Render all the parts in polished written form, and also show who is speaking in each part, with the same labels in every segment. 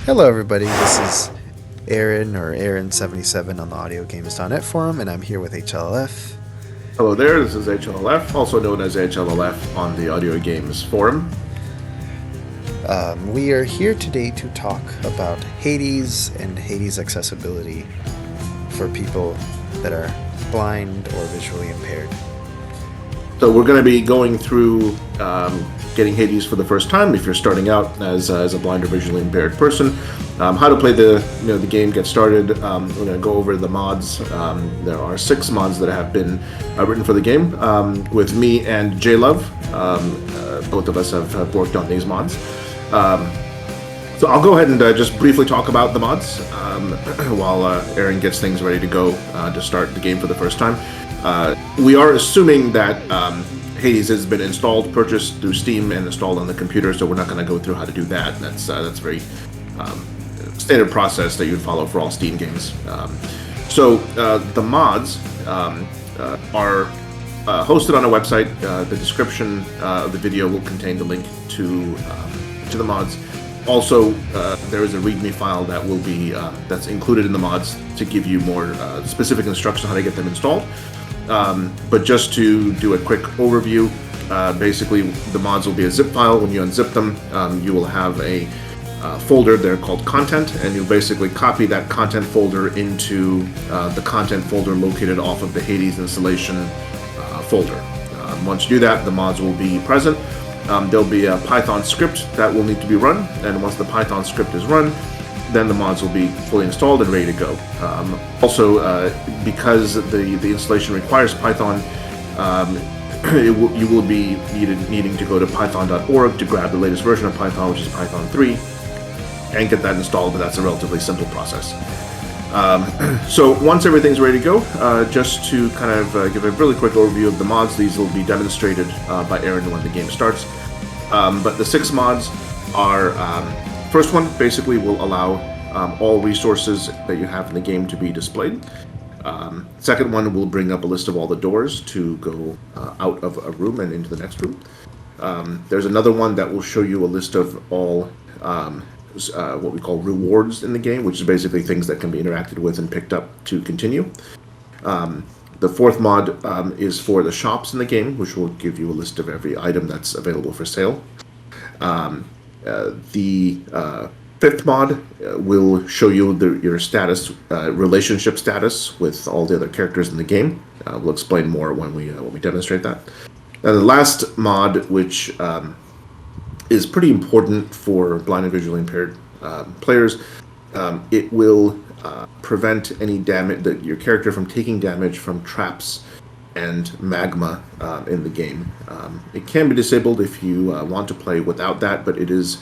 Speaker 1: Hello, everybody. This is Aaron or Aaron77 on the AudioGames.net forum, and I'm here with hllf.
Speaker 2: Hello there, this is hllf, also known as hllf on the Audio Games forum.
Speaker 1: We are here today to talk about Hades and Hades accessibility for people that are blind or visually impaired.
Speaker 2: So we're going to be going through getting Hades for the first time if you're starting out as a blind or visually impaired person. How to play the game, get started. We're going to go over the mods. There are 6 mods that have been written for the game with me and JLove. Both of us have worked on these mods. So I'll go ahead and just briefly talk about the mods while Aaron gets things ready to go to start the game for the first time. We are assuming that Hades has been installed, purchased through Steam, and installed on the computer, so we're not going to go through how to do that. That's very standard process that you'd follow for all Steam games. So the mods are hosted on a website. The description of the video will contain the link to the mods. Also, there is a README file that will be that's included in the mods to give you more specific instructions on how to get them installed. But just to do a quick overview, basically the mods will be a zip file. When you unzip them, you will have a folder there called content, and you basically copy that content folder into the content folder located off of the Hades installation folder. Once you do that, the mods will be present. There'll be a Python script that will need to be run, and once the Python script is run, then the mods will be fully installed and ready to go. Also, because the installation requires Python, you will be needing to go to python.org to grab the latest version of Python, which is Python 3, and get that installed, but that's a relatively simple process. So once everything's ready to go, just to kind of give a really quick overview of the mods, these will be demonstrated by Aaron when the game starts. But the 6 mods are... First one basically will allow all resources that you have in the game to be displayed. Second one will bring up a list of all the doors to go out of a room and into the next room. There's another one that will show you a list of all what we call rewards in the game, which is basically things that can be interacted with and picked up to continue. The fourth mod is for the shops in the game, which will give you a list of every item that's available for sale. The fifth mod will show you your status, relationship status with all the other characters in the game. We'll explain more when we demonstrate that. And the last mod, which is pretty important for blind and visually impaired players, it will prevent any damage, your character from taking damage from traps and magma in the game. It can be disabled if you want to play without that, but it is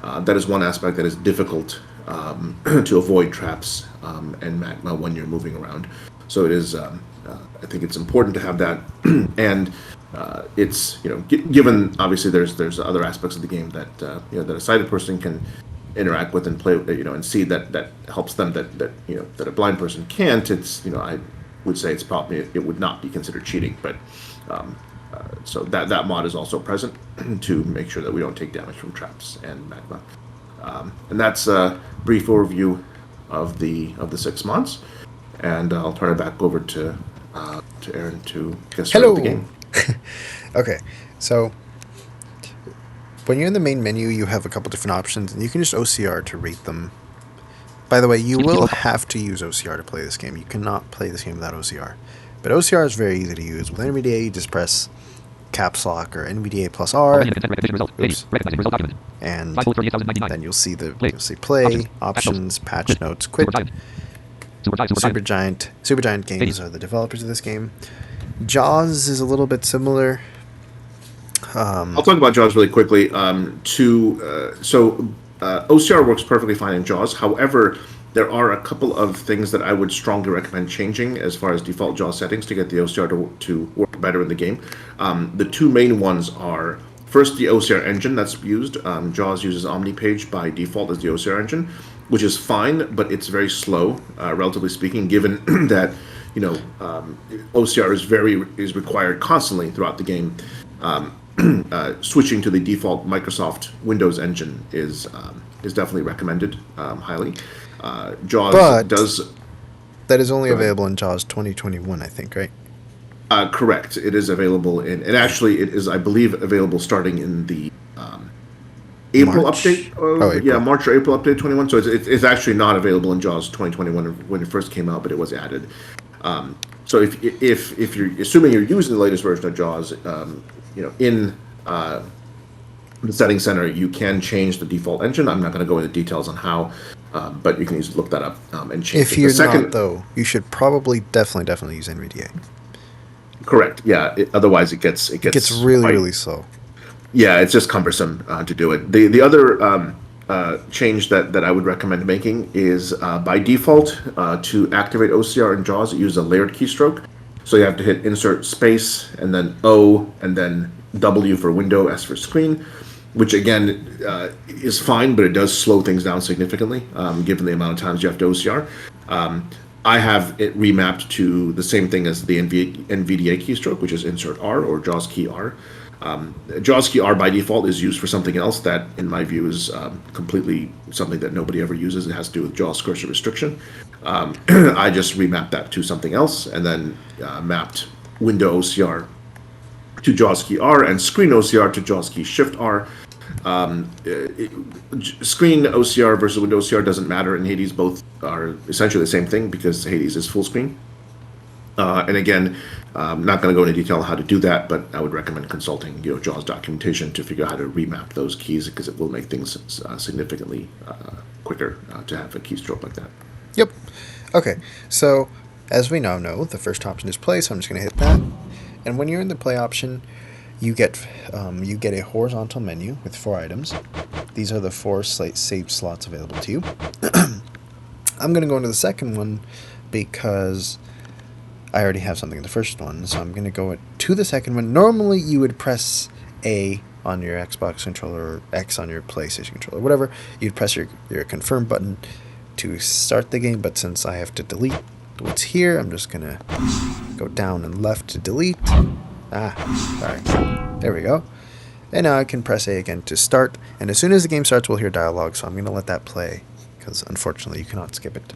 Speaker 2: that is one aspect that is difficult to avoid traps and magma when you're moving around. So it is. I think it's important to have that, and it's given obviously there's other aspects of the game that that a sighted person can interact with and play and see that helps them that a blind person can't. It's I would say it's probably it would not be considered cheating, but so that mod is also present to make sure that we don't take damage from traps and magma. And that's a brief overview of the 6 mods, and I'll turn it back over to Aaron to get started with the game.
Speaker 1: Okay, so when you're in the main menu, you have a couple different options, and you can just OCR to rate them. By the way, you will have to use OCR to play this game. You cannot play this game without OCR. But OCR is very easy to use. With NVDA, you just press caps lock or NVDA plus R. Oops. And then you'll see play, options, patch notes, quit. Supergiant Games are the developers of this game. Jaws is a little bit similar.
Speaker 2: I'll talk about Jaws really quickly. OCR works perfectly fine in Jaws. However, there are a couple of things that I would strongly recommend changing as far as default Jaws settings to get the OCR to work better in the game. The 2 main ones are, first, the OCR engine that's used. Jaws uses OmniPage by default as the OCR engine, which is fine, but it's very slow, relatively speaking, given that OCR is required constantly throughout the game. switching to the default Microsoft Windows engine is definitely recommended highly. JAWS
Speaker 1: But
Speaker 2: does.
Speaker 1: that is only
Speaker 2: Go ahead.
Speaker 1: available in JAWS 2021, I think, right?
Speaker 2: Correct. It is available and actually it is, I believe, available starting in the April
Speaker 1: March?
Speaker 2: update
Speaker 1: Oh,
Speaker 2: of, yeah,
Speaker 1: April.
Speaker 2: March or April update 21. So it's actually not available in JAWS 2021 when it first came out, but it was added. So if you're assuming you're using the latest version of JAWS, in the settings center, you can change the default engine. I'm not going to go into details on how, but you can easily look that up and change
Speaker 1: If
Speaker 2: it. The
Speaker 1: you're not,
Speaker 2: second,
Speaker 1: though, you should probably definitely use NVDA.
Speaker 2: correct, yeah. Otherwise, it
Speaker 1: It gets
Speaker 2: gets
Speaker 1: really,
Speaker 2: quite.
Speaker 1: really slow.
Speaker 2: Yeah, it's just cumbersome to do it. The other change that I would recommend making is by default to activate OCR in JAWS, it uses a layered keystroke. So you have to hit insert space and then O and then W for window, S for screen, which again is fine, but it does slow things down significantly given the amount of times you have to OCR. I have it remapped to the same thing as the NVDA keystroke, which is insert R or JAWS key R. JAWS key R by default is used for something else that, in my view, is completely something that nobody ever uses. It has to do with JAWS cursor restriction. I just remapped that to something else and then mapped window OCR to JAWS key R and screen OCR to JAWS key Shift R. Screen OCR versus window OCR doesn't matter in Hades. Both are essentially the same thing because Hades is full screen. And again, I'm not going to go into detail on how to do that, but I would recommend consulting JAWS documentation to figure out how to remap those keys because it will make things significantly quicker to have a keystroke like that.
Speaker 1: Yep. Okay, so as we now know, the first option is play, so I'm just going to hit that. And when you're in the play option, you get a horizontal menu with 4 items. These are the 4 saved slots available to you. I'm going to go into the second one because I already have something in the first one, so I'm going to go to the second one. Normally, you would press A on your Xbox controller or X on your PlayStation controller, whatever. You'd press your confirm button to start the game, but since I have to delete what's here, I'm just going to go down and left to delete. Sorry. There we go. And now I can press A again to start, and as soon as the game starts, we'll hear dialogue, so I'm going to let that play, because unfortunately you cannot skip it.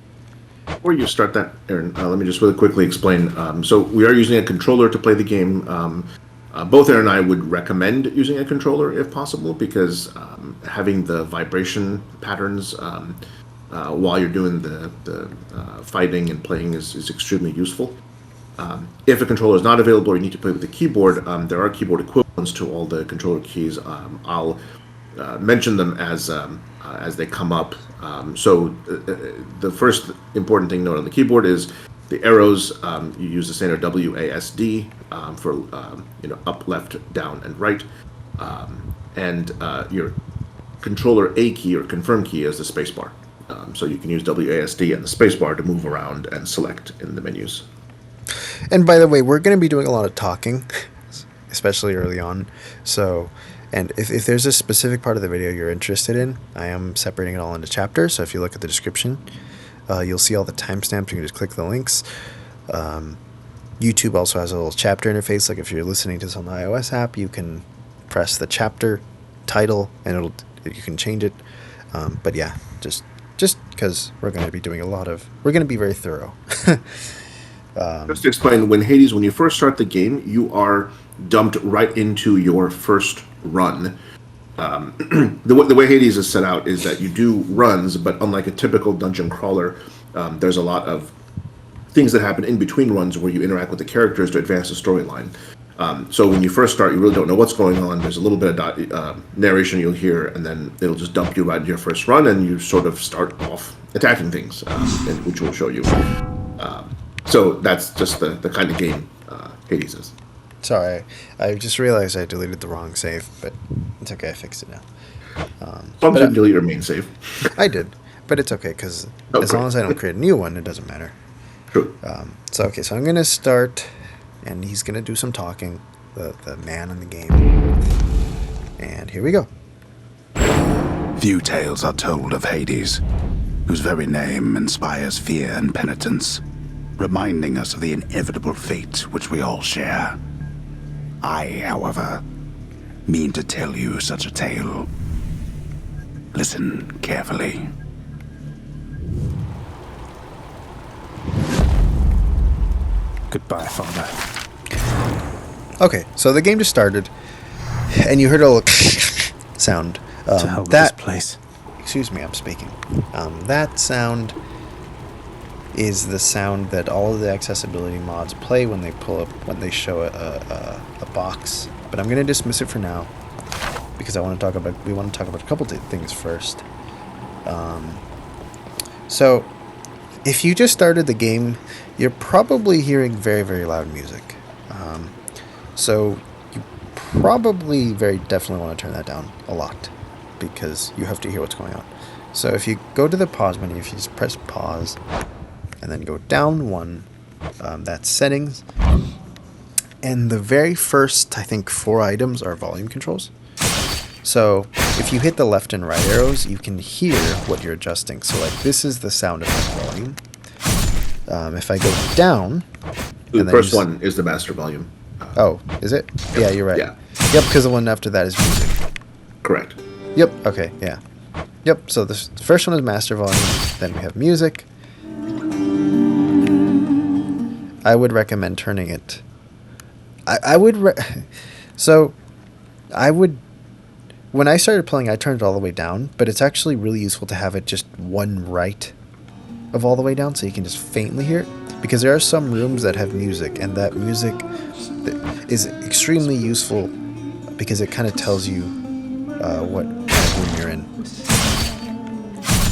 Speaker 2: Before you start that, Aaron, let me just really quickly explain. So we are using a controller to play the game. Both Aaron and I would recommend using a controller if possible because having the vibration patterns while you're doing the fighting and playing is extremely useful. If a controller is not available or you need to play with the keyboard, there are keyboard equivalents to all the controller keys. I'll mention them as they come up. The first important thing to note on the keyboard is the arrows. You use the standard WASD for up, left, down, and right, and your controller A key or confirm key is the spacebar. So you can use WASD and the spacebar to move around and select in the menus.
Speaker 1: And by the way, we're going to be doing a lot of talking, especially early on. So, and if there's a specific part of the video you're interested in, I am separating it all into chapters. So if you look at the description, you'll see all the timestamps. You can just click the links. YouTube also has a little chapter interface. Like if you're listening to this on the iOS app, you can press the chapter title and you can change it. But yeah, just because we're going to be doing we're going to be very thorough.
Speaker 2: Just to explain, when you first start the game, you are dumped right into your first run. The way Hades is set out is that you do runs, but unlike a typical dungeon crawler, there's a lot of things that happen in between runs where you interact with the characters to advance the storyline. So when you first start, you really don't know what's going on. There's a little bit of narration you'll hear, and then it'll just dump you right into your first run, and you sort of start off attacking things, which will show you. So that's just the kind of game Hades is.
Speaker 1: Sorry, I just realized I deleted the wrong save, but it's okay, I fixed it now.
Speaker 2: Some didn't delete your main save.
Speaker 1: I did, but it's okay, because as long as I don't create a new one, it doesn't matter.
Speaker 2: True.
Speaker 1: So I'm going to start, and he's going to do some talking, the man in the game. And here we go.
Speaker 3: Few tales are told of Hades, whose very name inspires fear and penitence, reminding us of the inevitable fate which we all share. I, however, mean to tell you such a tale. Listen carefully.
Speaker 4: Goodbye, Father.
Speaker 1: Okay, so the game just started, and you heard a little sound.
Speaker 4: To hell with this place.
Speaker 1: Excuse me, I'm speaking. That sound is the sound that all of the accessibility mods play when they show a box. But I'm gonna dismiss it for now because we want to talk about a couple things first. So if you just started the game, you're probably hearing very, very loud music. So you probably very definitely want to turn that down a lot because you have to hear what's going on. So if you go to the pause menu, if you just press pause and then go down one, that's settings. And the very first, I think, 4 items are volume controls. So if you hit the left and right arrows, you can hear what you're adjusting. So like this is the sound effect volume. If I go down...
Speaker 2: The first one is the master volume.
Speaker 1: Oh, is it?
Speaker 2: Yep.
Speaker 1: Yeah, you're right.
Speaker 2: Yeah.
Speaker 1: Yep, because the one after that is music.
Speaker 2: Correct.
Speaker 1: Yep, okay, yeah. Yep, so the first one is master volume, then we have music. I would recommend turning it... When I started playing, I turned it all the way down, but it's actually really useful to have it just one right of all the way down so you can just faintly hear it. Because there are some rooms that have music, and that music is extremely useful because it kind of tells you what kind of room you're in.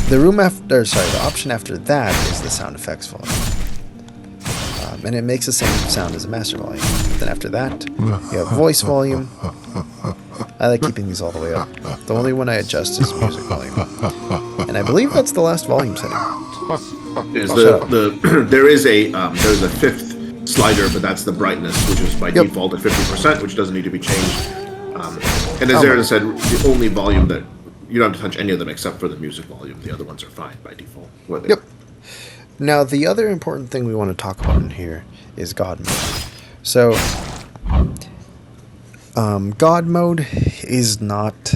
Speaker 1: The option after that is the sound effects volume. And it makes the same sound as a master volume. Then after that, you have voice volume. I like keeping these all the way up. The only one I adjust is music volume. And I believe that's the last volume setting.
Speaker 2: There is a fifth slider, but that's the brightness, which is by default at 50%, which doesn't need to be changed. And as Aaron said, the only volume that you don't have to touch any of them except for the music volume. The other ones are fine by default.
Speaker 1: Yep. Now, the other important thing we want to talk about in here is God mode. So, God mode is not...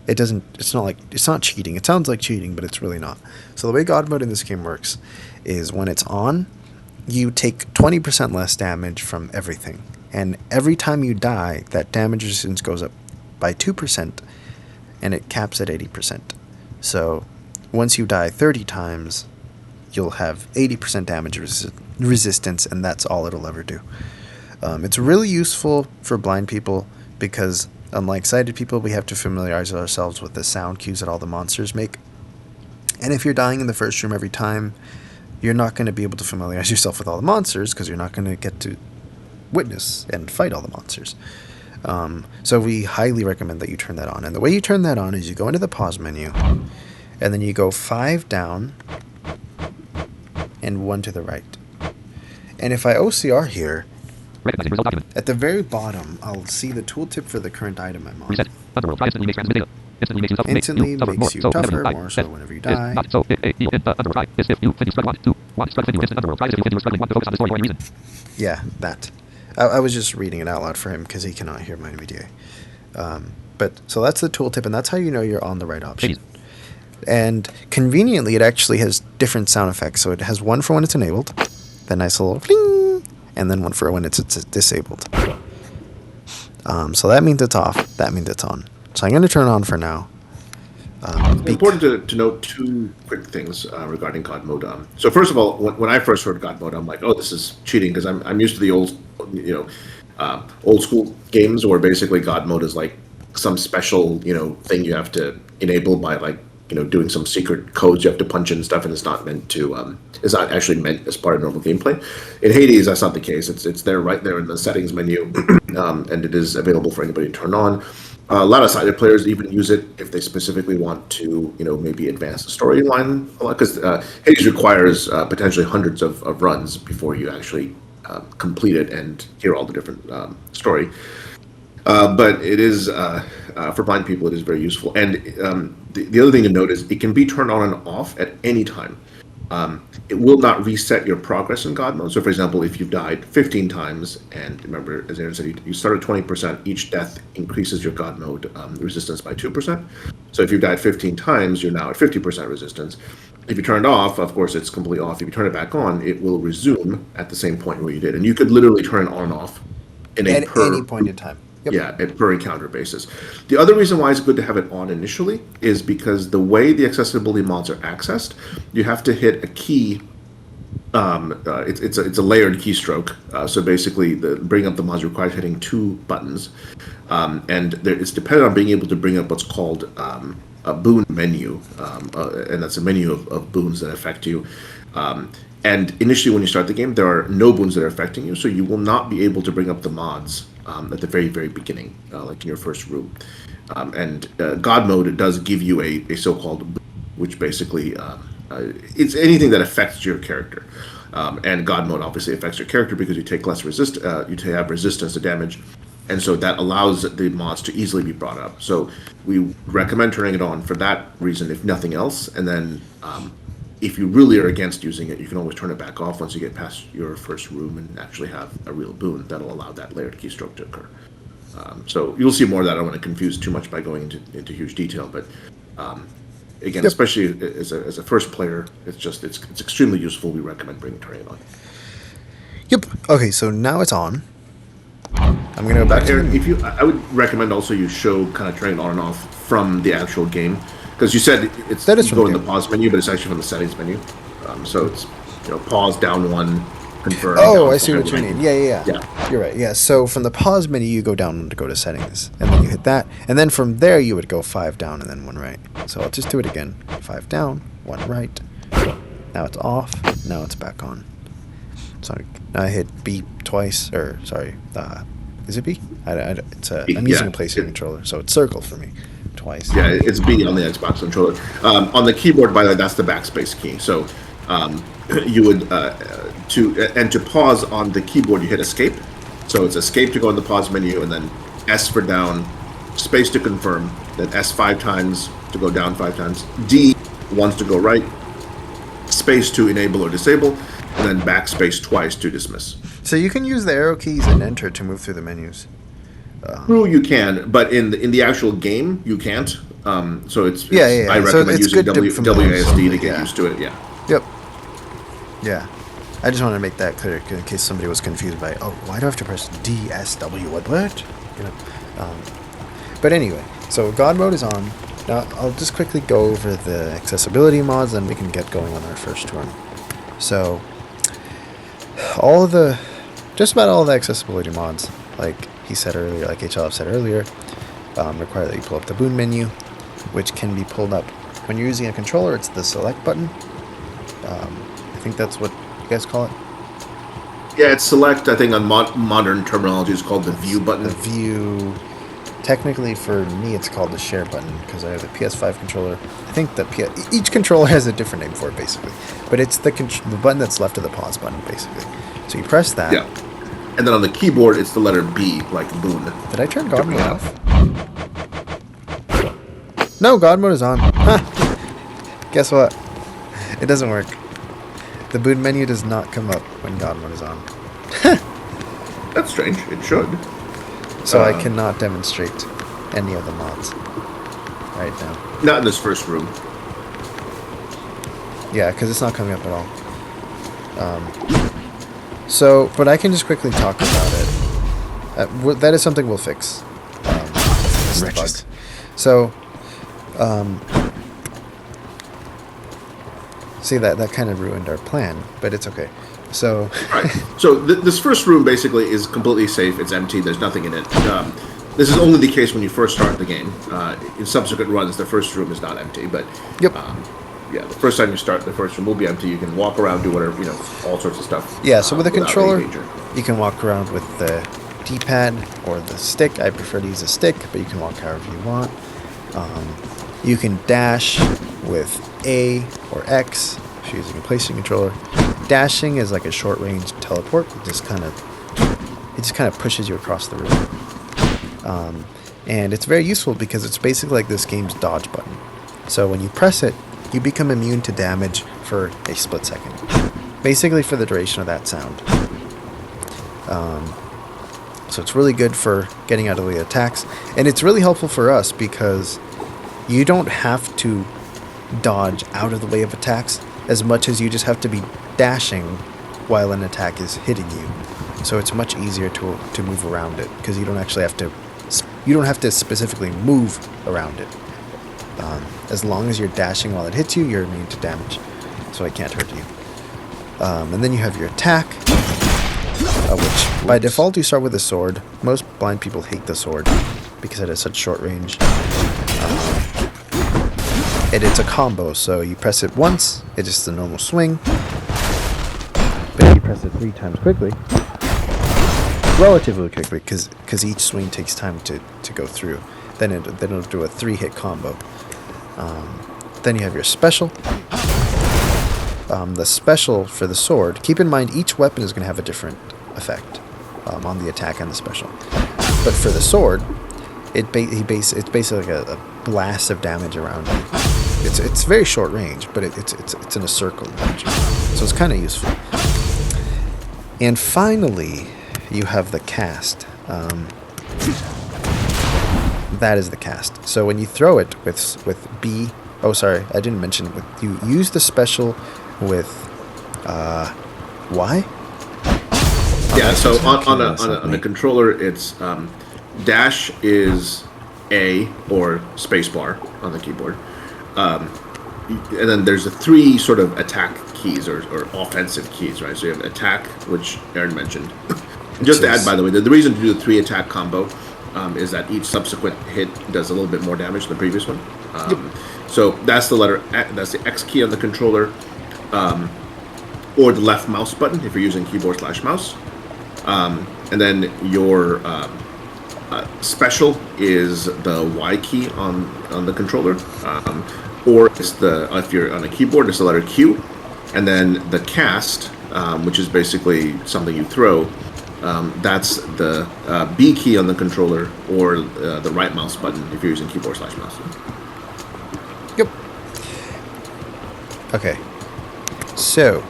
Speaker 1: It's not cheating. It sounds like cheating, but it's really not. So the way God mode in this game works is when it's on, you take 20% less damage from everything. And every time you die, that damage resistance goes up by 2%, and it caps at 80%. So once you die 30 times, you'll have 80% damage resistance, and that's all it'll ever do. It's really useful for blind people because, unlike sighted people, we have to familiarize ourselves with the sound cues that all the monsters make. And if you're dying in the first room every time, you're not going to be able to familiarize yourself with all the monsters because you're not going to get to witness and fight all the monsters. So we highly recommend that you turn that on. And the way you turn that on is you go into the pause menu, and then you go 5 down and 1 to the right. And if I OCR here, at the very bottom, I'll see the tooltip for the current item I'm on.
Speaker 5: Reset. Underworld.
Speaker 1: Instantly makes you tougher, more so whenever you die. Yeah, that. I was just reading it out loud for him because he cannot hear my NVDA. So that's the tooltip, and that's how you know you're on the right option. And conveniently, it actually has different sound effects. So it has one for when it's enabled, that nice little fling, and then one for when it's disabled. So that means it's off. That means it's on. So I'm going to turn it on for now.
Speaker 2: It's important to note 2 quick things regarding God mode. So first of all, when I first heard God mode, I'm like, oh, this is cheating because I'm used to the old school games where basically God mode is like some special thing you have to enable by doing some secret codes you have to punch in stuff, and it's not actually meant as part of normal gameplay. In Hades, that's not the case. It's there right there in the settings menu, and it is available for anybody to turn on. A lot of sighted players even use it if they specifically want to, maybe advance the storyline a lot, because Hades requires potentially hundreds of runs before you actually complete it and hear all the different story. But it is, for blind people, it is very useful. And the other thing to note is it can be turned on and off at any time. it will not reset your progress in God mode. So, for example, if you've died 15 times, and remember, as Aaron said, you start at 20%, each death increases your God mode resistance by 2%. So if you've died 15 times, you're now at 50% resistance. If you turn it off, of course, it's completely off. If you turn it back on, it will resume at the same point where you did. And you could literally turn it on and off in
Speaker 1: At any point in time. Yep.
Speaker 2: Yeah, at per encounter basis. The other reason why it's good to have it on initially is because the way the accessibility mods are accessed, you have to hit a key. It's a layered keystroke. So basically, bring up the mods requires hitting 2 buttons, and it's dependent on being able to bring up what's called a boon menu, and that's a menu of boons that affect you. And initially, when you start the game, there are no boons that are affecting you, so you will not be able to bring up the mods at the very, very beginning, like in your first room. And God mode does give you a so-called boon, which basically it's anything that affects your character. And God mode obviously affects your character because you take less you have resistance to damage, and so that allows the mods to easily be brought up. So we recommend turning it on for that reason, if nothing else. And then if you really are against using it, you can always turn it back off once you get past your first room and actually have a real boon that'll allow that layered keystroke to occur. So you'll see more of that. I don't want to confuse too much by going into huge detail, but again,
Speaker 1: Yep.
Speaker 2: especially as a first player, it's extremely useful. We recommend turning it on.
Speaker 1: Yep. Okay, so now it's on. I'm going to go back to
Speaker 2: Aaron, I would recommend also you show kind of turning it on and off from the actual game, because you said
Speaker 1: That is
Speaker 2: you
Speaker 1: from
Speaker 2: go
Speaker 1: the
Speaker 2: in the
Speaker 1: game.
Speaker 2: pause menu, but it's actually from the settings menu. So it's pause down 1, confirm.
Speaker 1: Oh,
Speaker 2: down
Speaker 1: I see what you
Speaker 2: 5.
Speaker 1: mean. Yeah.
Speaker 2: Yeah.
Speaker 1: You're right. Yeah. So from the pause menu, you go down to go to settings, and then you hit that, and then from there you would go 5 down and then 1 right. So I'll just do it again. 5 down, 1 right. Now it's off. Now it's back on. So now I hit B twice, or sorry, is it B?
Speaker 2: B,
Speaker 1: I'm using
Speaker 2: yeah.
Speaker 1: a PlayStation controller, so it's circle for me twice.
Speaker 2: Yeah, it's B on the Xbox controller. On the keyboard, by the way, that's the backspace key. So you would to pause on the keyboard, you hit escape. So it's escape to go in the pause menu, and then S for down, space to confirm, then S 5 times to go down 5 times, D once to go right, space to enable or disable, and then backspace twice to dismiss.
Speaker 1: So you can use the arrow keys and enter to move through the menus.
Speaker 2: True, you can, but in the actual game, you can't. So it's
Speaker 1: Yeah.
Speaker 2: I
Speaker 1: So
Speaker 2: recommend
Speaker 1: it's
Speaker 2: using
Speaker 1: good to
Speaker 2: WASD to get
Speaker 1: yeah.
Speaker 2: used to it. Yeah.
Speaker 1: Yep. Yeah. I just wanted to make that clear in case somebody was confused by, oh, why do I have to press DSW? What? You know. But anyway, so God mode is on. Now I'll just quickly go over the accessibility mods, and we can get going on our first run. So just about all the accessibility mods, like he said earlier, like hllf said earlier, require that you pull up the Boon menu, which can be pulled up when you're using a controller. It's the select button. I think that's what you guys call it.
Speaker 2: Yeah, it's select. I think on modern terminology, it's called the view button.
Speaker 1: The view. Technically, for me, it's called the share button because I have the PS5 controller. I think each controller has a different name for it, basically. But it's the button that's left of the pause button, basically. So you press that.
Speaker 2: Yeah. And then on the keyboard, it's the letter B, like Boon.
Speaker 1: Did I turn God mode off? No, God mode is on. Huh. Guess what? It doesn't work. The Boon menu does not come up when God mode is on.
Speaker 2: That's strange. It should.
Speaker 1: So I cannot demonstrate any of the mods right now.
Speaker 2: Not in this first room.
Speaker 1: Yeah, because it's not coming up at all. But I can just quickly talk about it. That is something we'll fix. This is the bug. So, see, that kind of ruined our plan, but it's okay. So,
Speaker 2: Right. So this first room basically is completely safe. It's empty. There's nothing in it. This is only the case when you first start the game. In subsequent runs, the first room is not empty. But
Speaker 1: Yep.
Speaker 2: Yeah, the first time you start, the first room will be empty. You can walk around, do whatever, all sorts of stuff.
Speaker 1: yeah, so with a
Speaker 2: without
Speaker 1: controller,
Speaker 2: any danger.
Speaker 1: you can walk around with the D-pad or the stick. I prefer to use a stick, but you can walk however you want. You can dash with A or X if you're using a PlayStation controller. Dashing is like a short-range teleport. It just kind of pushes you across the room. And it's very useful because it's basically like this game's dodge button. So when you press it, you become immune to damage for a split second. Basically for the duration of that sound. So it's really good for getting out of the way of attacks. And it's really helpful for us because you don't have to dodge out of the way of attacks as much as you just have to be dashing while an attack is hitting you. So it's much easier to move around it because you don't actually have to specifically move around it. As long as you're dashing while it hits you, you're immune to damage, so it can't hurt you. And then you have your attack, which by default you start with a sword. Most blind people hate the sword because it has such short range. And it's a combo, so you press it once, it's just a normal swing. But if you press it 3 times quickly, relatively quickly, because each swing takes time to go through, then it'll do a 3-hit combo. Then you have your special. The special for the sword, keep in mind each weapon is going to have a different effect on the attack and the special. But for the sword, it's basically like a blast of damage around you. It's very short range, but it's in a circle range, so it's kind of useful. And finally, you have the cast. That is the cast. So when you throw it with B, oh sorry, I didn't mention. You use the special with Y.
Speaker 2: Yeah. So on the controller, it's dash is A or spacebar on the keyboard. And then there's 3 sort of attack keys or offensive keys, right? So you have attack, which Aaron mentioned. Just to add, by the way, the reason to do the 3 attack combo is that each subsequent hit does a little bit more damage than the previous one. So that's that's the X key on the controller, or the left mouse button if you're using keyboard/mouse. And then your special is the Y key on the controller, or it's if you're on a keyboard, it's the letter Q, and then the cast, which is basically something you throw. That's the B key on the controller, or the right mouse button if you're using keyboard/mouse.
Speaker 1: Yep. Okay. So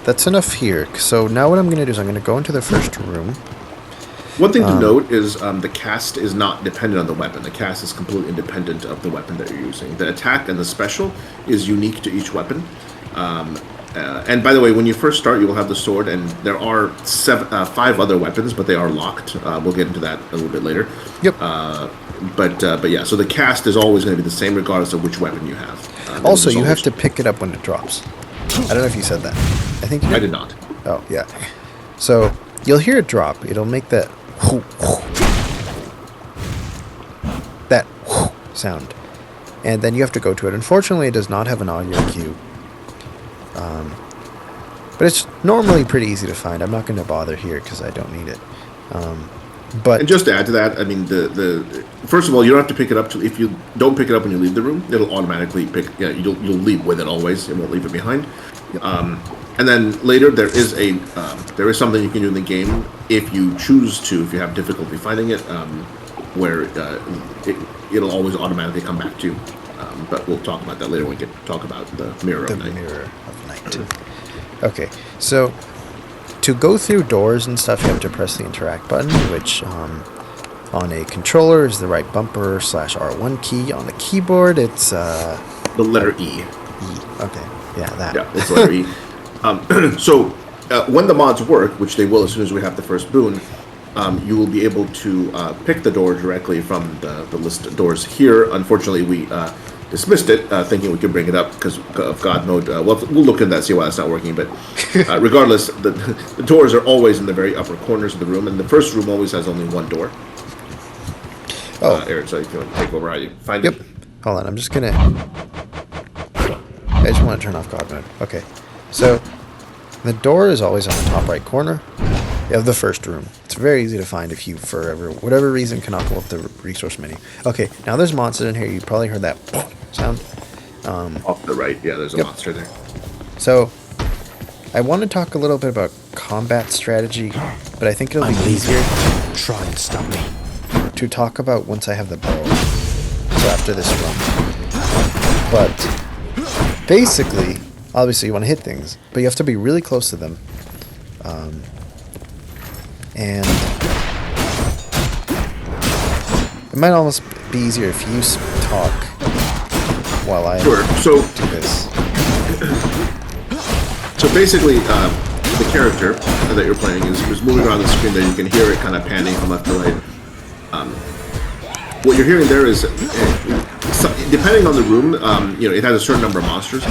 Speaker 1: that's enough here. So now what I'm going to do is I'm going to go into the first room.
Speaker 2: One thing to note is the cast is not dependent on the weapon. The cast is completely independent of the weapon that you're using. The attack and the special is unique to each weapon. And by the way, when you first start, you will have the sword, and there are 5 other weapons, but they are locked. We'll get into that a little bit later.
Speaker 1: Yep.
Speaker 2: But yeah, so the cast is always going to be the same regardless of which weapon you have.
Speaker 1: Also, you have to pick it up when it drops. I don't know if you said that. I think you did.
Speaker 2: I did not.
Speaker 1: Oh, yeah. So you'll hear it drop. It'll make that sound. And then you have to go to it. Unfortunately, it does not have an audio cue. But it's normally pretty easy to find. I'm not going to bother here because I don't need it.
Speaker 2: And just to add to that, I mean, the first of all, you don't have to pick it up. If you don't pick it up when you leave the room, it'll automatically pick. Yeah, you'll leave with it always. It won't leave it behind. And then later there is something you can do in the game if you choose to. If you have difficulty finding it, where it'll always automatically come back to you. But we'll talk about that later when we get talk about the Mirror of Night.
Speaker 1: The Mirror of Night. Okay, so to go through doors and stuff, you have to press the interact button, which on a controller is the right bumper /R1 key. On the keyboard, it's
Speaker 2: the letter E.
Speaker 1: Okay, yeah, that.
Speaker 2: Yeah, it's the letter E. So when the mods work, which they will as soon as we have the first boon, you will be able to pick the door directly from the list of doors here. Unfortunately, we dismissed it, thinking we could bring it up because of God mode. We'll look into that, see why that's not working. But regardless, the doors are always in the very upper corners of the room, and the first room always has only one door. Eric, so you can take over. I find it.
Speaker 1: Hold on, I'm just gonna. I just want to turn off God mode. Okay, so the door is always on the top right corner of the first room. It's very easy to find if you, for whatever reason, cannot pull up the resource menu. Okay, now there's monsters in here. You probably heard that sound.
Speaker 2: Off the right, yeah, there's a monster there.
Speaker 1: So, I want to talk a little bit about combat strategy, but I think it'll be easier.
Speaker 4: Try and stop me.
Speaker 1: To talk about once I have the bow. So after this run. But basically, obviously you want to hit things, but you have to be really close to them. And it might almost be easier if you talk while I
Speaker 2: Sure.
Speaker 1: do this.
Speaker 2: So basically, the character that you're playing is moving around the screen. There, you can hear it kind of panning from left to right. What you're hearing there is, depending on the room, it has a certain number of monsters.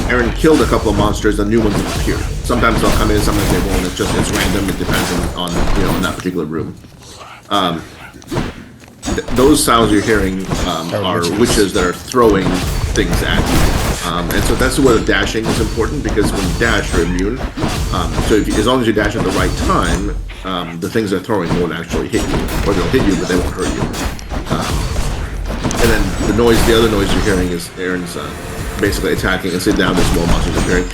Speaker 2: Aaron killed a couple of monsters, and new ones will appear. Sometimes they'll come in, sometimes they won't. It's random. It depends on in that particular room. Those sounds you're hearing are witches that are throwing things at you. And so that's where the dashing is important, because when you dash, you're immune. So as long as you dash at the right time, the things they're throwing won't actually hit you. Or they'll hit you, but they won't hurt you. And then the other noise you're hearing is Aaron's basically attacking and sitting down. There's more monsters appearing.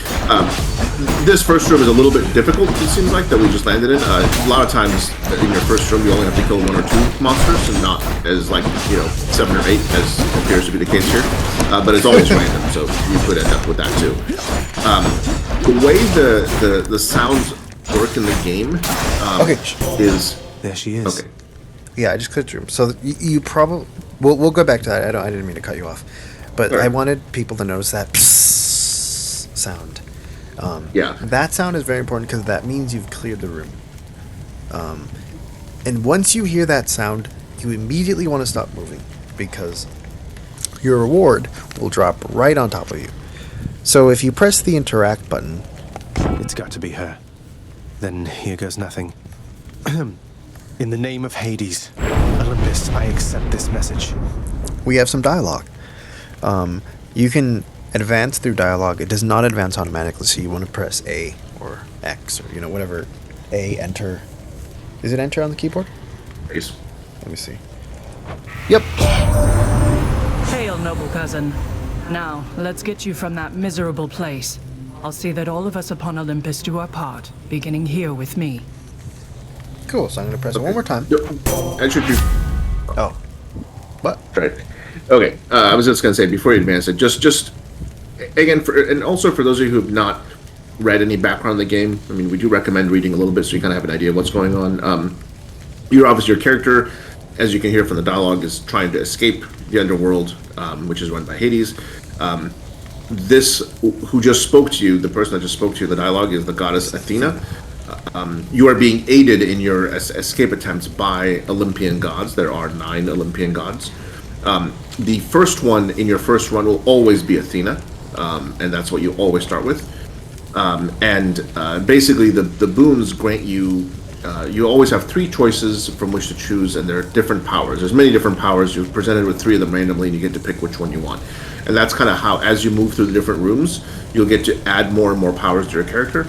Speaker 2: This first room is a little bit difficult, it seems like, that we just landed in. A lot of times in your first room you only have to kill 1 or 2 monsters, and not as 7 or 8 as appears to be the case here. But it's always random, so you could end up with that too. The way the sounds work in the game is...
Speaker 4: There she is.
Speaker 2: Okay.
Speaker 1: Yeah, I just clicked through. So you probably... We'll go back to that. I didn't mean to cut you off. But
Speaker 2: Right.
Speaker 1: I wanted people to notice that psst sound.
Speaker 2: Yeah.
Speaker 1: That sound is very important because that means you've cleared the room. And once you hear that sound, you immediately want to stop moving, because your reward will drop right on top of you. So if you press the interact button...
Speaker 4: It's got to be her. Then here goes nothing. In the name of Hades, Olympus, I accept this message.
Speaker 1: we have some dialogue. You can advance through dialogue. It does not advance automatically, so you want to press A or X or whatever. A, enter. Is it enter on the keyboard?
Speaker 2: Yes.
Speaker 1: Let me see. Yep.
Speaker 5: Hail, noble cousin. Now, let's get you from that miserable place. I'll see that all of us upon Olympus do our part, beginning here with me.
Speaker 1: Cool, so I'm going to press it one more time.
Speaker 2: Enter to...
Speaker 1: Oh. What?
Speaker 2: Right. Okay. I was just going to say, before you advance it, just again, and also for those of you who have not read any background in the game, I mean, we do recommend reading a little bit so you kind of have an idea of what's going on. Your character, as you can hear from the dialogue, is trying to escape the Underworld, which is run by Hades. Who just spoke to you, the person that just spoke to you, the dialogue, is the goddess Athena. You are being aided in your escape attempts by Olympian gods. There are 9 Olympian gods. The first one in your first run will always be Athena, and that's what you always start with. Basically, the boons grant you... you always have 3 choices from which to choose, and there are different powers. There's many different powers. You're presented with 3 of them randomly, and you get to pick which one you want. And that's kind of how, as you move through the different rooms, you'll get to add more and more powers to your character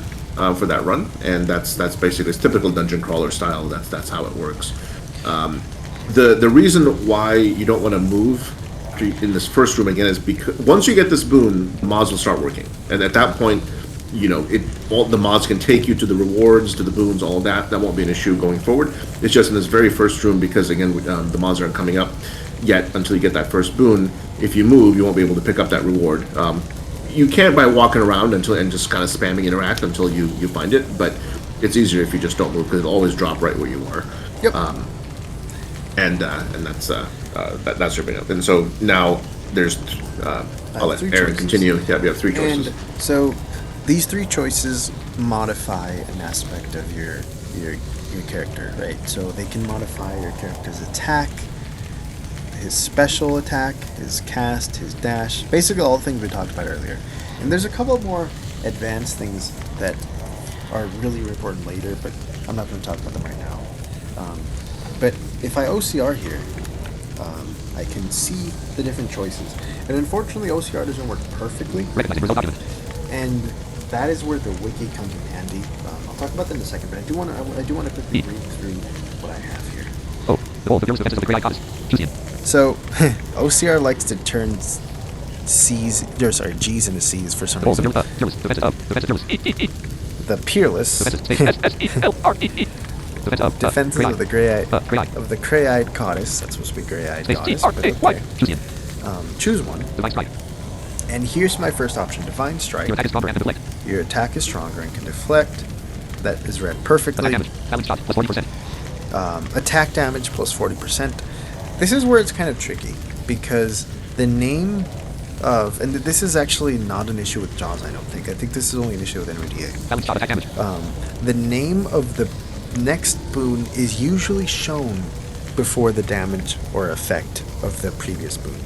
Speaker 2: for that run. And that's basically, it's typical dungeon crawler style. That's how it works. The reason why you don't want to move in this first room again is because once you get this boon, mods will start working, and at that point, all the mods can take you to the rewards, to the boons, all of that. That won't be an issue going forward. It's just in this very first room, because again, the mods aren't coming up yet until you get that first boon. If you move, you won't be able to pick up that reward. You can by walking around and just kind of spamming interact until you find it, but it's easier if you just don't move, because it'll always drop right where you are.
Speaker 1: Yep.
Speaker 2: And that's your bring up. And so now there's I'll let Aaron continue. Yeah, we have 3 choices.
Speaker 1: And so these 3 choices modify an aspect of your character, right? So they can modify your character's attack, his special attack, his cast, his dash, basically all the things we talked about earlier. And there's a couple more advanced things that are really important later, but I'm not going to talk about them right now. But if I OCR here, I can see the different choices. And unfortunately, OCR doesn't work perfectly. And that is where the wiki comes in handy. I'll talk about that in a second, but I do want to quickly read through what I have here. So, OCR likes to turn G's into C's for some reason. The Peerless Defenses of the Grey-Eyed Goddess. That's supposed to be Grey-Eyed Goddess, but okay. Choose one. And here's my first option: Divine Strike.
Speaker 6: Your attack is stronger and can deflect.
Speaker 1: Your attack is stronger and can deflect. That is read perfectly.
Speaker 6: Attack damage. Balance shot. Plus 40%.
Speaker 1: Attack damage plus 40%. This is where it's kind of tricky, because the name of, and this is actually not an issue with Jaws, I don't think. I think this is only an issue with NVDA.
Speaker 6: Balance shot. Attack damage.
Speaker 1: The name of the next boon is usually shown before the damage or effect of the previous boon.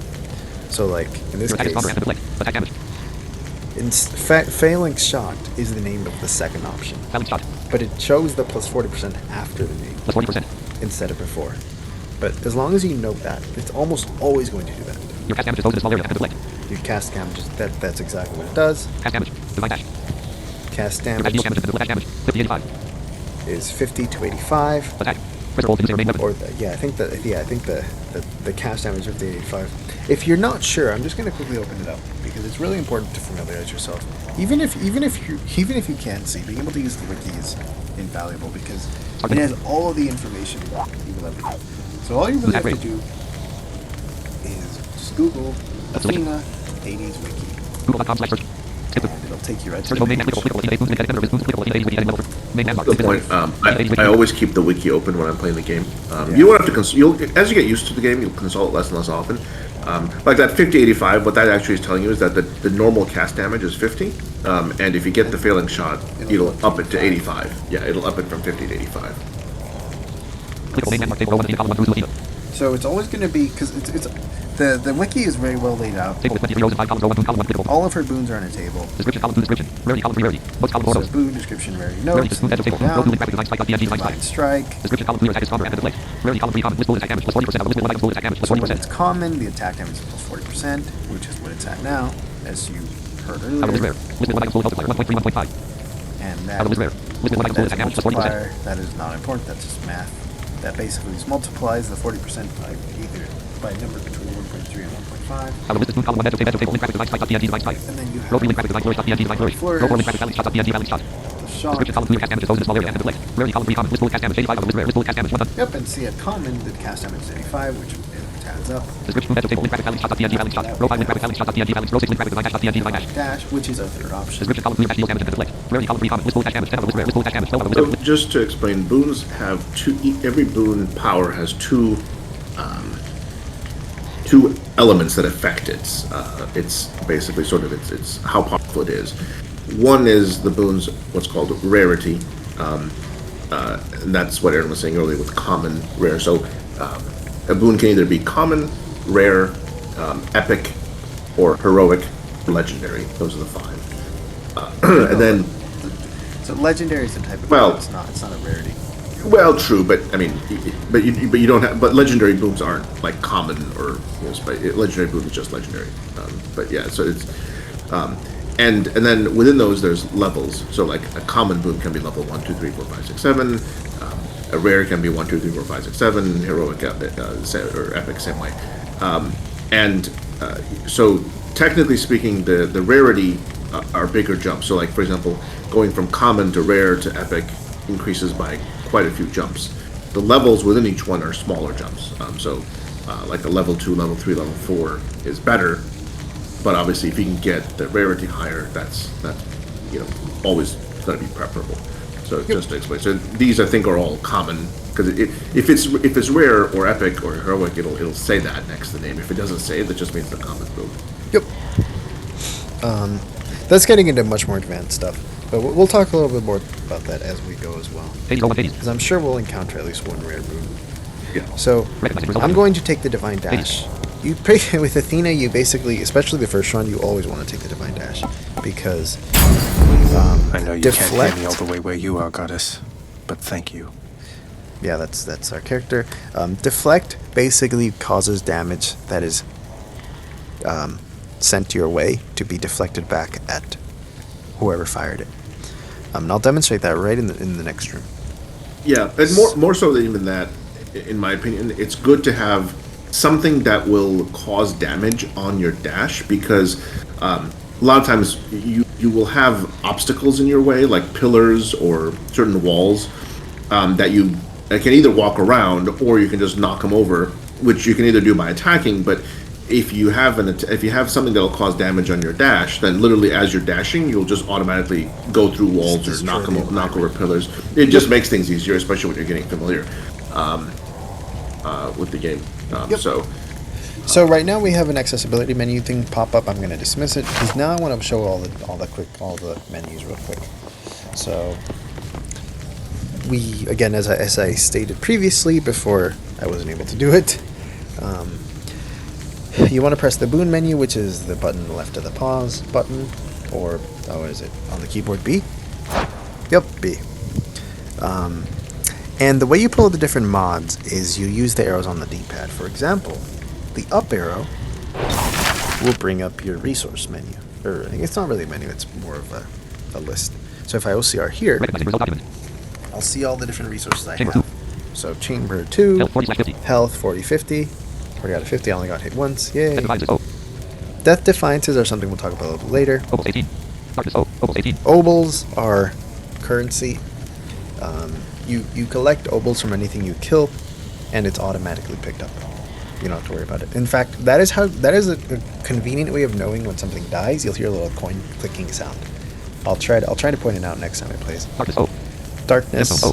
Speaker 1: So, like, in this
Speaker 6: Your attack is stronger and
Speaker 1: case,
Speaker 6: can deflect. Attack damage.
Speaker 1: Phalanx Shot is the name of the second option.
Speaker 6: Balance shot.
Speaker 1: But it shows the plus 40% after the name
Speaker 6: Plus 40%.
Speaker 1: instead of before. But as long as you note that, it's almost always going to do that.
Speaker 6: Your cast damage is focused in a small area and can deflect.
Speaker 1: Your cast damage, that's exactly what it does.
Speaker 6: Cast damage. Divine dash.
Speaker 1: Cast
Speaker 6: Your
Speaker 1: damage
Speaker 6: attack damage and deflect damage. 50 85.
Speaker 1: is 50 to 85.
Speaker 6: Attack. Crystal rolls remain weapon.
Speaker 1: Or I think the cast damage of the 85. If you're not sure, I'm just going to quickly open it up because it's really important to familiarize yourself. Even if you can't see, being able to use the wiki is invaluable because it has all of the information you will ever need. So all you really have to do is just Google Athena Hades wiki,
Speaker 6: Google.com/search.
Speaker 1: and it'll take you right to
Speaker 6: Search
Speaker 1: the
Speaker 6: main
Speaker 1: page.
Speaker 6: menu. Clickable. Athena Boon. Edit clickable. Athena wiki. Edit level. Main landmark.
Speaker 2: The point, I always keep the wiki open when I'm playing the game. You won't have to as you get used to the game, you'll consult less and less often. Like that 50-85, what that actually is telling you is that the normal cast damage is 50, and if you get the Phalanx Shot, it'll up it to 85. Yeah, it'll up it from 50 to 85.
Speaker 6: Clickable. Main landmark. Table row 1 Athena. Column 1 Athena.
Speaker 1: So it's always going to be, because it's the wiki is very well laid out.
Speaker 6: Table with 23 rows and 5 columns. Row 1 Boon. Column 1 clickable.
Speaker 1: All of her boons are on a table.
Speaker 6: Description. Column 2 description. Rarity. Column 3 rarity. Most column 4
Speaker 1: So
Speaker 6: rows.
Speaker 1: boon description, rarity
Speaker 6: Rarity
Speaker 1: notes,
Speaker 6: smooth edge of table.
Speaker 1: down,
Speaker 6: Row Boon graphic design spike. Divine
Speaker 1: divine strike.
Speaker 6: Description. Column 3 attack is stronger and can deflect. Rarity. Column 3 common. List bullet attack damage plus 40%. List bullet items bullet attack damage plus
Speaker 1: So when
Speaker 6: 40%.
Speaker 1: it's common, the attack damage is plus 40%, which is what it's at now, as you heard
Speaker 6: Column is rare.
Speaker 1: earlier.
Speaker 6: List bullet items bullet multiplier 1.3 1.5.
Speaker 1: And that,
Speaker 6: Column is rare. List bullet items bullet
Speaker 1: that
Speaker 6: attack
Speaker 1: is
Speaker 6: damage plus 40%.
Speaker 1: multiplier, that is not important, that's just math. That basically just multiplies the 40% by either by a number between 1.3 and 1.5.
Speaker 6: Column list is column 1 edge of table table link graphic design spike .dnd design spike.
Speaker 1: And then you
Speaker 6: Row
Speaker 1: have
Speaker 6: 3 link graphic design flourish .dnd design flourish. Row 4 link graphic balance shot .dnd balance shot.
Speaker 1: the shot.
Speaker 6: Description column 2 cast damage exposed in a small area and can deflect. Rarity column 3 common. List bullet cast damage 85 column list rare. List bullet cast damage 1 done.
Speaker 1: Yep, and see at common, the cast damage is 85, which it adds up.
Speaker 6: Description edge of table link graphic balance shot .dnd balance shot. Row 5 link graphic balance shot .dnd balance. Row 6 link graphic design dash .dnd design dash.
Speaker 1: Dash, which is a third option.
Speaker 6: Description column 3 dash deals damage and can deflect. Rarity column 3 common. List bullet cast damage 10 list rare. List bullet cast damage 12 list
Speaker 2: So
Speaker 6: rare.
Speaker 2: just to explain, boons have every boon power has two elements that affect it. It's basically sort of it's how powerful it is. One is the boon's what's called rarity, and that's what Aaron was saying earlier with common, rare. So a boon can either be common, rare, epic, or heroic, legendary. Those are the five. And then,
Speaker 1: So legendary is the type of
Speaker 2: Well-
Speaker 1: boon, it's not a rarity.
Speaker 2: well, true, but I mean, but you don't have. But legendary booms aren't like common or legendary boom is just legendary. But yeah, so it's and then within those there's levels. So like a common boom can be level 1, 2, 3, 4, 5, 6, 7. A rare can be 1, 2, 3, 4, 5, 6, 7. Heroic or epic same way. So technically speaking, the rarity are bigger jumps. So like for example, going from common to rare to epic increases by quite a few jumps. The levels within each one are smaller jumps. Like a level 2, level 3, level 4 is better, but obviously if you can get the rarity higher, that's always going to be preferable. So just to explain, so these I think are all common because if it's rare or epic or heroic, it'll say that next to the name. If it doesn't say it, that just means the common boom.
Speaker 1: Yep. That's getting into much more advanced stuff, but we'll talk a little bit more about that as we go as well.
Speaker 6: Hades row 1 Hades.
Speaker 1: Because I'm sure we'll encounter at least one rare boon.
Speaker 2: Yeah.
Speaker 1: So
Speaker 6: Recognize result.
Speaker 1: I'm going to take the divine dash. You pick with Athena. You basically, especially the first run, you always want to take the divine dash because
Speaker 4: I know you
Speaker 1: deflect.
Speaker 4: can't hear me all the way where you are, goddess, but thank you.
Speaker 1: Yeah, that's our character. Deflect basically causes damage that is sent your way to be deflected back at whoever fired it. And I'll demonstrate that right in the next room.
Speaker 2: Yeah, and more so than even that, in my opinion, it's good to have something that will cause damage on your dash because a lot of times you will have obstacles in your way, like pillars or certain walls that you can either walk around or you can just knock them over, which you can either do by attacking, but if you have something that'll cause damage on your dash, then literally as you're dashing, you'll just automatically go through walls or knock over pillars. It just makes things easier, especially when you're getting familiar with the game.
Speaker 1: So right now we have an accessibility menu thing pop up. I'm going to dismiss it because now I want to show all the menus real quick. So we, again, as I stated previously before I wasn't able to do it, you want to press the Boon menu, which is the button left of the pause button, or what is it on the keyboard? B. Yep, B. And the way you pull the different mods is you use the arrows on the D-pad. For example, the up arrow will bring up your resource menu. Or it's not really a menu, it's more of a list. So if I OCR here, I'll see all the different resources I have. So Chamber 2, Health 40-50, 40 out of 50, I only got hit once, yay. Death Defiances are something we'll talk about a little bit later. Obols are currency. You collect obols from anything you kill, and it's automatically picked up. You don't have to worry about it. In fact, that is a convenient way of knowing when something dies. You'll hear a little coin clicking sound. I'll try to point it out next time it plays. Darkness.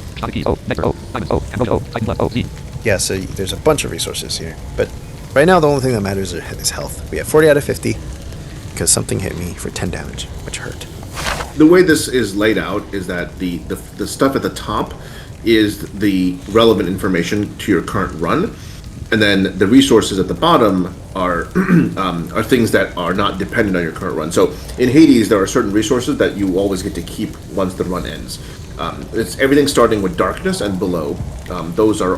Speaker 1: Yeah, so there's a bunch of resources here, but right now the only thing that matters is health. We have 40 out of 50 because something hit me for 10 damage, which hurt.
Speaker 2: The way this is laid out is that the stuff at the top is the relevant information to your current run, and then the resources at the bottom are things that are not dependent on your current run. So in Hades, there are certain resources that you always get to keep once the run ends. It's everything starting with darkness and below. Those are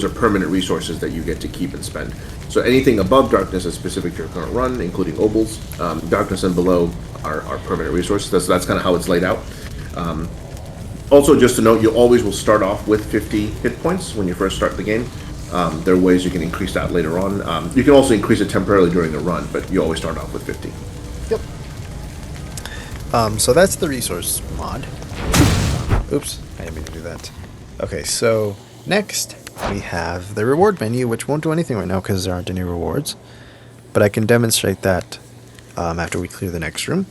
Speaker 2: permanent resources that you get to keep and spend. So anything above darkness is specific to your current run, including obols. Darkness and below are permanent resources. That's kind of how it's laid out. Also, just to note, you always will start off with 50 hit points when you first start the game. There are ways you can increase that later on. You can also increase it temporarily during the run, but you always start off with 50.
Speaker 1: Yep. So that's the resource mod. Oops, I didn't mean to do that. Okay, so next we have the reward menu, which won't do anything right now because there aren't any rewards. But I can demonstrate that after we clear the next room.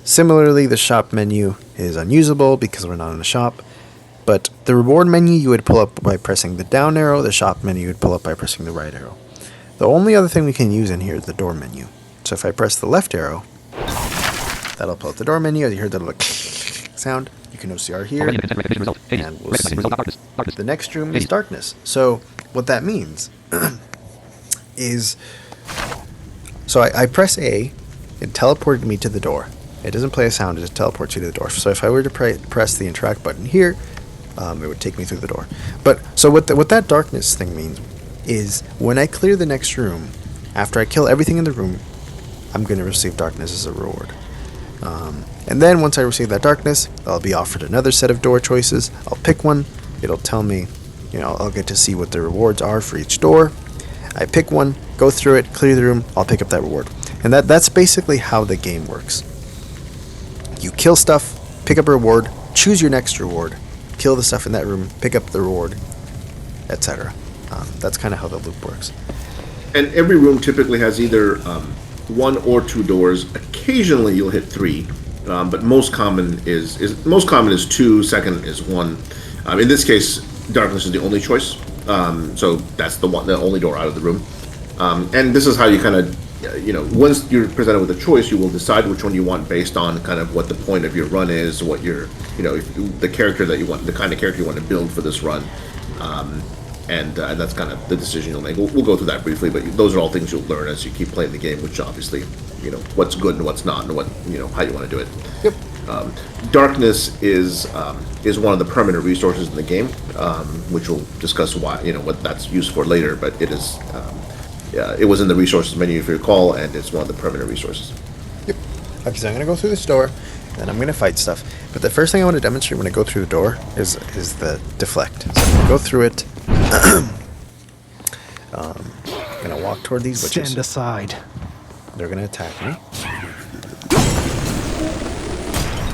Speaker 1: Similarly, the shop menu is unusable because we're not in a shop. But the reward menu you would pull up by pressing the down arrow. The shop menu you would pull up by pressing the right arrow. The only other thing we can use in here is the door menu. So if I press the left arrow, that'll pull up the door menu. As you heard that little sound, you can OCR here. And we'll see. The next room is darkness. So what that means is... So I press A, it teleported me to the door. It doesn't play a sound, it just teleports you to the door. So if I were to press the interact button here, it would take me through the door. But so what that darkness thing means is when I clear the next room, after I kill everything in the room, I'm going to receive darkness as a reward. And then once I receive that darkness, I'll be offered another set of door choices. I'll pick one. It'll tell me, I'll get to see what the rewards are for each door. I pick one, go through it, clear the room, I'll pick up that reward. And that's basically how the game works. You kill stuff, pick up a reward, choose your next reward, kill the stuff in that room, pick up the reward, etc. That's kind of how the loop works.
Speaker 2: And every room typically has either one or two doors. Occasionally you'll hit three, but most common is two. Second is one. In this case, darkness is the only choice. So that's the only door out of the room. And this is how you kind of, once you're presented with a choice, you will decide which one you want based on kind of what the point of your run is, what your, the character that you want, the kind of character you want to build for this run. And that's kind of the decision you'll make. We'll go through that briefly, but those are all things you'll learn as you keep playing the game, which obviously, what's good and what's not, and what, how you want to do it.
Speaker 1: Yep.
Speaker 2: Darkness is one of the permanent resources in the game, which we'll discuss why, what that's used for later, but it is, it was in the resources menu if you recall, and it's one of the permanent resources.
Speaker 1: Yep. Okay, so I'm going to go through this door, and I'm going to fight stuff. But the first thing I want to demonstrate when I go through the door is the deflect. So I'm going to go through it. I'm going to walk toward these witches.
Speaker 4: Stand aside.
Speaker 1: They're going to attack me.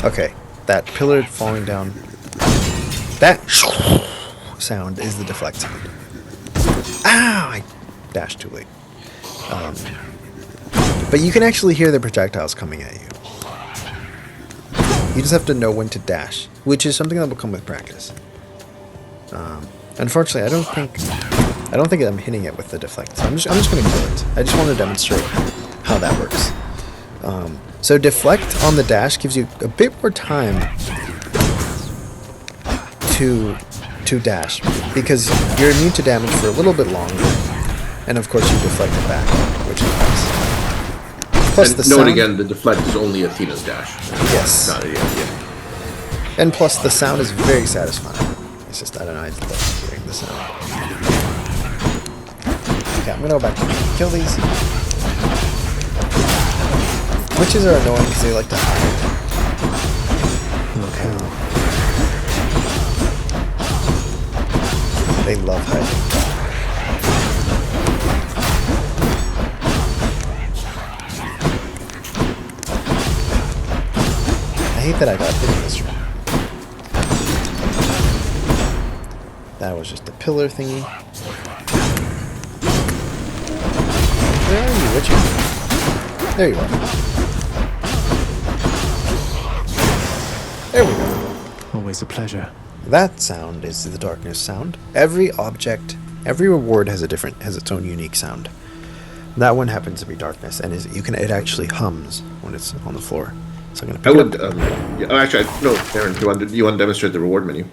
Speaker 1: Okay, that pillar falling down. That sound is the deflect sound. Ow! I dashed too late. But you can actually hear the projectiles coming at you. You just have to know when to dash, which is something that will come with practice. Unfortunately, I don't think I'm hitting it with the deflect. So I'm just going to kill it. I just want to demonstrate how that works. So deflect on the dash gives you a bit more time to dash, because you're immune to damage for a little bit longer, and of course you deflect it back, which is nice. Plus
Speaker 2: And
Speaker 1: the
Speaker 2: note
Speaker 1: sound,
Speaker 2: again, the deflect is only Athena's dash.
Speaker 1: yes,
Speaker 2: Not yeah.
Speaker 1: and plus the sound is very satisfying. It's just, I don't know, I just love hearing the sound. Okay, I'm gonna go back and kill these. Witches are annoying because they like to hide.
Speaker 4: Okay.
Speaker 1: They love hiding. I hate that I got hit in this room. That was just a pillar thingy. Where are you, Witcher? There you are. There we go.
Speaker 4: Always a pleasure.
Speaker 1: That sound is the darkness sound. Every object, every reward has its own unique sound. That one happens to be darkness, and it actually hums when it's on the floor. So I'm gonna pick it up.
Speaker 2: Actually, no, Aaron, do you want to demonstrate the reward menu?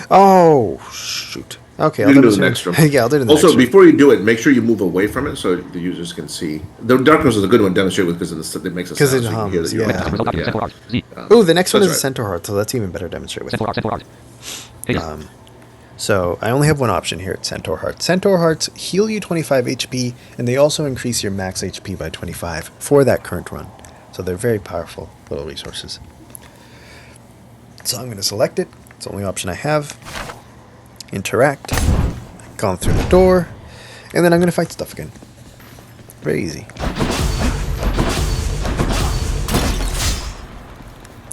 Speaker 1: Oh shoot. Okay,
Speaker 2: You can do the next room.
Speaker 1: Yeah, I'll do the next
Speaker 2: Also,
Speaker 1: room.
Speaker 2: before you do it, make sure you move away from it so the users can see. The darkness is a good one to demonstrate with because it makes a sound.
Speaker 1: 'Cause it
Speaker 2: so you can hear
Speaker 1: hums,
Speaker 2: that you're
Speaker 1: yeah.
Speaker 2: on top of it,
Speaker 6: Centaur Art. Z.
Speaker 1: Ooh, the next one is
Speaker 2: That's
Speaker 1: a centaur heart, so that's even better to demonstrate with.
Speaker 6: Centaur Art. Hades.
Speaker 1: So I only have one option here at Centaur Hearts. Centaur Hearts heal you 25 HP, and they also increase your max HP by 25 for that current run. So they're very powerful little resources. So I'm going to select it. It's the only option I have. Interact. Gone through the door. And then I'm going to fight stuff again. Very easy.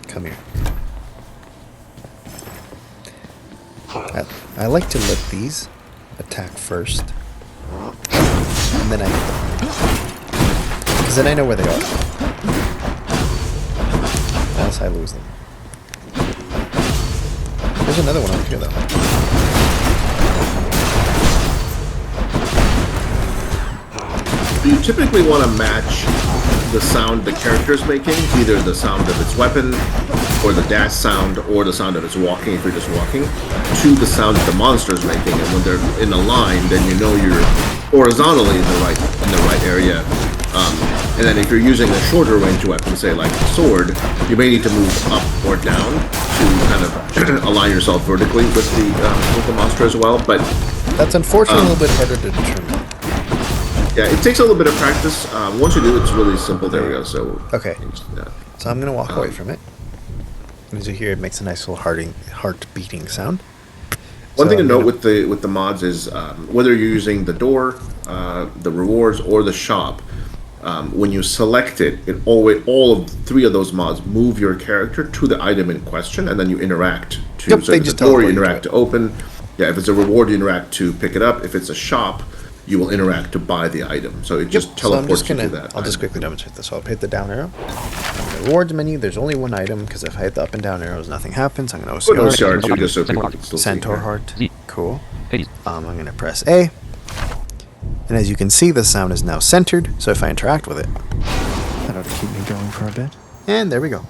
Speaker 1: Come here. I like to let these attack first, and then I hit them, because then I know where they are. Else I lose them. There's another one over here, though.
Speaker 2: You typically want to match the sound the character's making, either the sound of its weapon, or the dash sound, or the sound of its walking if you're just walking, to the sound that the monster's making. And when they're in a line, then you know you're horizontally in the right area. And then if you're using a shorter range weapon, say like a sword, you may need to move up or down to kind of align yourself vertically with the monster as well. But
Speaker 1: That's unfortunately a little bit harder to determine.
Speaker 2: yeah, it takes a little bit of practice. Once you do, it's really simple. There we go. So
Speaker 1: Okay.
Speaker 2: yeah.
Speaker 1: So I'm going to walk away from it. As you hear, it makes a nice little heart beating sound.
Speaker 2: One
Speaker 1: So
Speaker 2: thing to
Speaker 1: I'm
Speaker 2: note
Speaker 1: gonna-
Speaker 2: with the mods is whether you're using the door, the rewards, or the shop. When you select it, all of three of those mods move your character to the item in question, and then you interact to.
Speaker 1: Yep,
Speaker 2: so
Speaker 1: they
Speaker 2: if it's
Speaker 1: just
Speaker 2: a door, you
Speaker 1: teleport you to
Speaker 2: interact to open. Yeah, if it's a reward, you interact to pick it up. If it's a shop, you will interact to buy the item. So it just
Speaker 1: So I'm
Speaker 2: teleports
Speaker 1: just
Speaker 2: you
Speaker 1: gonna,
Speaker 2: to that.
Speaker 1: I'll just
Speaker 2: item.
Speaker 1: quickly demonstrate this. So I'll hit the down arrow. On the rewards menu, there's only one item, because if I hit the up and down arrows, nothing happens. I'm going to
Speaker 2: Put
Speaker 1: OCR.
Speaker 2: OCR too, just so people can still see.
Speaker 1: Centaur
Speaker 2: here.
Speaker 1: Heart.
Speaker 6: Z.
Speaker 1: Cool.
Speaker 6: Hades.
Speaker 1: I'm going to press A. And as you can see, the sound is now centered. So if I interact with it,
Speaker 4: That ought to keep me going for a bit.
Speaker 1: and there we go.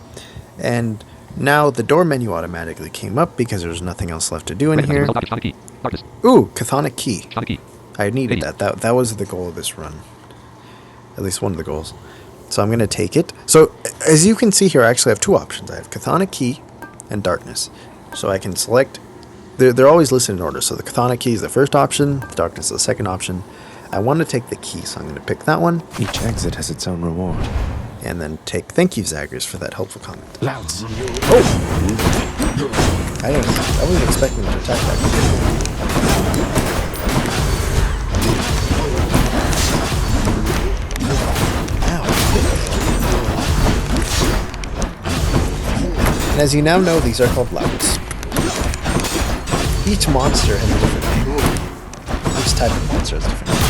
Speaker 1: And now the door menu automatically came up because there's nothing else left to do in here.
Speaker 6: Chthonic key. Darkness.
Speaker 1: Ooh, Chthonic Key.
Speaker 6: Chthonic key.
Speaker 1: I needed
Speaker 6: Hades.
Speaker 1: that. That was the goal of this run. At least one of the goals. So I'm going to take it. So as you can see here, I actually have two options. I have Chthonic Key and Darkness. So I can select... They're always listed in order. So the Chthonic Key is the first option. The Darkness is the second option. I want to take the key, so I'm going to pick that one.
Speaker 4: Each exit has its own reward.
Speaker 1: And then take... Thank you, Zaggers, for that helpful comment.
Speaker 4: Louds.
Speaker 1: Oh! I wasn't expecting to attack that. And as you now know, these are called louds. Each monster has a different name. Each type of monster has a different name.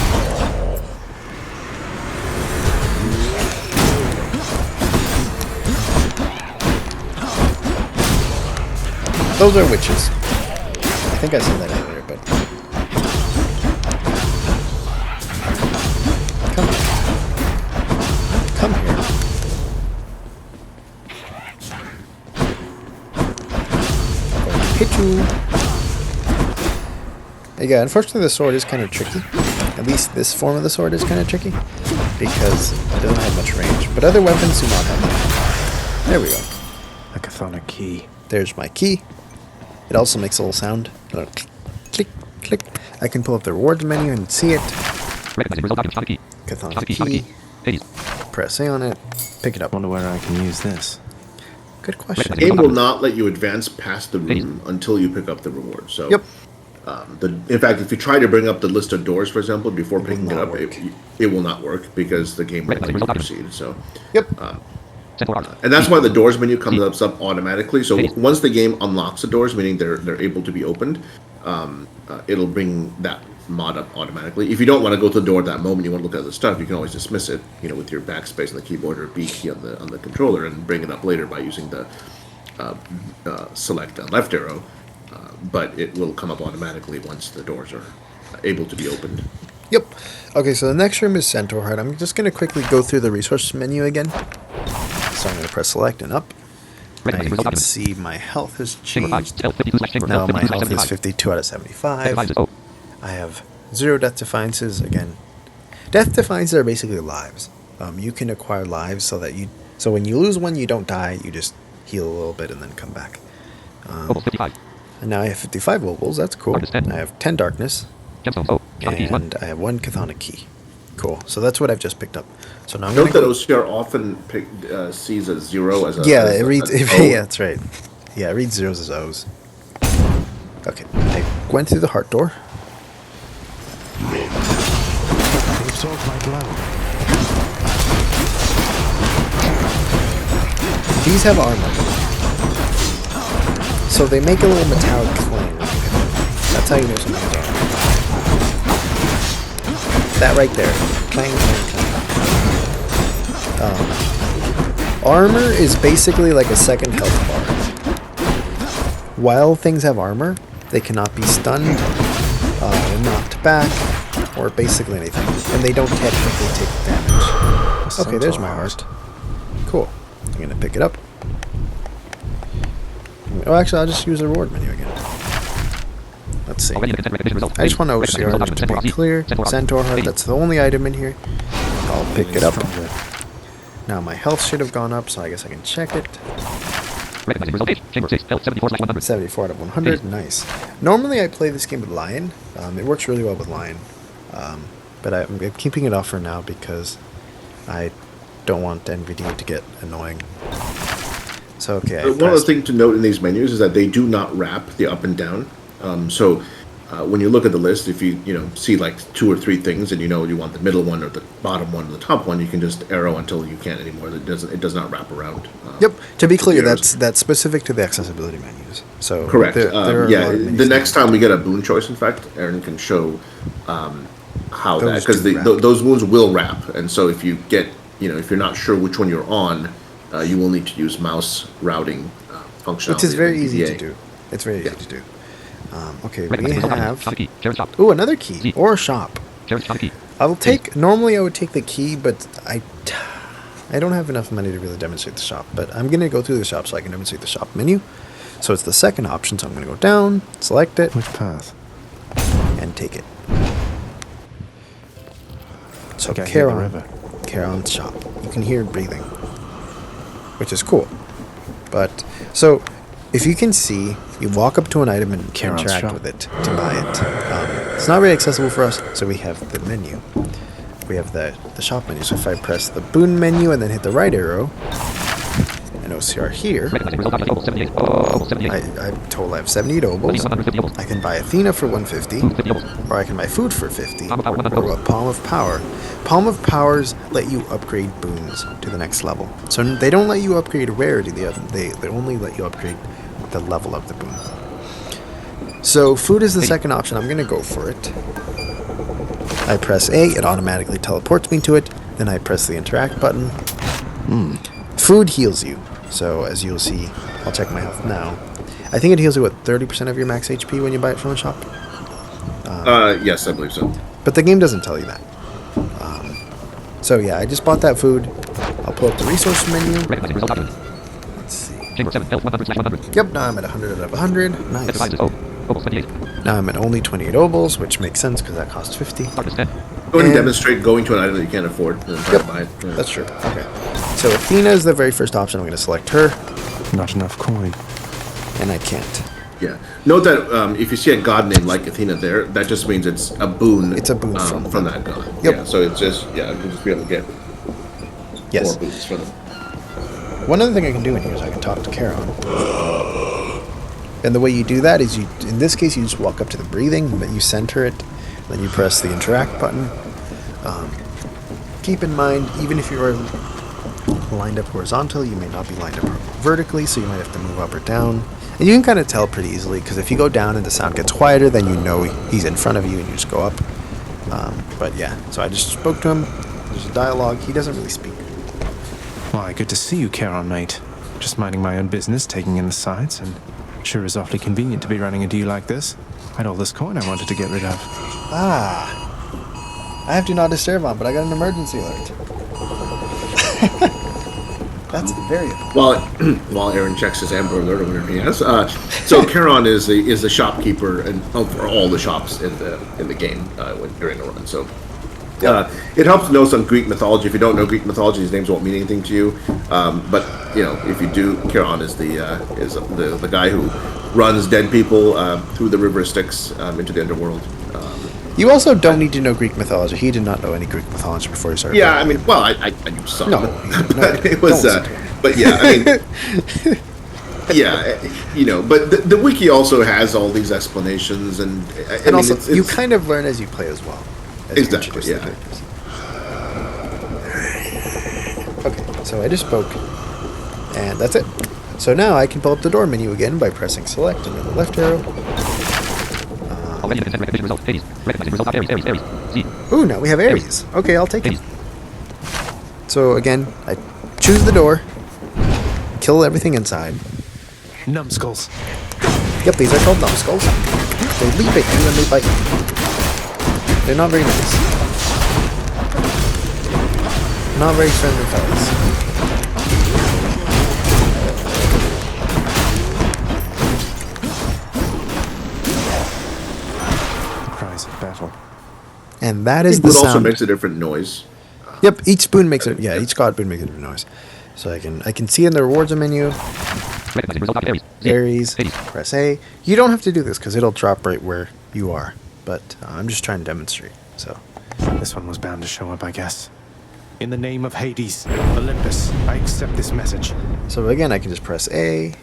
Speaker 1: those are witches. I think I said that earlier, but... Come here. Hit you. Yeah, unfortunately the sword is kind of tricky. At least this form of the sword is kind of tricky. Because it doesn't have much range. But other weapons do not have that. There we go.
Speaker 4: A chthonic key.
Speaker 1: There's my key. It also makes a little sound. Click, click, click. I can pull up the rewards menu and see it. Chthonic key. Press A on it. Pick it up.
Speaker 4: Wonder where I can use this.
Speaker 1: Good question.
Speaker 2: The game will not let you advance past the room until you pick up the reward. So,
Speaker 1: Yep.
Speaker 2: In fact, if you try to bring up the list of doors, for example, before picking it
Speaker 1: not
Speaker 2: up,
Speaker 1: work.
Speaker 2: it will not work because the game won't let you proceed. So,
Speaker 1: Yep.
Speaker 2: and that's why the doors menu comes up automatically. So once the game unlocks the doors, meaning they're able to be opened, it'll bring that mod up automatically. If you don't want to go to the door at that moment, you want to look at the stuff, you can always dismiss it, with your backspace on the keyboard or B key on the controller, and bring it up later by using the select left arrow. But it will come up automatically once the doors are able to be opened.
Speaker 1: Yep. Okay, so the next room is Centaur Heart. I'm just going to quickly go through the resource menu again. So I'm going to press select and up. Now you can see my health has changed. Now my health is 52 out of 75. I have 0 death defiances. Again, death defiances are basically lives. You can acquire lives so that so when you lose one, you don't die. You just heal a little bit and then come back. And now I have 55 wobbles. That's cool. I have 10 darkness. And I have 1 chthonic key. Cool. So that's what I've just picked up. So now I'm
Speaker 2: Note that
Speaker 1: go...
Speaker 2: OCR often sees a 0 as a...
Speaker 1: Yeah,
Speaker 2: as
Speaker 1: it reads...
Speaker 2: O.
Speaker 1: Yeah, that's right. Yeah, it reads zeros as O's. Okay. I went through the heart door.
Speaker 4: They absorbed my glow.
Speaker 1: These have armor. So they make a little metallic clang. That's how you know something's armor. That right there. Clang, clang, clang. Armor is basically like a second health bar. While things have armor, they cannot be stunned, knocked back, or basically anything. And they don't technically take damage. Okay, there's my heart. Cool. I'm going to pick it up. Oh, actually, I'll just use the reward menu again. Let's see. I just want to OCR just to be clear. Centaur Heart, that's the only item in here. I'll pick it up. Now my health should have gone up, so I guess I can check it. 74 out of 100, nice. Normally I play this game with Lion. It works really well with Lion. But I'm keeping it off for now because I don't want NVDA to get annoying. So, okay.
Speaker 2: One other thing to note in these menus is that they do not wrap the up and down. When you look at the list, if you see like 2 or 3 things and you want the middle one or the bottom one or the top one, you can just arrow until you can't anymore. It does not wrap around.
Speaker 1: Yep. To be clear, that's specific to the accessibility menus. So
Speaker 2: correct.
Speaker 1: The
Speaker 2: next time we get a boon choice, in fact, Aaron can show how
Speaker 1: Those
Speaker 2: because
Speaker 1: do wrap.
Speaker 2: those wounds will wrap, and so if you get if you're not sure which one you're on, you will need to use mouse routing functionality.
Speaker 1: Which is very easy
Speaker 2: NVDA.
Speaker 1: to do. It's very easy to do. Okay, we have... Ooh, another key. Or a shop. Normally I would take the key, but I don't have enough money to really demonstrate the shop. But I'm going to go through the shop so I can demonstrate the shop menu. So it's the second option, so I'm going to go down, select it.
Speaker 4: Which path?
Speaker 1: And take it. So
Speaker 4: I hear the river.
Speaker 1: Charon's shop. You can hear breathing. Which is cool. But, so... If you can see, you walk up to an item and interact with it to buy it. It's not very accessible for us, so we have the menu. We have the shop menu. So if I press the Boon menu and then hit the right arrow, and OCR here, I'm told I have 78 obols. I can buy Athena for 150, or I can buy food for 50, or a Palm of Power. Palm of Powers let you upgrade boons to the next level. So they don't let you upgrade rarity, they only let you upgrade the level of the boon. So food is the second option. I'm going to go for it. I press A, it automatically teleports me to it. Then I press the interact button. Food heals you. So as you'll see, I'll check my health now. I think it heals you, what, 30% of your max HP when you buy it from the shop?
Speaker 2: Yes, I believe so.
Speaker 1: But the game doesn't tell you that. So yeah, I just bought that food. I'll pull up the resource menu.
Speaker 6: Recognizing result document.
Speaker 1: Let's see.
Speaker 6: Chamber 7, health 100/100.
Speaker 1: Yep, now I'm at 100 out of 100. Nice.
Speaker 6: Exercises, Opals 28.
Speaker 1: Now I'm at only 28 obols, which makes sense because that costs 50.
Speaker 6: Darkness 10.
Speaker 2: Go ahead and
Speaker 1: And-
Speaker 2: demonstrate going to an item that you can't afford and then try to buy it. Yeah.
Speaker 1: That's true. Okay. So Athena is the very first option. I'm going to select her,
Speaker 4: Not enough coin.
Speaker 1: and I can't.
Speaker 2: Yeah. Note that if you see a god named like Athena there, that just means it's a boon.
Speaker 1: It's a boon
Speaker 2: from that god.
Speaker 1: Yep.
Speaker 2: Yeah. So it's just you can just be able to get
Speaker 1: Yes.
Speaker 2: more boons for them.
Speaker 1: One other thing I can do in here is I can talk to Charon. And the way you do that is in this case, you just walk up to the breathing, but you center it, then you press the interact button. Keep in mind, even if you're lined up horizontal, you may not be lined up vertically, so you might have to move up or down. And you can kind of tell pretty easily, because if you go down and the sound gets quieter, then you know he's in front of you and you just go up. But yeah, so I just spoke to him. There's a dialogue. He doesn't really speak.
Speaker 4: Why, good to see you, Charon, mate. Just minding my own business, taking in the sights, and sure is awfully convenient to be running a deal like this. I had all this coin I wanted to get rid of.
Speaker 1: I have Do Not Disturb on, but I got an emergency alert. That's very important.
Speaker 2: While Aaron checks his Amber Alert or whatever he has, so Charon is the shopkeeper and for all the shops in the game when during the run. So it helps to know some Greek mythology. If you don't know Greek mythology, these names won't mean anything to you. But if you do, Charon is the guy who runs dead people through the river Styx into the underworld.
Speaker 1: You also don't need to know Greek mythology. He did not know any Greek mythology before he started.
Speaker 2: Yeah, I mean, well, I knew some.
Speaker 1: No,
Speaker 2: but it was. But yeah, I mean, yeah, but the wiki also has all these explanations, and I mean,
Speaker 1: also,
Speaker 2: it's,
Speaker 1: you kind of learn as you play as well. As you
Speaker 2: Exactly,
Speaker 1: introduce the characters. Okay, so I just spoke, and that's it. So now I can pull up the door menu again by pressing select and then the left arrow.
Speaker 6: Already the consent recognition result. Hades. Recognizing result. Aries. Z.
Speaker 1: Ooh, now we have Aries. Okay, I'll take it.
Speaker 6: Hades.
Speaker 1: So again, I choose the door, kill everything inside.
Speaker 4: Numbskulls.
Speaker 1: Yep, these are called numbskulls. They leap at you and they bite you. They're not very nice. Not very friendly fellas.
Speaker 4: Cries of battle.
Speaker 1: And that is the
Speaker 2: it also
Speaker 1: sound.
Speaker 2: makes a different noise.
Speaker 1: Yep, each boon makes it. Yeah, each god boon makes a different noise. So I can see in the rewards menu.
Speaker 6: Recognizing result. Aries. Z.
Speaker 1: Aries.
Speaker 6: Hades.
Speaker 1: Press A. You don't have to do this because it'll drop right where you are. But I'm just trying to demonstrate. So
Speaker 4: This one was bound to show up, I guess. In the name of Hades, Olympus, I accept this message.
Speaker 1: so again, I can just press A.
Speaker 7: You've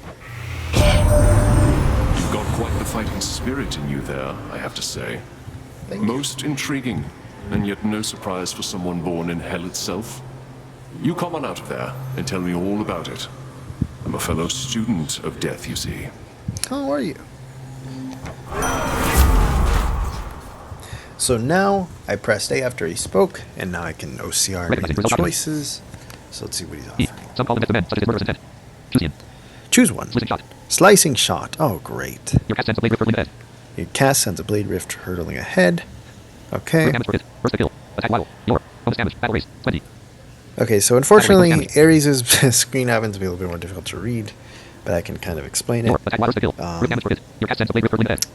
Speaker 7: got quite the fighting spirit in you there, I have to say.
Speaker 1: Thank you.
Speaker 7: Most intriguing, and yet no surprise for someone born in hell itself. You come on out of there and tell me all about it. I'm a fellow student of death, you see.
Speaker 1: How are you? So now I pressed A after he spoke, and now I can OCR and make the choices. So let's see what he's
Speaker 6: E.
Speaker 1: offering.
Speaker 6: Some call them men, such as his murderous intent. Choose him.
Speaker 1: Choose one.
Speaker 6: Slicing shot.
Speaker 1: Slicing shot. Oh, great.
Speaker 6: Your cast sends a blade rift hurtling ahead.
Speaker 1: Your cast sends a blade rift hurtling ahead. Okay.
Speaker 6: First damage for hit. First to kill. Attack while. Your bonus damage. Battle race. 20.
Speaker 1: Okay, so unfortunately, Ares' screen happens to be a little bit more difficult to read, but I can kind of explain
Speaker 6: Your
Speaker 1: it.
Speaker 6: attack while. First to kill. First damage for hit. Your cast sends a blade rift hurtling ahead.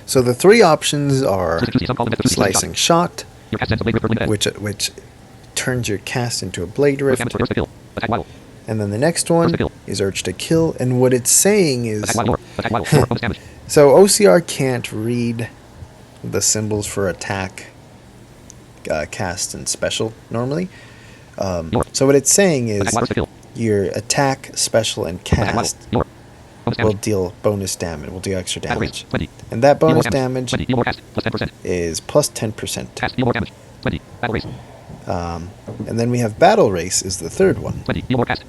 Speaker 1: So the three options are
Speaker 6: Some call them
Speaker 1: slicing shot,
Speaker 6: Your cast sends a blade rift hurtling ahead.
Speaker 1: which turns your cast into a blade
Speaker 6: First
Speaker 1: rift,
Speaker 6: damage for first to kill. Attack while.
Speaker 1: and then the next one
Speaker 6: First to kill.
Speaker 1: is urge to kill, and what it's saying is...
Speaker 6: Attack while. Your. Attack while. Your bonus damage.
Speaker 1: So OCR can't read the symbols for attack, cast, and special normally. So what it's saying is
Speaker 6: Attack while. First to kill.
Speaker 1: your attack, special, and
Speaker 6: Attack while.
Speaker 1: cast
Speaker 6: Your. Bonus
Speaker 1: will
Speaker 6: damage.
Speaker 1: deal bonus damage, will deal extra
Speaker 6: Battle race.
Speaker 1: damage.
Speaker 6: 20.
Speaker 1: And that
Speaker 6: Deal more
Speaker 1: bonus damage
Speaker 6: 20. Deal more cast. Plus 10%.
Speaker 1: is plus 10%.
Speaker 6: Cast. Deal more damage. 20. Battle race.
Speaker 1: And then we have battle race is the third one.
Speaker 6: 20. Deal more cast.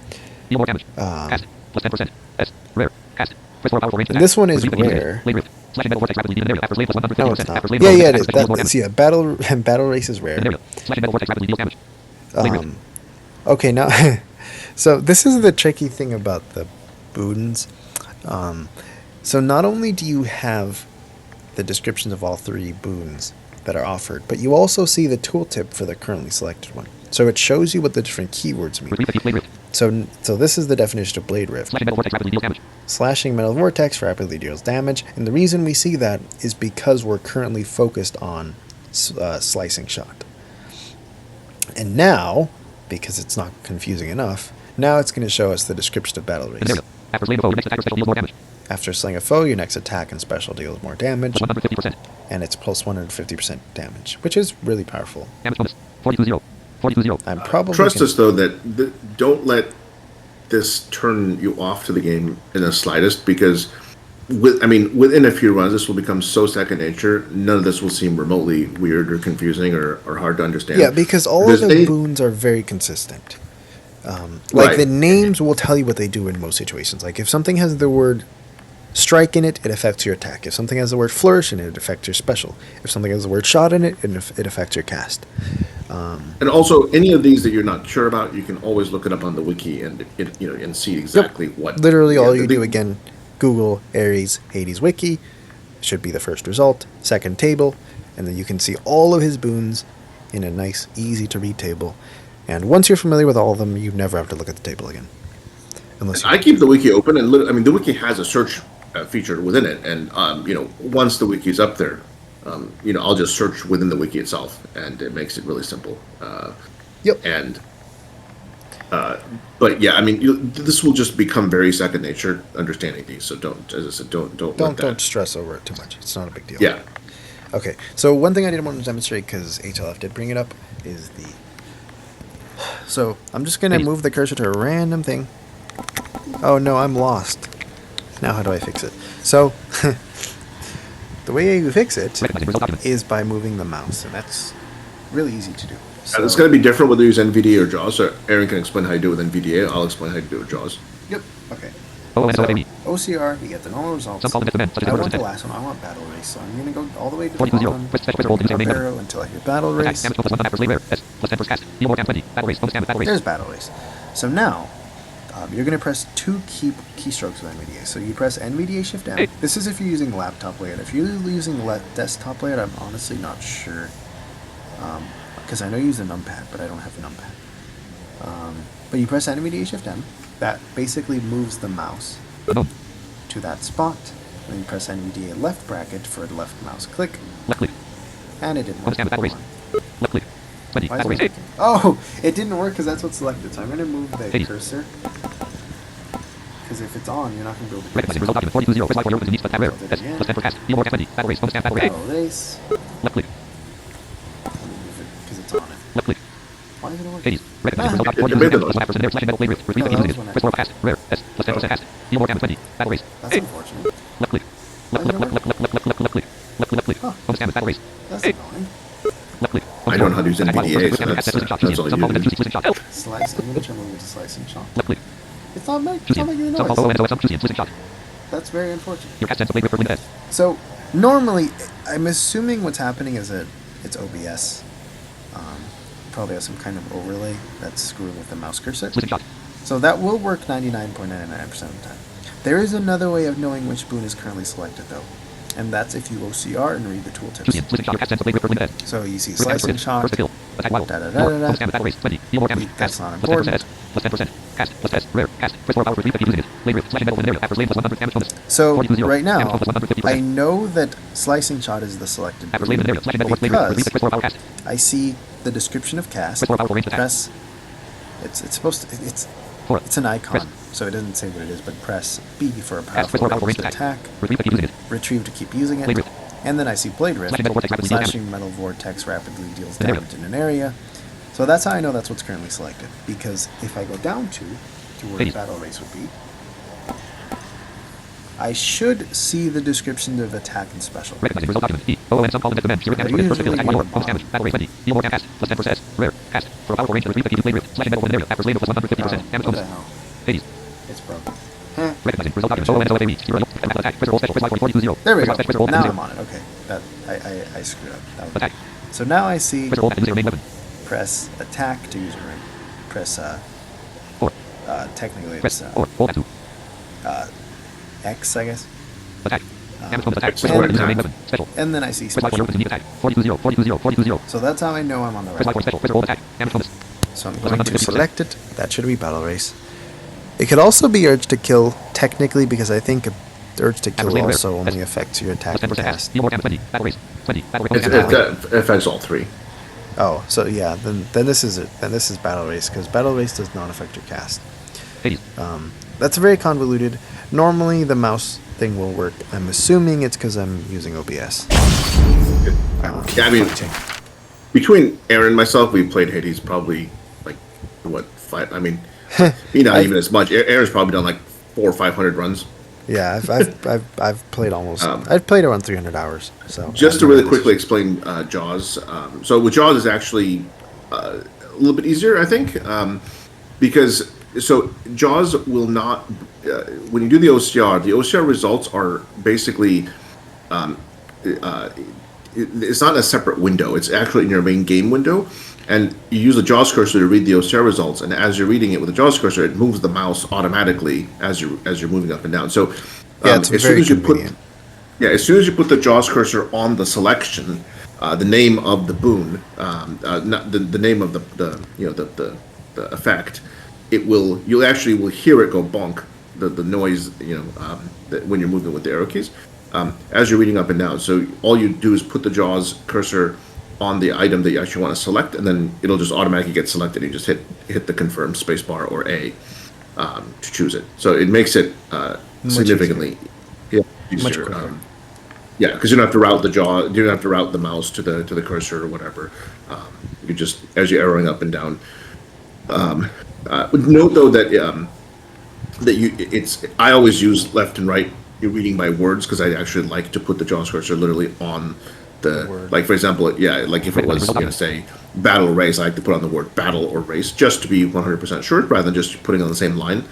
Speaker 6: Deal more damage. Cast. Plus 10%. S. Rare. Cast. Press more powerful range
Speaker 1: And
Speaker 6: attack.
Speaker 1: this one is
Speaker 6: Retrieve the
Speaker 1: rare.
Speaker 6: Blade rift. Slashing metal vortex rapidly in an area. After slave plus 150%.
Speaker 1: No, it's not.
Speaker 6: After slave
Speaker 1: Yeah,
Speaker 6: bonus
Speaker 1: yeah, it
Speaker 6: attack,
Speaker 1: is.
Speaker 6: deals more
Speaker 1: That's,
Speaker 6: damage.
Speaker 1: yeah, battle race is rare.
Speaker 6: In an area. Slashing metal vortex rapidly deals damage. Blade rift.
Speaker 1: Okay, now, so this is the tricky thing about the boons. So not only do you have the descriptions of all 3 boons that are offered, but you also see the tooltip for the currently selected one. So it shows you what the different keywords mean. So this is the definition of Blade Rift. Slashing metal vortex rapidly deals damage, and the reason we see that is because we're currently focused on slicing shot. And now, because it's not confusing enough, now it's going to show us the description of battle race. After slaying a foe, your next attack and special deals more damage, and it's plus 150% damage, which is really powerful. I'm probably
Speaker 2: Trust us, though, that don't let this turn you off to the game in the slightest, because within a few runs, this will become so second nature. None of this will seem remotely weird or confusing or hard to understand.
Speaker 1: Yeah, because all of the boons are very consistent. Like, the names will tell you what they do in most situations. Like, if something has the word strike in it, it affects your attack. If something has the word flourish in it, it affects your special. If something has the word shot in it, it affects your cast.
Speaker 2: And also, any of these that you're not sure about, you can always look it up on the wiki and see exactly what.
Speaker 1: Literally, all you do, again, Google Ares Hades wiki, should be the first result, second table, and then you can see all of his boons in a nice, easy to read table. And once you're familiar with all of them, you never have to look at the table again.
Speaker 2: I keep the wiki open, and the wiki has a search feature within it, and once the wiki is up there, I'll just search within the wiki itself, and it makes it really simple. But yeah, this will just become very second nature understanding these. So don't
Speaker 1: stress over it too much. It's not a big deal.
Speaker 2: Yeah.
Speaker 1: Okay. So one thing I did want to demonstrate, because HLF did bring it up, is the. So I'm just gonna move the cursor to a random thing. Oh no, I'm lost. Now how do I fix it? So the way you fix it is by moving the mouse, and that's really easy to do. So,
Speaker 2: it's going to be different whether you use NVDA or JAWS. So Aaron can explain how you do it with NVDA. I'll explain how you do it with JAWS.
Speaker 1: Yep. Okay. So, OCR, you get the normal results. I want the last one. I want battle race. So I'm going to go all the way to the bottom, arrow until I hit battle race. There's battle race. So now, you're going to press 2 keystrokes with NVDA. So you press NVDA Shift M. This is if you're using laptop layout. If you're using desktop layout, I'm honestly not sure. Because I know you use a numpad, but I don't have a numpad. But you press NVDA Shift M. That basically moves the mouse to that spot. Then you press NVDA left bracket for the left mouse click. And it didn't work. Why is it working? Oh, it didn't work because that's what's selected. So I'm going to move the cursor. Because if it's on, you're not going to be able to do it. Battle race. Because it's on it. Why is it working? That's unfortunate. That's annoying.
Speaker 2: I don't know how to use NVDA, so that's all you do.
Speaker 1: Slice image, I'm moving to slicing shot. It's not making the noise. That's very unfortunate. So, normally, I'm assuming what's happening is that it's OBS. Probably has some kind of overlay that's screwing with the mouse cursor. So that will work 99.99% of the time. There is another way of knowing which boon is currently selected, though. And that's if you OCR and read the tooltips. So you see slicing shot, that's not important. So right now, I know that slicing shot is the selected boon because I see the description of cast, press, it's supposed to, it's an icon, so it doesn't say what it is, but press B for a powerful range to attack, retrieve to keep using it, and then I see Blade Rift, slashing metal vortex rapidly deals damage in an area. So that's how I know that's what's currently selected, because if I go down to where battle race would be, I should see the description of attack and special. It's broken. There we go. Now I'm on it. Okay. I screwed up. So now I see press attack to use a ring. Press technically it's X, I guess.
Speaker 6: Attack. Damage bonus attack. Switch order. User remain weapon. Special.
Speaker 1: And then I see
Speaker 6: Press Y for
Speaker 1: special.
Speaker 6: immediate attack. 420, 420, 420.
Speaker 1: So that's how I know I'm on the
Speaker 6: Press Y for
Speaker 1: right.
Speaker 6: special. Press roll attack. Damage bonus.
Speaker 1: So I'm going to select it. That should be battle race. It could also be urge to kill, technically, because I think urge to kill also only affects your attack and cast.
Speaker 6: Deal more damage. 20. Battle race. 20. Battle race.
Speaker 2: It affects all three.
Speaker 1: Oh, so yeah, then this is it. Then this is battle race, because battle race does not affect your cast.
Speaker 6: Hades.
Speaker 1: That's very convoluted. Normally the mouse thing will work. I'm assuming it's because I'm using OBS.
Speaker 2: I mean, between Aaron and myself, we've played Hades probably like what 5? I mean, me not even as much. Aaron's probably done like 400 or 500 runs.
Speaker 1: Yeah, I've played almost. I've played around 300 hours. So
Speaker 2: just to really quickly explain Jaws. So with Jaws is actually a little bit easier, I think, because so Jaws will not. When you do the OCR results are basically. It's not a separate window. It's actually in your main game window, and you use the JAWS cursor to read the OCR results. And as you're reading it with the JAWS cursor, it moves the mouse automatically as you're moving up and down. So
Speaker 1: it's very convenient.
Speaker 2: As soon as you put the JAWS cursor on the selection, the name of the boon, not the name of the effect, you'll actually hear it go bonk, the noise when you're moving with the arrow keys. As you're reading up and down. So all you do is put the JAWS cursor on the item that you actually want to select, and then it'll just automatically get selected. You just hit the confirm spacebar or A to choose it. So it makes it significantly easier. Because you don't have to route you don't have to route the mouse to the cursor or whatever. You just, as you're arrowing up and down. Note though that I always use left and right. You're reading my words because I actually like to put the JAWS cursor literally on the word. Like for example, like if it was say battle race, I like to put on the word battle or race just to be 100% sure, rather than just putting on the same line.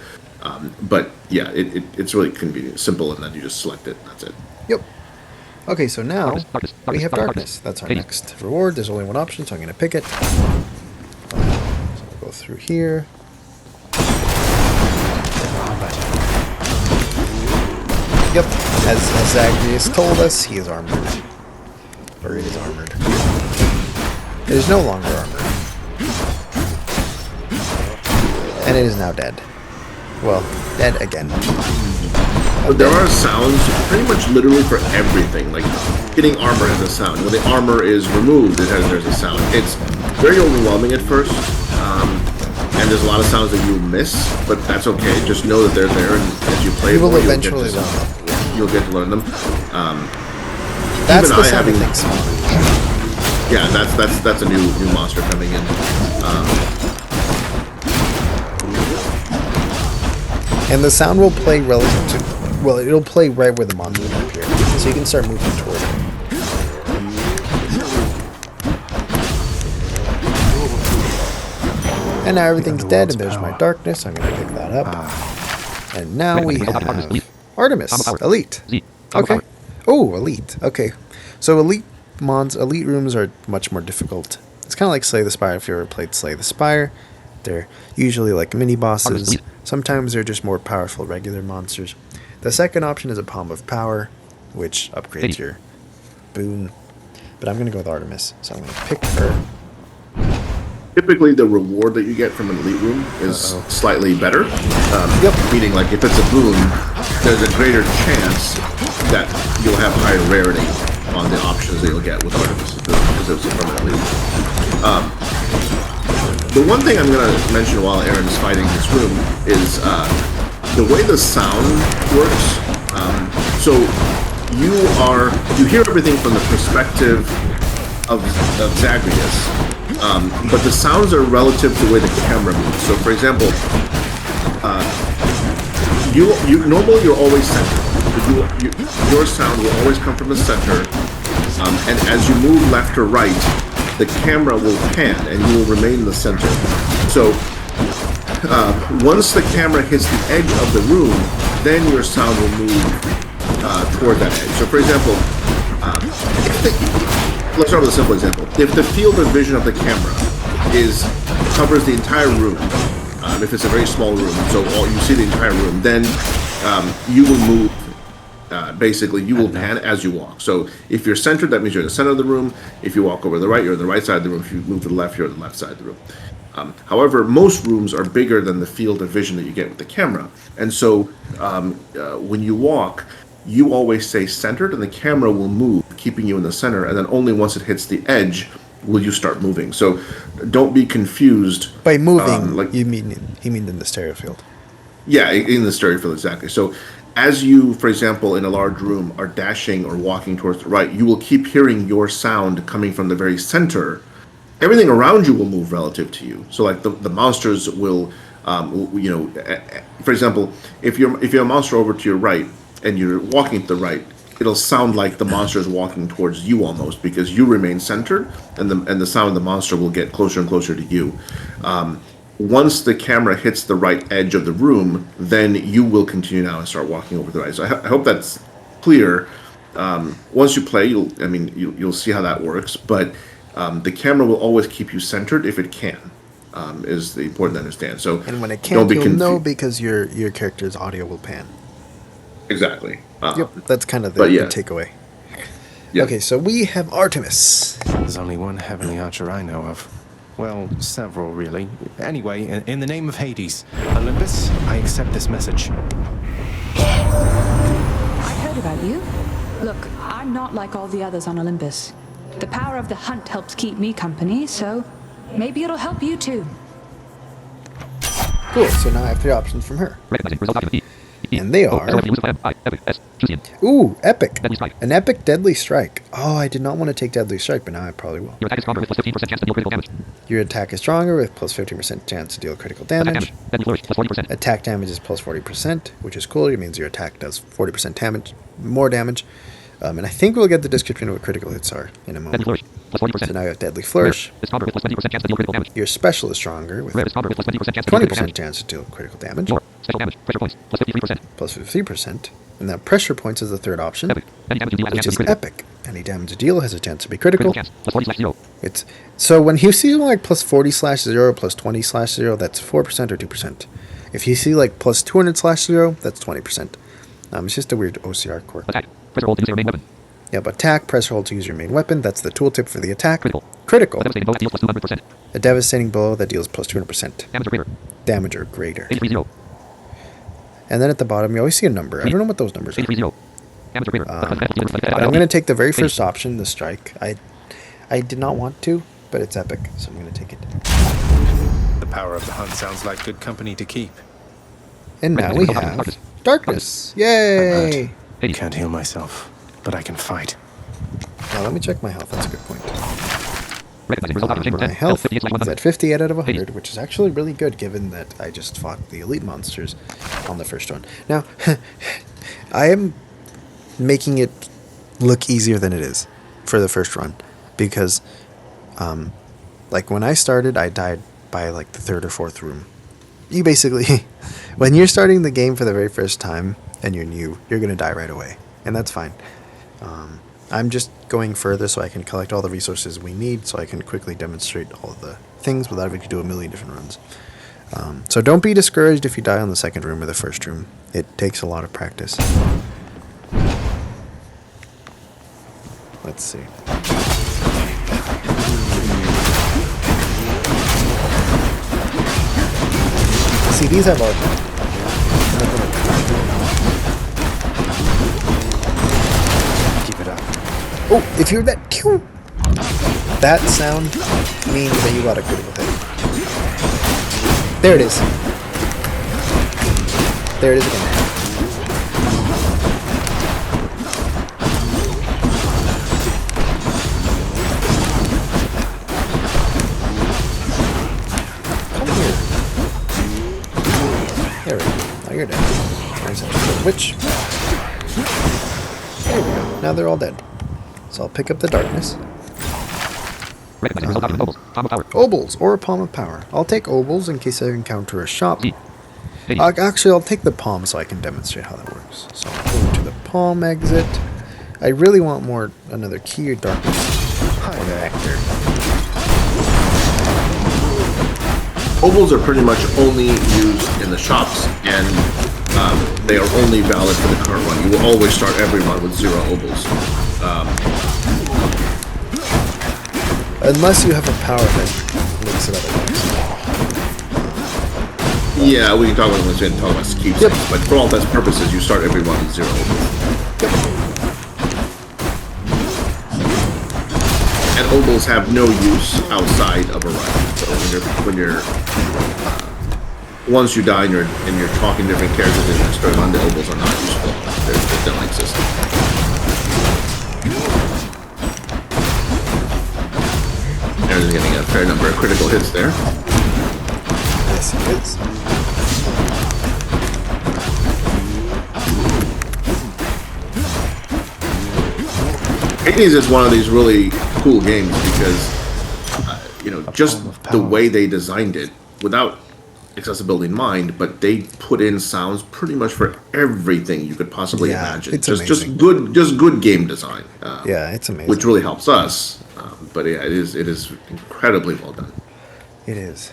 Speaker 2: But yeah, it's really convenient, simple, and then you just select it. That's it.
Speaker 1: Yep. Okay, so now we have darkness. That's our next reward. There's only one option, so I'm going to pick it. So I'll go through here. Yep, as Zagreus told us, he is armored. Or it is armored. It is no longer armored. And it is now dead. Well, dead again.
Speaker 2: But there are sounds pretty much literally for everything. Like getting armor has a sound. When the armor is removed, there's a sound. It's very overwhelming at first. And there's a lot of sounds that you miss, but that's okay. Just know that they're there, and as you play,
Speaker 1: you will eventually learn them.
Speaker 2: You'll get to learn them.
Speaker 1: That's the sound of things.
Speaker 2: Yeah, that's a new monster coming in.
Speaker 1: And the sound will play relative to. Well, it'll play right where the monster will appear, so you can start moving toward it. And now everything's dead, and there's my darkness. I'm going to pick that up. And now we have Artemis, Elite. Okay. Oh, Elite. Okay. So Elite rooms are much more difficult. It's kind of like Slay the Spire if you ever played Slay the Spire. They're usually like mini-bosses. Sometimes they're just more powerful regular monsters. The second option is a Palm of Power, which upgrades your Boon. But I'm going to go with Artemis, so I'm going to pick her.
Speaker 2: Typically, the reward that you get from an elite room is slightly better. Meaning, like, if it's a boon, there's a greater chance that you'll have higher rarity on the options that you'll get with Artemis because it's a permanent elite. The one thing I'm going to mention while Aaron's fighting this room is the way the sound works. So you hear everything from the perspective of Zagreus. But the sounds are relative to the way the camera moves. So, for example, normally you're always centered. Your sound will always come from the center, and as you move left or right, the camera will pan, and you will remain in the center. So, once the camera hits the edge of the room, then your sound will move toward that edge. So, for example, let's start with a simple example. If the field of vision of the camera covers the entire room, if it's a very small room, so you see the entire room, then you will move basically you will pan as you walk. So if you're centered, that means you're in the center of the room. If you walk over to the right, you're on the right side of the room. If you move to the left, you're on the left side of the room. However, most rooms are bigger than the field of vision that you get with the camera. And so when you walk, you always stay centered and the camera will move, keeping you in the center. And then only once it hits the edge will you start moving. So don't be confused.
Speaker 1: By moving, you mean in the stereo field.
Speaker 2: Yeah, in the stereo field, exactly. So as you, for example, in a large room are dashing or walking towards the right, you will keep hearing your sound coming from the very center. Everything around you will move relative to you. So like the monsters will, for example, if you're a monster over to your right and you're walking to the right, it'll sound like the monster is walking towards you almost because you remain centered, and the sound of the monster will get closer and closer to you. Once the camera hits the right edge of the room, then you will continue now and start walking over the right. So I hope that's clear. Once you play, you'll see how that works. But the camera will always keep you centered if it can. Is the important to understand. So
Speaker 1: and when it can't, you'll know because your character's audio will pan.
Speaker 2: Exactly.
Speaker 1: Yep, that's kind of the takeaway. Yep. Okay, so we have Artemis.
Speaker 4: There's only one heavenly archer I know of. Well, several, really. Anyway, in the name of Hades, Olympus, I accept this message.
Speaker 8: I heard about you. Look, I'm not like all the others on Olympus. The power of the hunt helps keep me company, so maybe it'll help you too.
Speaker 1: Cool, so now I have 3 options from her. And they are... Ooh, epic. An epic deadly strike. Oh, I did not want to take deadly strike, but now I probably will. Your attack is stronger with plus 15% chance to deal critical damage. Attack damage is plus 40%, which is cool. It means your attack does 40% damage, more damage. And I think we'll get the description of what critical hits are in a moment. So now I got Deadly Flourish. Your special is stronger with 20% chance to deal critical damage. Plus 50%. And now Pressure Points is the third option, which is epic. Any damage you deal has a chance to be critical. It's so when you see like plus 40/0, plus 20/0, that's 4% or 2%. If you see like plus 200/0, that's 20%. It's just a weird OCR quirk.
Speaker 6: Pressure hold to use your main weapon.
Speaker 1: Yep, attack, pressure hold to use your main weapon. That's the tooltip for the attack. Critical.
Speaker 6: A devastating blow that deals plus 200%.
Speaker 1: A devastating blow that deals plus 200%.
Speaker 6: Damage or greater.
Speaker 1: Damage or greater.
Speaker 6: 830.
Speaker 1: And then at the bottom, you always see a number. I don't know what those numbers are.
Speaker 6: 830. Damage or greater.
Speaker 1: I'm going to take the very first option, the strike. I did not want to, but it's epic, so I'm going to take it.
Speaker 4: The power of the hunt sounds like good company to keep.
Speaker 1: And now we have darkness. Yay!
Speaker 4: I can't heal myself, but I can fight.
Speaker 1: Now let me check my health. That's a good point.
Speaker 6: My
Speaker 1: health is at 58 out of 100, which is actually really good given that I just fought the elite monsters on the first one. Now, I am making it look easier than it is for the first run because, like when I started, I died by like the 3rd or 4th room. You basically, when you're starting the game for the very first time and you're new, you're going to die right away. And that's fine. I'm just going further so I can collect all the resources we need so I can quickly demonstrate all the things without having to do a million different runs. So don't be discouraged if you die on the 2nd room or the 1st room. It takes a lot of practice. Let's see. See, these have all... Oh, if you're that cute, that sound means that you got a critical hit. There it is. There it is again. Come here. There we go. Now you're dead. There's a witch. There we go. Now they're all dead. So I'll pick up the darkness. Obols, or a Palm of Power. I'll take Obols in case I encounter a shop. Actually, I'll take the Palm so I can demonstrate how that works. So I'll go to the Palm exit. I really want another key or darkness. Hi there.
Speaker 2: Obols are pretty much only used in the shops, and they are only valid for the current run. You will always start every run with 0 obols.
Speaker 1: Unless you have a power that makes it otherwise.
Speaker 2: Yeah, we can talk about this and talk about keepsakes, but for all intents and purposes, you start every run with 0 obols. And obols have no use outside of a run. So when you're once you die and you're talking different characters in your story run, the obols are not useful. They don't exist. Aaron's getting a fair number of critical hits there.
Speaker 1: Yes, it is.
Speaker 2: Hades is one of these really cool games because, just the way they designed it, without accessibility in mind, but they put in sounds pretty much for everything you could possibly imagine.
Speaker 1: It's
Speaker 2: just
Speaker 1: amazing.
Speaker 2: good game design.
Speaker 1: It's amazing.
Speaker 2: Which really helps us. But yeah, it is incredibly well done.
Speaker 1: It is.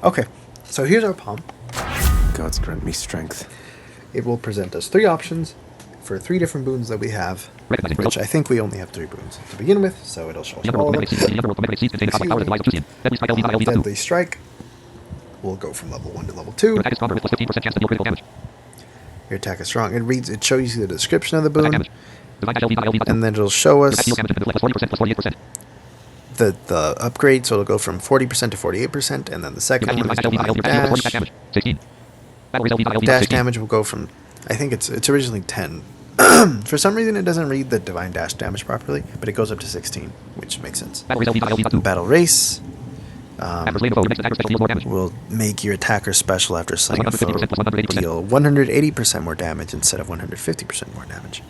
Speaker 1: Okay, so here's our palm.
Speaker 4: Gods grant me strength.
Speaker 1: It will present us 3 options for 3 different boons that we have, which I think we only have 3 boons to begin with, so it'll show us all of them. Deadly Strike will go from level 1 to level 2. Your attack is strong. It shows you the description of the boon, and then it'll show us the upgrade, so it'll go from 40% to 48%, and then the second one is dash. Dash damage will go from, I think it's originally 10. For some reason it doesn't read the divine dash damage properly, but it goes up to 16, which makes sense. Battle Race will make your attacker special after slaying a foe deal 180% more damage instead of 150% more damage.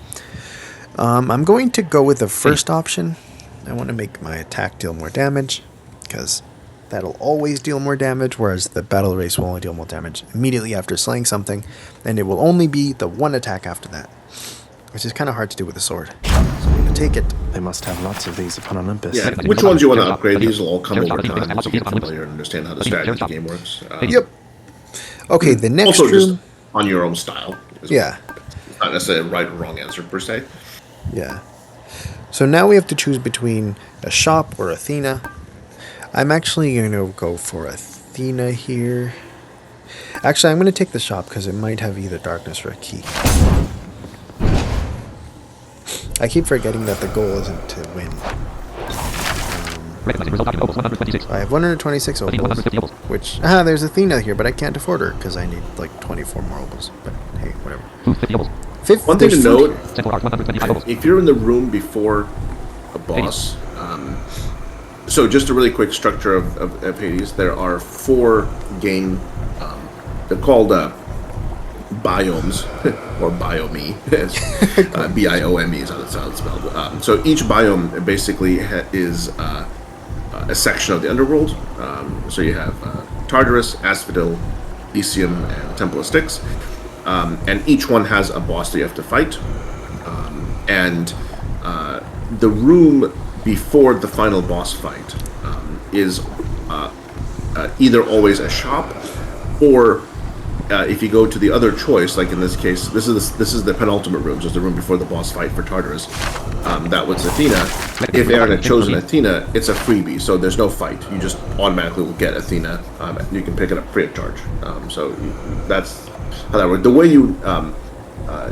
Speaker 1: I'm going to go with the first option. I want to make my attack deal more damage, because that'll always deal more damage, whereas the Battle Race will only deal more damage immediately after slaying something, and it will only be the one attack after that, which is kind of hard to do with a sword. So I'm going to take it.
Speaker 4: They must have lots of these upon Olympus.
Speaker 2: Yeah, which ones you want to upgrade? These will all come over time as you get familiar and understand how the strategy of the game works.
Speaker 1: Yep. Okay, the next
Speaker 2: also
Speaker 1: room...
Speaker 2: just on your own style.
Speaker 1: Yeah.
Speaker 2: It's not necessarily a right or wrong answer, per se.
Speaker 1: Yeah. So now we have to choose between a shop or Athena. I'm actually going to go for Athena here. Actually, I'm going to take the shop because it might have either darkness or a key. I keep forgetting that the goal isn't to win. I have 126 obols, which... there's Athena here, but I can't afford her because I need like 24 more obols. But hey, whatever.
Speaker 2: One thing to note, if you're in the room before a boss, so just a really quick structure of Hades, there are 4 game, they're called biomes, or biome, B-I-O-M-E is how it's spelled. So each biome basically is a section of the Underworld. So you have Tartarus, Asphodel, Elysium, and Temple of Styx. And each one has a boss that you have to fight. And the room before the final boss fight is either always a shop, or if you go to the other choice, like in this case, this is the penultimate room, just the room before the boss fight for Tartarus. That was Athena. If Aaron had chosen Athena, it's a freebie, so there's no fight. You just automatically will get Athena. You can pick it up free of charge. So that's how that works. The way you,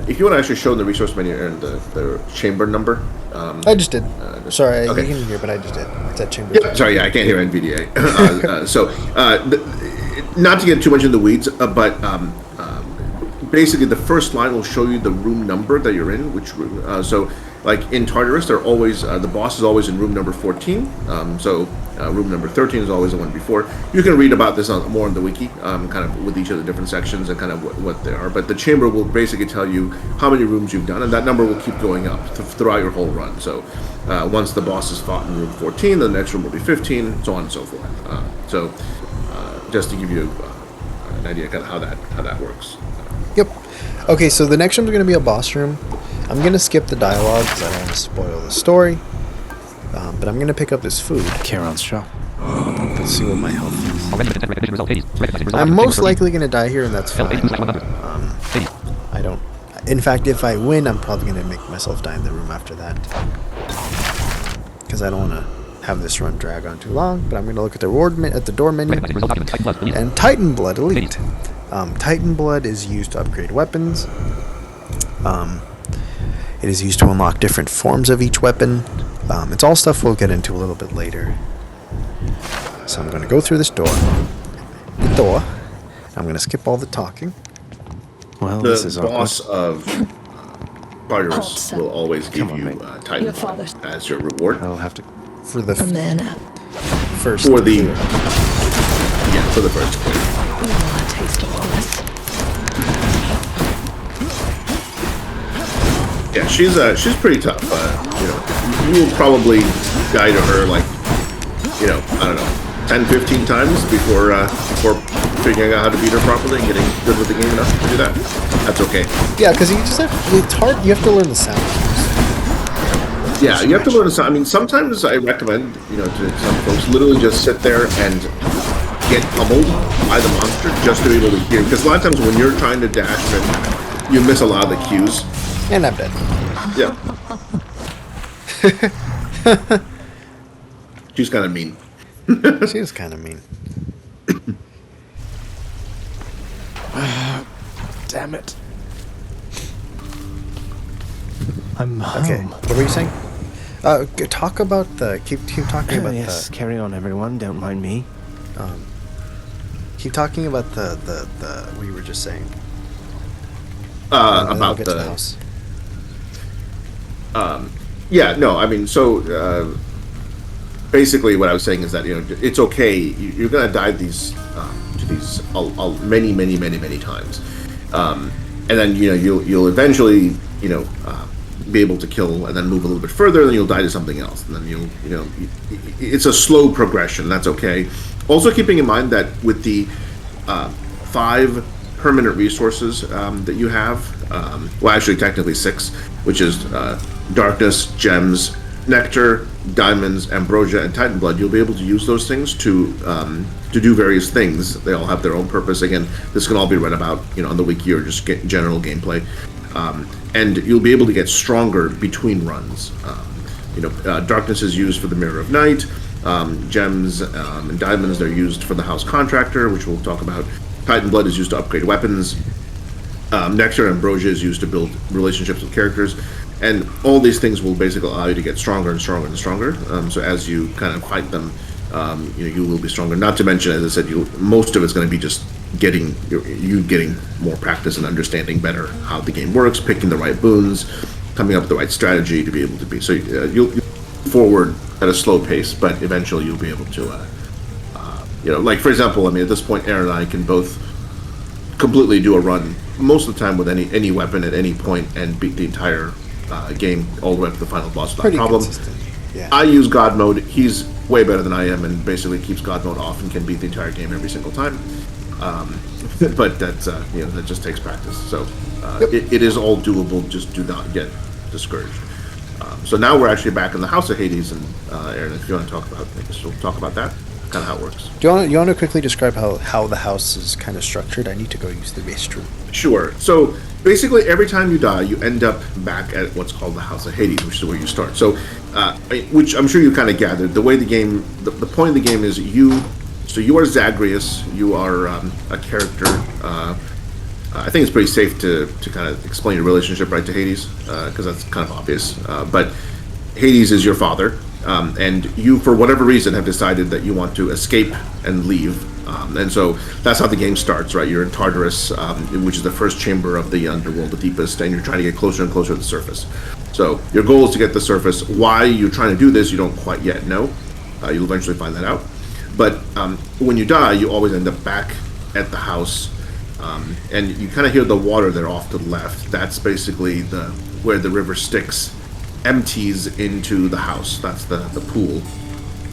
Speaker 2: if you want to actually show in the resource menu, Aaron, the chamber number.
Speaker 1: I just did. Sorry,
Speaker 2: okay.
Speaker 1: you can hear, but I just did. It's that chamber.
Speaker 2: Yep. Sorry, I can't hear NVDA. Not to get too much in the weeds, but basically the first line will show you the room number that you're in, which room. So, like in Tartarus, they're always the boss is always in room number 14. Room number 13 is always the one before. You can read about this more on the wiki, kind of with each of the different sections and kind of what they are. But the chamber will basically tell you how many rooms you've done, and that number will keep going up throughout your whole run. So once the boss is fought in room 14, the next room will be 15, so on and so forth. Just to give you an idea of kind of how that works.
Speaker 1: Yep. Okay, so the next room is going to be a boss room. I'm going to skip the dialogue because I don't want to spoil the story. But I'm going to pick up this food.
Speaker 4: Charon's shop.
Speaker 1: Let's see what my health is. I'm most likely going to die here, and that's fine. In fact, if I win, I'm probably going to make myself die in the room after that. Because I don't want to have this run drag on too long. But I'm going to look at the at the door menu. And Titan Blood Elite. Titan Blood is used to upgrade weapons. It is used to unlock different forms of each weapon. It's all stuff we'll get into a little bit later. So I'm going to go through this door. The door. I'm going to skip all the talking.
Speaker 4: Well,
Speaker 2: The
Speaker 4: this is
Speaker 2: boss
Speaker 4: awkward.
Speaker 2: of Tartarus will always give
Speaker 4: Come on,
Speaker 2: you
Speaker 4: mate.
Speaker 2: Titan
Speaker 8: Your
Speaker 2: Blood
Speaker 8: father's-
Speaker 2: as your reward.
Speaker 4: I'll have to...
Speaker 1: For the
Speaker 8: And then,
Speaker 1: first.
Speaker 2: For the for the first one.
Speaker 8: a taste of all this.
Speaker 2: Yeah, she's pretty tough. You will probably die to her like, I don't know, 10, 15 times before figuring out how to beat her properly and getting good with the game enough to do that. That's okay.
Speaker 1: Yeah, because it's hard. You have to learn the sound cues.
Speaker 2: Yeah, you have to learn to. I mean, sometimes I recommend, to some folks, literally just sit there and get pummeled by the monster just to be able to hear. Because a lot of times when you're trying to dash and you miss a lot of the cues.
Speaker 1: And I'm dead.
Speaker 2: Yeah. She's kind of mean.
Speaker 1: She is kind of mean.
Speaker 4: Damn it. I'm home.
Speaker 1: Okay, what were you saying? Talk about the keep talking about
Speaker 4: Yes, carry on, everyone. Don't mind me.
Speaker 1: keep talking about the what you were just saying.
Speaker 2: About
Speaker 1: I'll get to
Speaker 2: the
Speaker 1: house.
Speaker 2: Yeah, no, I mean, so basically what I was saying is that it's okay. You're gonna die to these many times, and then you'll eventually be able to kill and then move a little bit further. Then you'll die to something else, and then it's a slow progression. That's okay. Also, keeping in mind that with the 5 permanent resources that you have, well, actually technically 6, which is darkness, gems, nectar, diamonds, ambrosia, and titan blood, you'll be able to use those things to do various things. They all have their own purpose. Again, this can all be read about on the wiki or just get general gameplay, and you'll be able to get stronger between runs. Darkness is used for the Mirror of Night. Gems and diamonds, they're used for the House Contractor, which we'll talk about. Titan blood is used to upgrade weapons. Nectar and ambrosia is used to build relationships with characters, and all these things will basically allow you to get stronger and stronger and stronger. So as you kind of fight them, you will be stronger. Not to mention, as I said, most of it's going to be just getting more practice and understanding better how the game works, picking the right boons, coming up with the right strategy to be able to be. So you'll forward at a slow pace, but eventually you'll be able to. Like for example, I mean, at this point, Aaron and I can both completely do a run most of the time with any weapon at any point and beat the entire game all the way up to the final boss without
Speaker 1: Pretty
Speaker 2: problem.
Speaker 1: consistent. Yeah.
Speaker 2: I use God mode. He's way better than I am, and basically keeps God mode off and can beat the entire game every single time. But that's that just takes practice. So it is all doable. Just do not get discouraged. So now we're actually back in the House of Hades, and Aaron, if you want to talk about, I guess we'll talk about that. Kind of how it works.
Speaker 1: Do you want to quickly describe how the house is kind of structured? I need to go use the base room.
Speaker 2: Sure. So basically, every time you die, you end up back at what's called the House of Hades, which is where you start. So, which I'm sure you kind of gathered. The way the game, the point of the game is you. So you are Zagreus. You are a character. I think it's pretty safe to kind of explain your relationship right to Hades, because that's kind of obvious. But Hades is your father. And you, for whatever reason, have decided that you want to escape and leave. And so that's how the game starts, right? You're in Tartarus, which is the first chamber of the Underworld, the deepest, and you're trying to get closer and closer to the surface. So your goal is to get to the surface. Why you're trying to do this, you don't quite yet know. You'll eventually find that out. But when you die, you always end up back at the house. And you kind of hear the water there off to the left. That's basically where the river Styx empties into the house. That's the pool.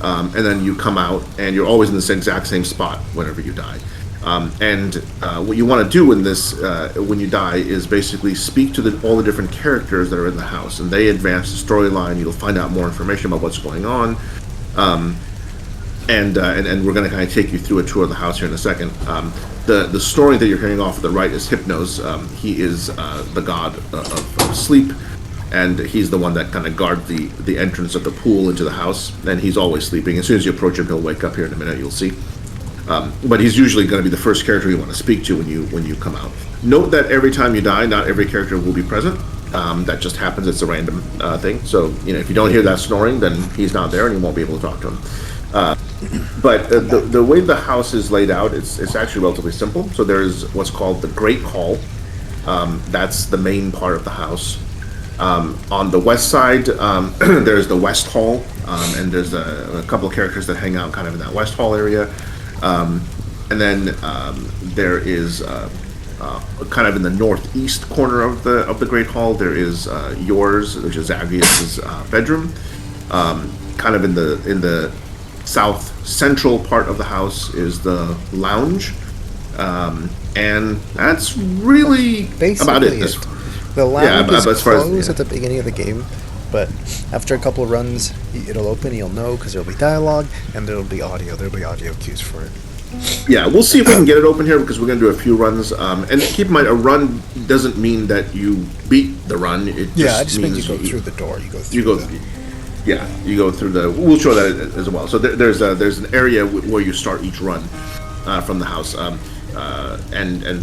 Speaker 2: And then you come out, and you're always in the exact same spot whenever you die. And what you want to do in this, when you die, is basically speak to all the different characters that are in the house, and they advance the storyline. You'll find out more information about what's going on. and we're going to kind of take you through a tour of the house here in a second. The story that you're hearing off to the right is Hypnos. He is the god of sleep, and he's the one that kind of guards the entrance of the pool into the house, and he's always sleeping. As soon as you approach him, he'll wake up here in a minute, you'll see. But he's usually going to be the first character you want to speak to when you come out. Note that every time you die, not every character will be present. That just happens. It's a random thing. So, if you don't hear that snoring, then he's not there and you won't be able to talk to him. But the way the house is laid out, it's actually relatively simple. So there's what's called the Great Hall. That's the main part of the house. On the west side, there's the West Hall, and there's a couple of characters that hang out kind of in that West Hall area. And then there is kind of in the northeast corner of the Great Hall, there is yours, which is Zagreus's bedroom. Kind of in the south central part of the house is the lounge, and that's really about it.
Speaker 1: The lounge is
Speaker 2: as far as,
Speaker 1: closed at the beginning of the game, but after a couple of runs, it'll open. You'll know because there'll be dialogue and there'll be audio. There'll be audio cues for it.
Speaker 2: Yeah, we'll see if we can get it open here because we're going to do a few runs. And keep in mind, a run doesn't mean that you beat the run. It just
Speaker 1: means
Speaker 2: means
Speaker 1: you go through the door. You go through the. We'll show that as well. So there's an area where you start each run from the house, and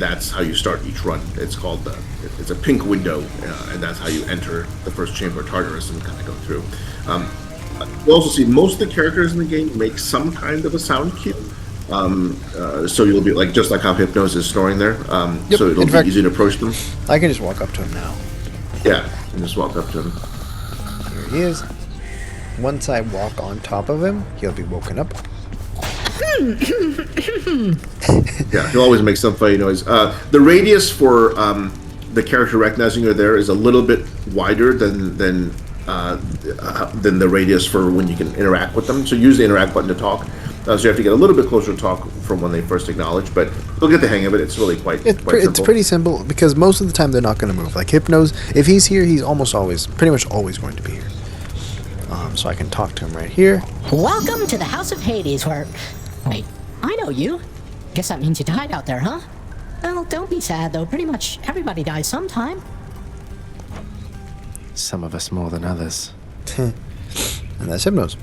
Speaker 1: that's how you start each run. It's called it's a pink window, and that's how you enter the first chamber of Tartarus and kind of go through. You'll also see most of the characters in the game make some kind of a sound cue. So you'll be just like how Hypnos is snoring there. Yep.
Speaker 2: So it'll be easy to approach them.
Speaker 1: I can just walk up to him now.
Speaker 2: Yeah, and just walk up to him.
Speaker 1: Here he is. Once I walk on top of him, he'll be woken up.
Speaker 2: Yeah, he'll always make some funny noise. The radius for the character recognizing you're there is a little bit wider than the radius for when you can interact with them. So use the interact button to talk. So you have to get a little bit closer to talk from when they first acknowledge, but you'll get the hang of it. It's really quite simple.
Speaker 1: It's pretty simple because most of the time they're not going to move. Like Hypnos, if he's here, he's pretty much always going to be here. So I can talk to him right here.
Speaker 9: Welcome to the House of Hades, where... Wait, I know you. Guess that means you died out there, huh? Well, don't be sad, though. Pretty much everybody dies sometime.
Speaker 4: Some of us more than others.
Speaker 1: And that's Hypnos.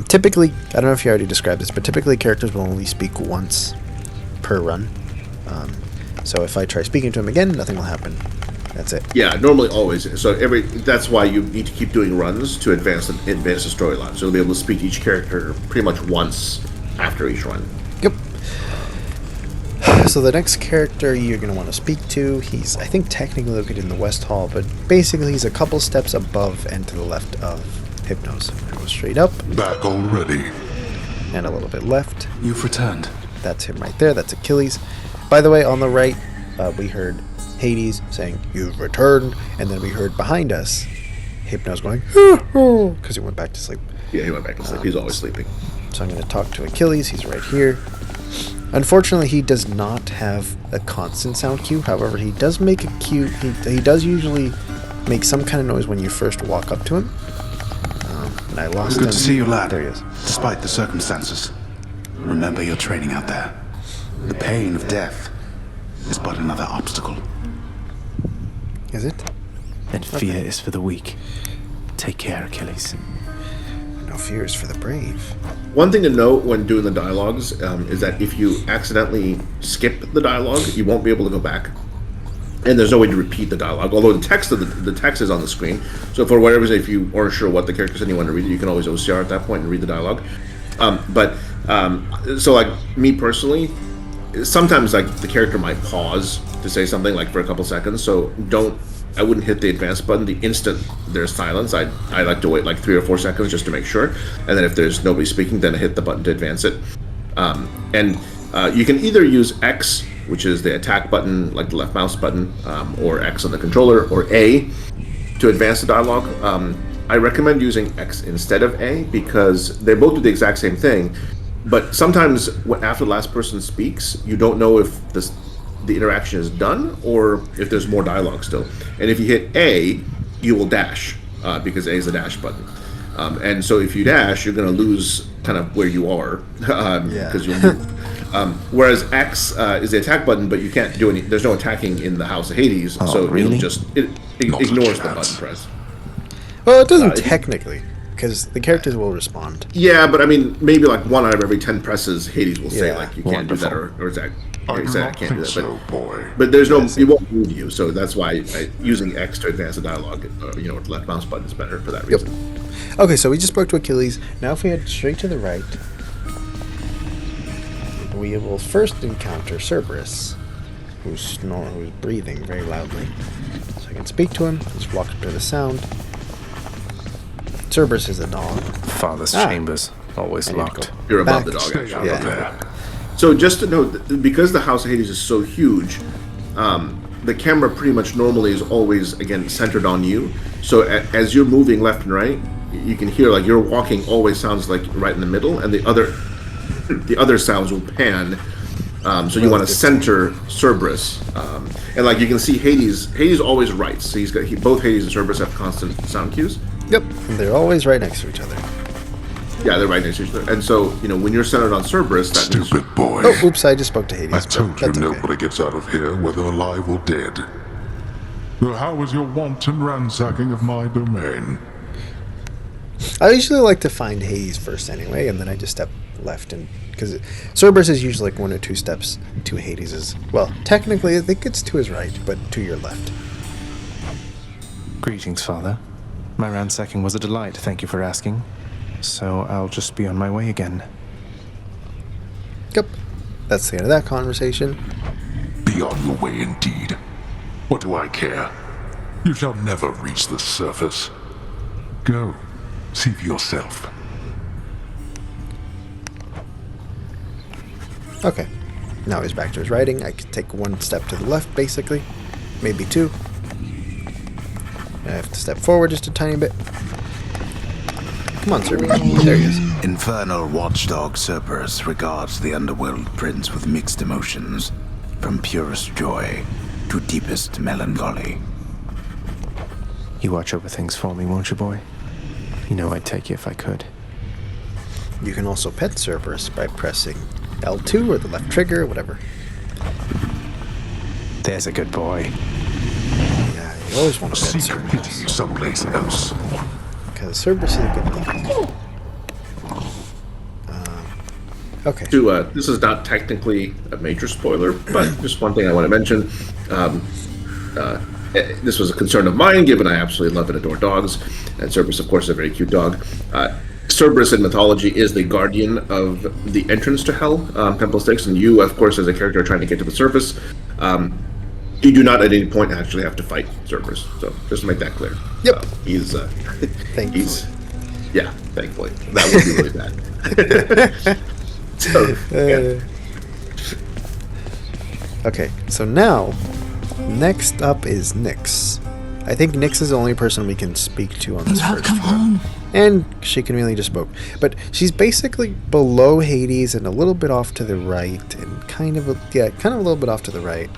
Speaker 1: Typically, I don't know if you already described this, but typically characters will only speak once per run. So if I try speaking to him again, nothing will happen. That's it.
Speaker 2: Yeah, normally always. So that's why you need to keep doing runs to advance the storyline. So you'll be able to speak to each character pretty much once after each run.
Speaker 1: Yep. So the next character you're going to want to speak to, he's, I think, technically located in the West Hall, but basically he's a couple steps above and to the left of Hypnos. Go straight up.
Speaker 3: Back already.
Speaker 1: And a little bit left.
Speaker 3: You've returned.
Speaker 1: That's him right there. That's Achilles. By the way, on the right, we heard Hades saying, "You've returned," and then we heard behind us Hypnos going, because he went back to sleep.
Speaker 2: Yeah, he went back to sleep. He's always sleeping.
Speaker 1: So I'm going to talk to Achilles. He's right here. Unfortunately, he does not have a constant sound cue. However, he does make a cue. He does usually make some kind of noise when you first walk up to him. And I lost him.
Speaker 3: Good to see you, lad.
Speaker 1: There he is.
Speaker 3: Despite the circumstances, remember your training out there. The pain of death is but another obstacle.
Speaker 1: Is it?
Speaker 4: Then fear is for the weak. Take care, Achilles.
Speaker 1: No fear is for the brave.
Speaker 2: One thing to note when doing the dialogues is that if you accidentally skip the dialogue, you won't be able to go back. And there's no way to repeat the dialogue, although the text is on the screen. So for whatever reason, if you aren't sure what the character said and you want to read it, you can always OCR at that point and read the dialogue. So like me personally, sometimes like the character might pause to say something like for a couple seconds. So I wouldn't hit the advance button the instant there's silence. I like to wait like 3 or 4 seconds just to make sure. And then if there's nobody speaking, then I hit the button to advance it. You can either use X, which is the attack button, like the left mouse button, or X on the controller, or A to advance the dialogue. I recommend using X instead of A because they both do the exact same thing. But sometimes after the last person speaks, you don't know if the interaction is done or if there's more dialogue still. And if you hit A, you will dash because A is the dash button. And so if you dash, you're going to lose kind of where you are because you'll move. Whereas X is the attack button, but you can't do any. There's no attacking in the House of Hades, so
Speaker 4: really?
Speaker 2: it ignores the button press.
Speaker 1: Well, it doesn't technically, because the characters will respond.
Speaker 2: Yeah, but I mean, maybe like 1 out of every 10 presses, Hades will say like you can't do that, or Zach can't do that. But there's no, it won't move you, so that's why using X to advance the dialogue, with the left mouse button is better for that reason.
Speaker 1: Okay, so we just spoke to Achilles. Now, if we head straight to the right, we will first encounter Cerberus, who's breathing very loudly. So I can speak to him. Just walk up to the sound. Cerberus is a dog.
Speaker 4: Father's chambers, always locked.
Speaker 2: You're above the dog, actually.
Speaker 1: Yeah.
Speaker 2: So just to note, because the House of Hades is so huge, the camera pretty much normally is always, again, centered on you. So as you're moving left and right, you can hear like you're walking always sounds like right in the middle, and the other sounds will pan. So you want to center Cerberus, and like you can see Hades always writes. So he's got both Hades and Cerberus have constant sound cues.
Speaker 1: Yep, and they're always right next to each other.
Speaker 2: Yeah, they're right next to each other. And so, when you're centered on Cerberus, that means...
Speaker 3: Stupid boy.
Speaker 1: Oh, oops, I just spoke to Hades.
Speaker 3: I told you
Speaker 1: okay.
Speaker 3: nobody gets out of here, whether alive or dead. So how was your wanton ransacking of my domain?
Speaker 1: I usually like to find Hades first anyway, and then I just step left, and because Cerberus is usually like 1 or 2 steps to Hades'. Well, technically, I think it's to his right, but to your left.
Speaker 4: Greetings, Father. My ransacking was a delight, thank you for asking. So I'll just be on my way again.
Speaker 1: Yep. That's the end of that conversation.
Speaker 3: Be on your way indeed. What do I care? You shall never reach the surface. Go. See for yourself.
Speaker 1: Okay. Now he's back to his writing. I can take 1 step to the left, basically. Maybe 2. I have to step forward just a tiny bit. Come on, Cerberus. There he is.
Speaker 3: Infernal watchdog Cerberus regards the Underworld prince with mixed emotions, from purest joy to deepest melancholy.
Speaker 4: You watch over things for me, won't you, boy? You know I'd take you if I could.
Speaker 1: You can also pet Cerberus by pressing L2 or the left trigger, whatever.
Speaker 4: There's a good boy.
Speaker 1: Yeah, you always want to pet
Speaker 3: Seek
Speaker 1: Cerberus.
Speaker 3: pity someplace else.
Speaker 1: Because Cerberus is a good dog. Okay.
Speaker 2: This is not technically a major spoiler, but just one thing I want to mention. This was a concern of mine, given I absolutely love and adore dogs, and Cerberus, of course, is a very cute dog. Cerberus in mythology is the guardian of the entrance to Hell, Temple Styx, and you, of course, as a character trying to get to the surface, you do not at any point actually have to fight Cerberus. So just to make that clear.
Speaker 1: Yep.
Speaker 2: Thankfully. That would be really bad. So, yeah.
Speaker 1: Okay, so now, next up is Nyx. I think Nyx is the only person we can speak to on this first floor. And she conveniently just spoke. But she's basically below Hades and a little bit off to the right, and kind of a little bit off to the right.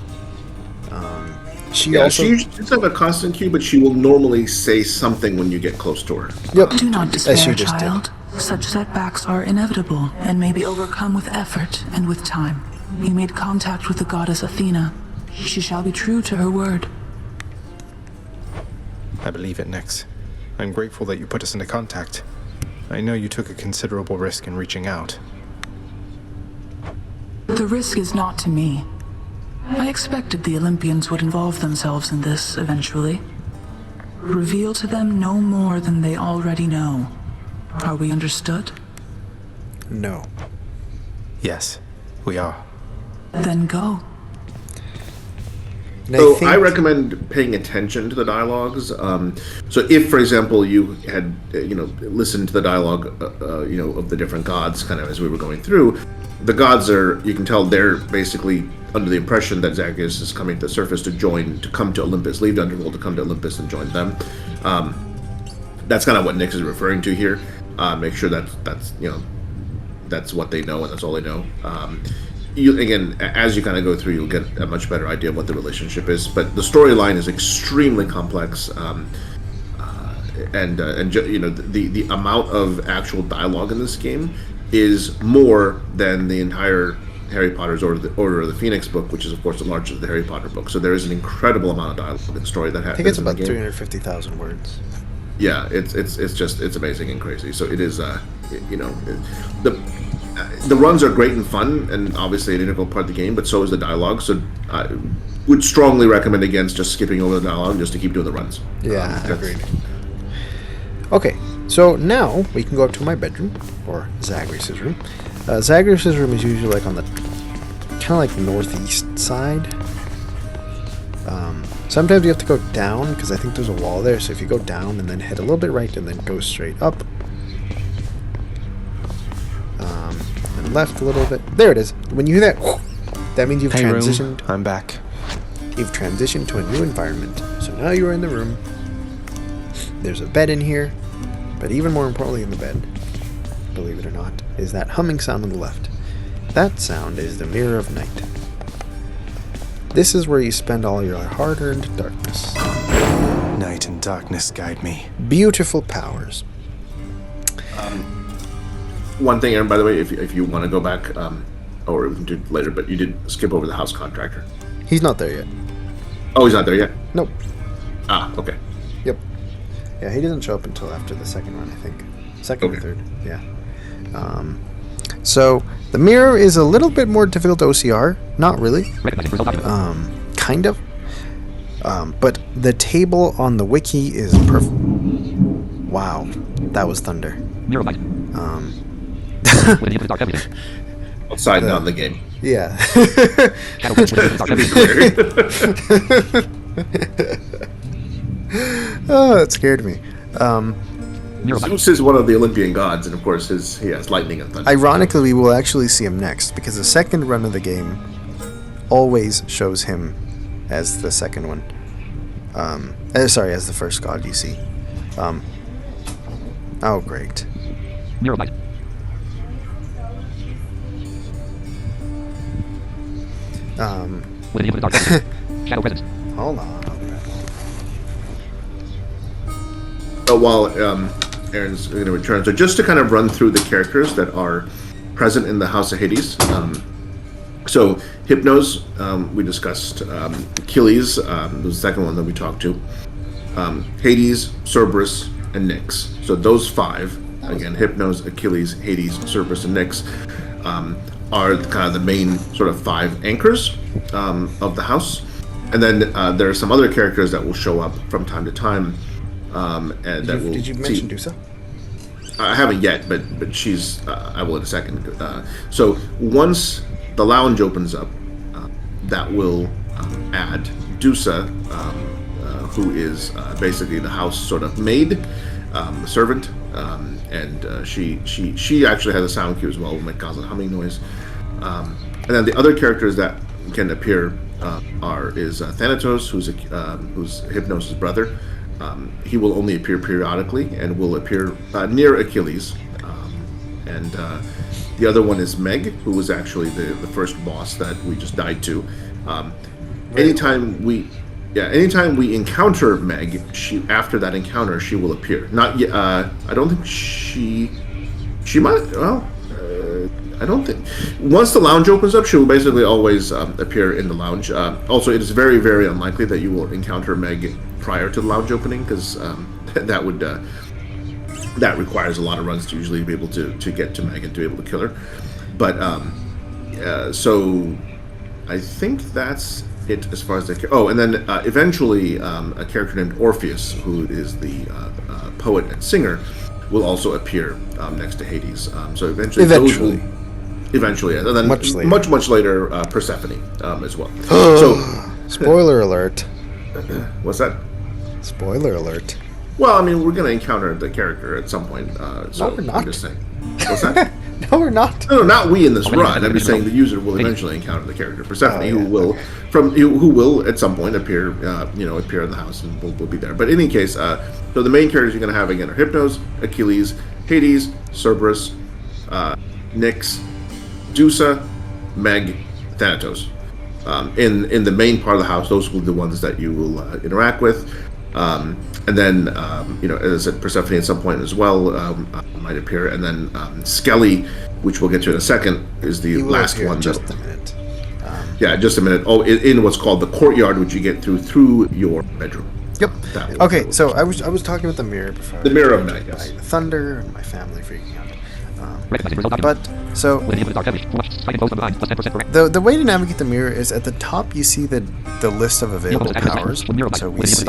Speaker 1: She doesn't have a constant cue, but she will normally say something when you get close to her. Yep.
Speaker 10: Do not despair,
Speaker 1: as she just
Speaker 10: child. Such setbacks are inevitable and may be overcome with effort and with time. You made contact with the goddess Athena. She shall be true to her word.
Speaker 4: I believe it, Nyx. I'm grateful that you put us into contact. I know you took a considerable risk in reaching out.
Speaker 10: The risk is not to me. I expected the Olympians would involve themselves in this eventually. Reveal to them no more than they already know. Are we understood?
Speaker 1: No.
Speaker 4: Yes, we are.
Speaker 10: Then go.
Speaker 2: So I recommend paying attention to the dialogues. So if, for example, you had listened to the dialogue, of the different gods, kind of as we were going through, the gods are, you can tell they're basically under the impression that Zacchaeus is coming to the surface to come to Olympus, leave the Underworld to come to Olympus and join them. That's kind of what Nyx is referring to here. Make sure that's what they know and that's all they know. Again, as you kind of go through, you'll get a much better idea of what the relationship is. But the storyline is extremely complex. the amount of actual dialogue in this game is more than the entire Harry Potter's Order of the Phoenix book, which is of course the largest of the Harry Potter books. So there is an incredible amount of dialogue in the story that happens.
Speaker 1: I think it's
Speaker 2: in the
Speaker 1: about
Speaker 2: game.
Speaker 1: 350,000 words.
Speaker 2: Yeah, it's amazing and crazy. So it is, the runs are great and fun, and obviously an integral part of the game. But so is the dialogue. So I would strongly recommend against just skipping over the dialogue, just to keep doing the runs.
Speaker 1: Yeah, agreed. Okay, so now we can go up to my bedroom, or Zagreus's room. Zagreus's room is usually like on the kind of like northeast side. Sometimes you have to go down because I think there's a wall there. So if you go down and then head a little bit right and then go straight up, and left a little bit. There it is. When you hear that, that means you've transitioned.
Speaker 4: Room, I'm back.
Speaker 1: You've transitioned to a new environment. So now you are in the room. There's a bed in here, but even more importantly in the bed, believe it or not, is that humming sound on the left. That sound is the Mirror of Night. This is where you spend all your hard-earned darkness.
Speaker 4: Night and darkness guide me.
Speaker 1: Beautiful powers.
Speaker 2: One thing, Aaron, by the way, if you want to go back, or we can do it later, but you did skip over the house contractor.
Speaker 1: He's not there yet.
Speaker 2: Oh, he's not there yet?
Speaker 1: Nope.
Speaker 2: Ah, okay.
Speaker 1: Yep. Yeah, he doesn't show up until after the second run, I think. Second or third, yeah. So, the mirror is a little bit more difficult to OCR. Not really. Kind of. But the table on the wiki is perfect. Wow. That was thunder.
Speaker 2: Outside, not in the game.
Speaker 1: Yeah. Oh, that scared me.
Speaker 2: Zeus is one of the Olympian gods, and of course he has lightning and thunder.
Speaker 1: Ironically, we will actually see him next, because the second run of the game always shows him as the second one. As the first god you see. Oh, great.
Speaker 6: Mirror light. With the dark shadow presence.
Speaker 1: Hold on.
Speaker 2: While Aaron's going to return, so just to kind of run through the characters that are present in the House of Hades. So Hypnos, we discussed. Achilles, the second one that we talked to. Hades, Cerberus, and Nyx. So those five, again, Hypnos, Achilles, Hades, Cerberus, and Nyx, are kind of the main sort of five anchors of the house. And then there are some other characters that will show up from time to time. And
Speaker 1: Did you mention Dusa?
Speaker 2: I haven't yet, but she's. I will in a second. So once the lounge opens up, that will add Dusa, who is basically the house sort of maid, servant, and she actually has a sound cue as well, which might cause a humming noise. And then the other characters that can appear is Thanatos, who's Hypnos' brother. He will only appear periodically and will appear near Achilles. And the other one is Meg, who was actually the first boss that we just died to. Anytime we encounter Meg, after that encounter she will appear. Not yet. I don't think she might. Well, I don't think. Once the lounge opens up, she will basically always appear in the lounge. Also, it is very, very unlikely that you will encounter Meg prior to the lounge opening, because that requires a lot of runs to usually be able to get to Meg and to be able to kill her. But so I think that's it as far as the. Oh, and then eventually a character named Orpheus, who is the poet and singer, will also appear next to Hades. So eventually. Eventually, and then much later, Persephone as well. So,
Speaker 1: spoiler alert.
Speaker 2: What's that?
Speaker 1: Spoiler alert.
Speaker 2: Well, I mean, we're going to encounter the character at some point. So
Speaker 1: no, we're not.
Speaker 2: I'm just saying. What's that?
Speaker 1: No, we're not.
Speaker 2: No, not we in this run. I'm just saying the user will eventually encounter the character Persephone, who will at some point appear in the house and will be there. But in any case, so the main characters you're going to have again are Hypnos, Achilles, Hades, Cerberus, Nyx, Dusa, Meg, Thanatos. In the main part of the house, those will be the ones that you will interact with. And then, as I said, Persephone at some point as well might appear. And then Skelly, which we'll get to in a second, is the last one.
Speaker 1: Just a minute.
Speaker 2: Yeah, just a minute. Oh, in what's called the Courtyard, which you get through your bedroom.
Speaker 1: Yep. Okay, so I was talking about the mirror before.
Speaker 2: The Mirror of Night, yes.
Speaker 1: Thunder and my family freaking out. But so the way to navigate the mirror is at the top you see the list of available powers. So we see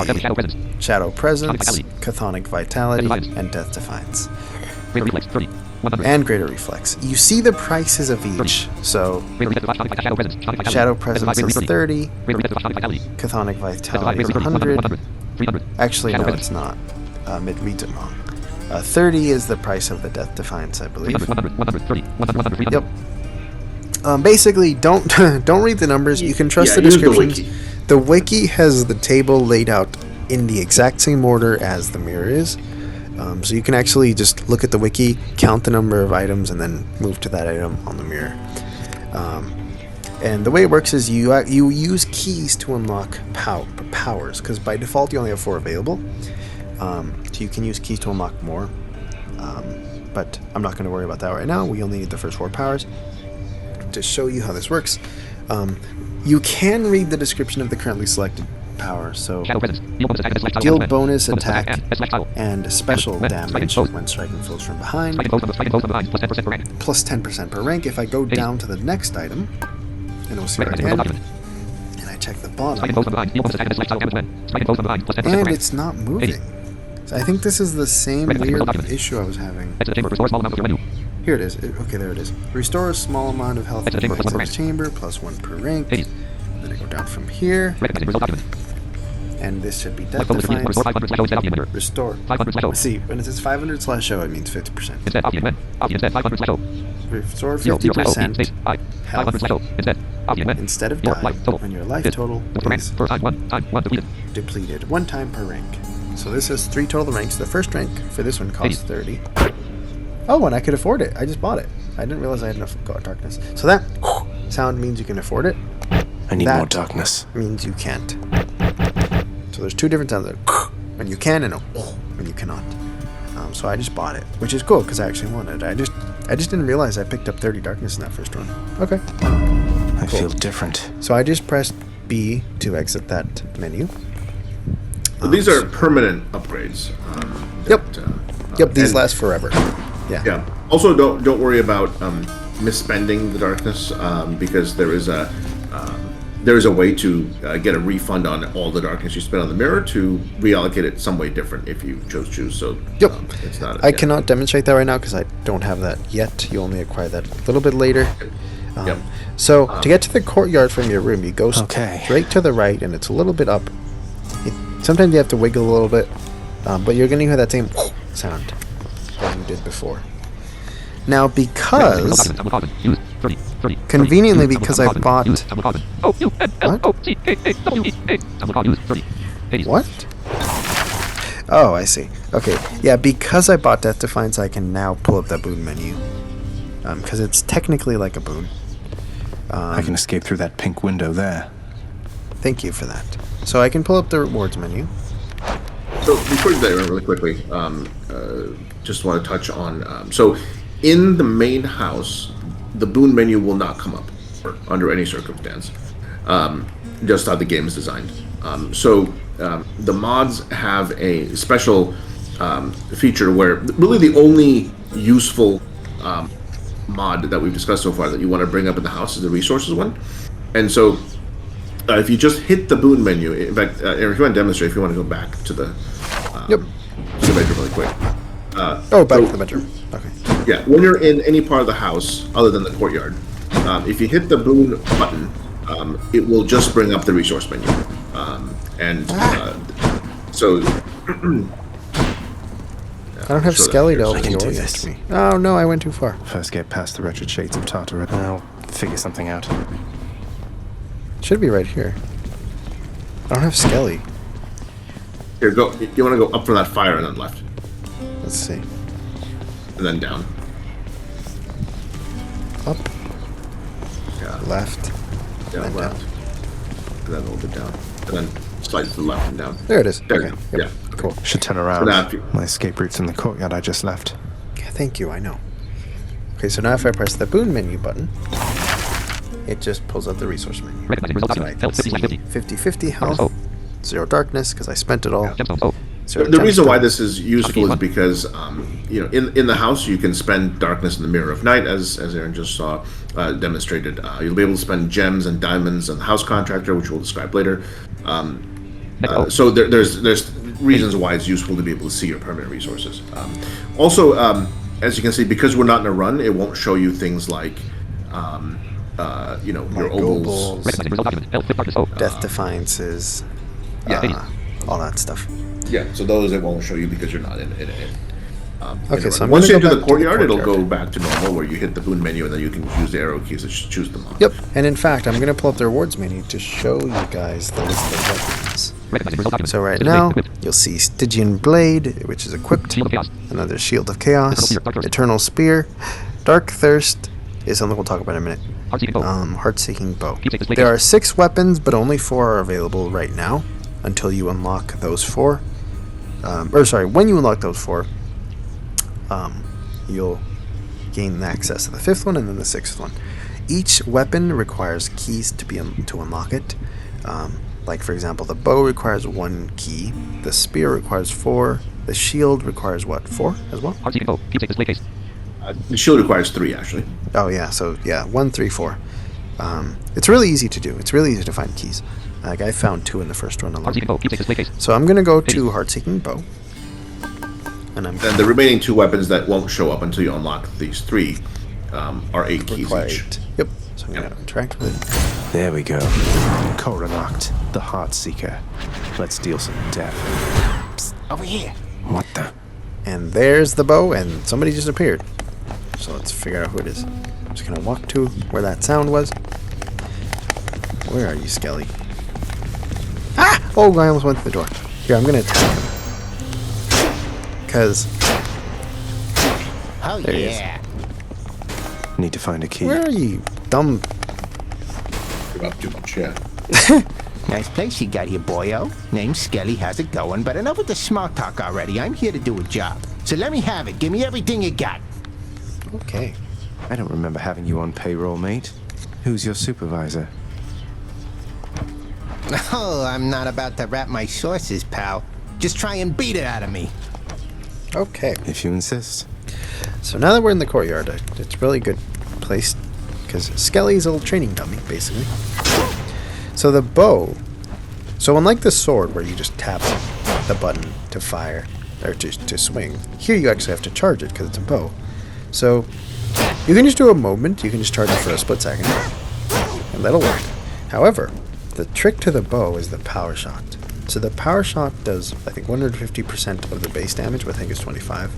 Speaker 1: Shadow Presence, Chthonic Vitality, and Death Defiance. And Greater Reflex. You see the prices of each. So Shadow Presence is 30, Chthonic Vitality is 100. Actually, no, it's not. It reads it wrong. 30 is the price of the Death Defiance, I believe. Yep. Basically, don't read the numbers. You can trust the descriptions. The wiki has the table laid out in the exact same order as the mirror is. So you can actually just look at the wiki, count the number of items, and then move to that item on the mirror. And the way it works is you use keys to unlock powers, because by default you only have 4 available. So you can use keys to unlock more, but I'm not going to worry about that right now. We only need the first 4 powers. To show you how this works, you can read the description of the currently selected power. So deal bonus attack and special damage when striking foes from behind, plus 10% per rank. If I go down to the next item, and we'll see right again, and I check the bottom, and it's not moving. So I think this is the same weird issue I was having. Here it is. Okay, there it is. Restore a small amount of health in the chamber, plus 1 per rank. Then I go down from here. And this should be Death Defiance. Restore. See, when it says 500/0, it means 50%. Restore 50% health instead of die when your life total is depleted 1 time per rank. So this is 3 total ranks. The first rank for this one costs 30. Oh, and I could afford it. I just bought it. I didn't realize I had enough darkness. So that sound means you can afford it.
Speaker 4: I need more darkness.
Speaker 1: Means you can't. So there's 2 different sounds there. When you can and when you cannot. So I just bought it, which is cool because I actually wanted it. I just didn't realize I picked up 30 darkness in that first one. Okay.
Speaker 4: I feel different.
Speaker 1: So I just pressed B to exit that menu.
Speaker 2: These are permanent upgrades.
Speaker 1: Yep. These last forever. Yeah.
Speaker 2: Yeah. Also, don't worry about misspending the darkness because there is a way to get a refund on all the darkness you spent on the mirror to reallocate it some way different if you choose. So it's not.
Speaker 1: I cannot demonstrate that right now because I don't have that yet. You only acquire that a little bit later. So to get to the courtyard from your room, you go straight to the right, and it's a little bit up. Sometimes you have to wiggle a little bit, but you're going to hear that same sound that you did before. Now, because conveniently, because I bought what? Oh, I see. Okay, yeah, because I bought Death Defiance, I can now pull up that Boon menu because it's technically like a Boon.
Speaker 4: I can escape through that pink window there.
Speaker 1: Thank you for that. So I can pull up the rewards menu.
Speaker 2: So before you do that, really quickly, just want to touch on. So in the main house, the Boon menu will not come up under any circumstance. Just how the game is designed. So the mods have a special feature where really the only useful mod that we've discussed so far that you want to bring up in the house is the resources one. And so if you just hit the Boon menu, in fact, if you want to demonstrate, if you want to go back to the bedroom really quick.
Speaker 1: Back to the bedroom. Okay.
Speaker 2: Yeah, when you're in any part of the house other than the courtyard, if you hit the Boon button, it will just bring up the resource menu. So...
Speaker 1: I don't have Skelly to open
Speaker 4: do
Speaker 1: yours
Speaker 4: this.
Speaker 1: me. Oh no, I went too far.
Speaker 4: First get past the wretched shades of Tartarus, and I'll figure something out.
Speaker 1: Should be right here. I don't have Skelly.
Speaker 2: Here, go. You want to go up from that fire and then left.
Speaker 1: Let's see.
Speaker 2: And then down.
Speaker 1: Up.
Speaker 2: Yeah.
Speaker 1: Left.
Speaker 2: Yeah,
Speaker 1: and
Speaker 2: left.
Speaker 1: down.
Speaker 2: And then a little bit down. And then slide to the left and down.
Speaker 1: There it is.
Speaker 2: There.
Speaker 1: Okay.
Speaker 2: Yeah.
Speaker 1: Yep. Cool.
Speaker 4: Should turn around.
Speaker 2: now if you-
Speaker 4: My escape route's in the courtyard I just left.
Speaker 1: Yeah, thank you. I know. Okay, so now if I press the Boon menu button, it just pulls up the resource menu.
Speaker 6: Recognizing result
Speaker 1: So I
Speaker 6: document.
Speaker 1: can
Speaker 6: Health
Speaker 1: see
Speaker 6: 50/50.
Speaker 1: 50/50 health, 0 darkness because I spent it all.
Speaker 6: Gemstone. Oh.
Speaker 1: 0
Speaker 2: The reason why
Speaker 1: gemstone.
Speaker 2: this is useful is because in the house you can spend darkness in the mirror of night, as Aaron just saw demonstrated. You'll be able to spend gems and diamonds on the house contractor, which we'll describe later. So there's reasons why it's useful to be able to see your permanent resources. Also, as you can see, because we're not in a run, it won't show you things like your obols,
Speaker 6: Recognizing result document. Health 50 darkness. Oh.
Speaker 1: Death defiances, all that stuff.
Speaker 2: Yeah, so those it won't show you because you're not in it.
Speaker 1: Okay, so I'm
Speaker 2: once you
Speaker 1: gonna
Speaker 2: enter
Speaker 1: go
Speaker 2: the
Speaker 1: back to the
Speaker 2: courtyard, it'll
Speaker 1: courtyard.
Speaker 2: go back to normal, where you hit the Boon menu and then you can use the arrow keys to choose them on.
Speaker 1: Yep, and in fact, I'm going to pull up the rewards menu to show you guys the list of weapons.
Speaker 6: Recognizing result document.
Speaker 1: So right
Speaker 6: Display
Speaker 1: now,
Speaker 6: equipped.
Speaker 1: you'll see Stygian Blade, which is equipped,
Speaker 6: Shield of Chaos.
Speaker 1: another Shield of Chaos,
Speaker 6: Eternal Spear, Dark Thirst.
Speaker 1: Eternal Spear, Dark Thirst is something we'll talk about in a minute.
Speaker 6: Heart-seeking bow.
Speaker 1: Heart-seeking Bow.
Speaker 6: Keepsake display
Speaker 1: There
Speaker 6: case.
Speaker 1: are 6 weapons, but only 4 are available right now until you unlock those 4. When you unlock those 4, you'll gain access to the 5th one and then the 6th one. Each weapon requires keys to unlock it. Like for example, the bow requires 1 key, the spear requires 4, the shield requires what, 4 as well?
Speaker 6: Heart-seeking bow. Keepsake display case.
Speaker 2: The shield requires 3, actually.
Speaker 1: Oh yeah, so yeah, 1, 3, 4. It's really easy to do. It's really easy to find keys. Like I found 2 in the first one alone.
Speaker 6: Heart-seeking bow. Keepsake display case.
Speaker 1: So I'm gonna go to Heart-seeking Bow, and I'm
Speaker 2: And the remaining 2 weapons that won't show up until you unlock these 3 are 8 keys
Speaker 1: required.
Speaker 2: each.
Speaker 1: Yep. So I'm gonna interact with it.
Speaker 4: There we go. Code unlocked. The Heartseeker. Let's deal some death.
Speaker 11: Over here.
Speaker 4: What the?
Speaker 1: And there's the bow, and somebody just appeared. So let's figure out who it is. I'm just gonna walk to where that sound was. Where are you, Skelly? Ah! Oh, I almost went through the door. Here, I'm gonna attack him. Because
Speaker 11: Oh,
Speaker 1: There he is.
Speaker 11: yeah.
Speaker 4: Need to find a key.
Speaker 1: where are you, dumb?
Speaker 2: Give up too much, yeah.
Speaker 11: Nice place you got here, boyo. Name's Skelly. How's it going? But enough with the small talk already. I'm here to do a job. So let me have it. Give me everything you got.
Speaker 1: Okay.
Speaker 4: I don't remember having you on payroll, mate. Who's your supervisor?
Speaker 11: Oh, I'm not about to wrap my sources, pal. Just try and beat it out of me.
Speaker 1: Okay.
Speaker 4: If you insist.
Speaker 1: So now that we're in the courtyard, it's a really good place because Skelly's a little training dummy, basically. So the bow. So unlike the sword, where you just tap the button to fire or to swing, here you actually have to charge it because it's a bow. So you can just do a movement. You can just charge it for a split second, and that'll work. However, the trick to the bow is the power shot. So the power shot does, I think, 150% of the base damage, but I think it's 25.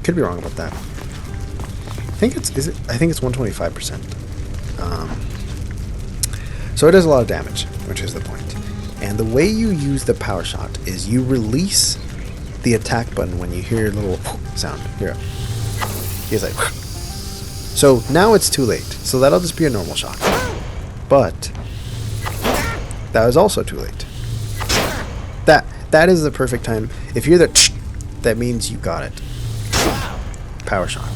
Speaker 1: Could be wrong about that. I think it's 125%. So it does a lot of damage, which is the point. And the way you use the power shot is you release the attack button when you hear your little sound. Here. He's like. So now it's too late. So that'll just be a normal shot. But that was also too late. That is the perfect time. If you're the, that means you got it. Power shot.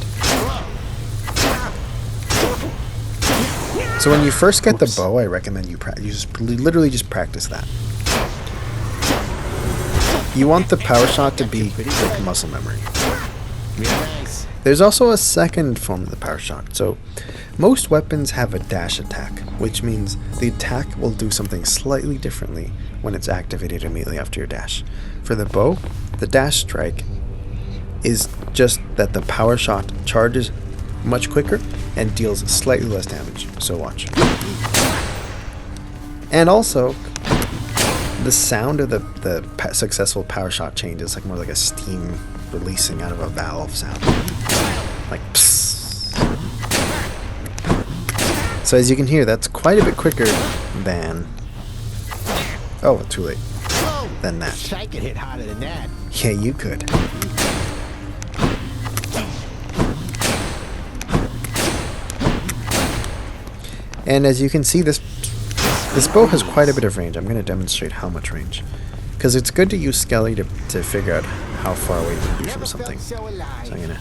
Speaker 1: So when you first get the bow, I recommend you literally just practice that. You want the power shot to be like muscle memory.
Speaker 11: Nice.
Speaker 1: There's also a second form of the power shot. So most weapons have a dash attack, which means the attack will do something slightly differently when it's activated immediately after your dash. For the bow, the dash strike is just that the power shot charges much quicker and deals slightly less damage. So watch. And also, the sound of the successful power shot change is like more like a steam releasing out of a valve sound. Like psst. So as you can hear, that's quite a bit quicker than... Oh, too late. Than that.
Speaker 11: I could hit harder than that.
Speaker 1: Yeah, you could. And as you can see, this This bow has quite a bit of range. I'm going to demonstrate how much range. Because it's good to use Skelly to figure out how far away you can be from something. So I'm going to...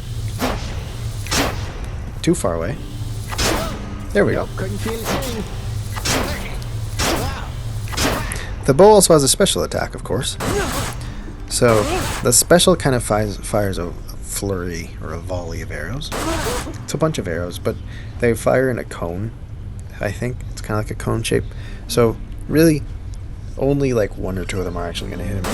Speaker 1: Too far away. There we go. The bow also has a special attack, of course. So the special kind of fires a flurry or a volley of arrows. It's a bunch of arrows, but they fire in a cone, I think. It's kind of like a cone shape. So really, only like one or two of them are actually going to hit him.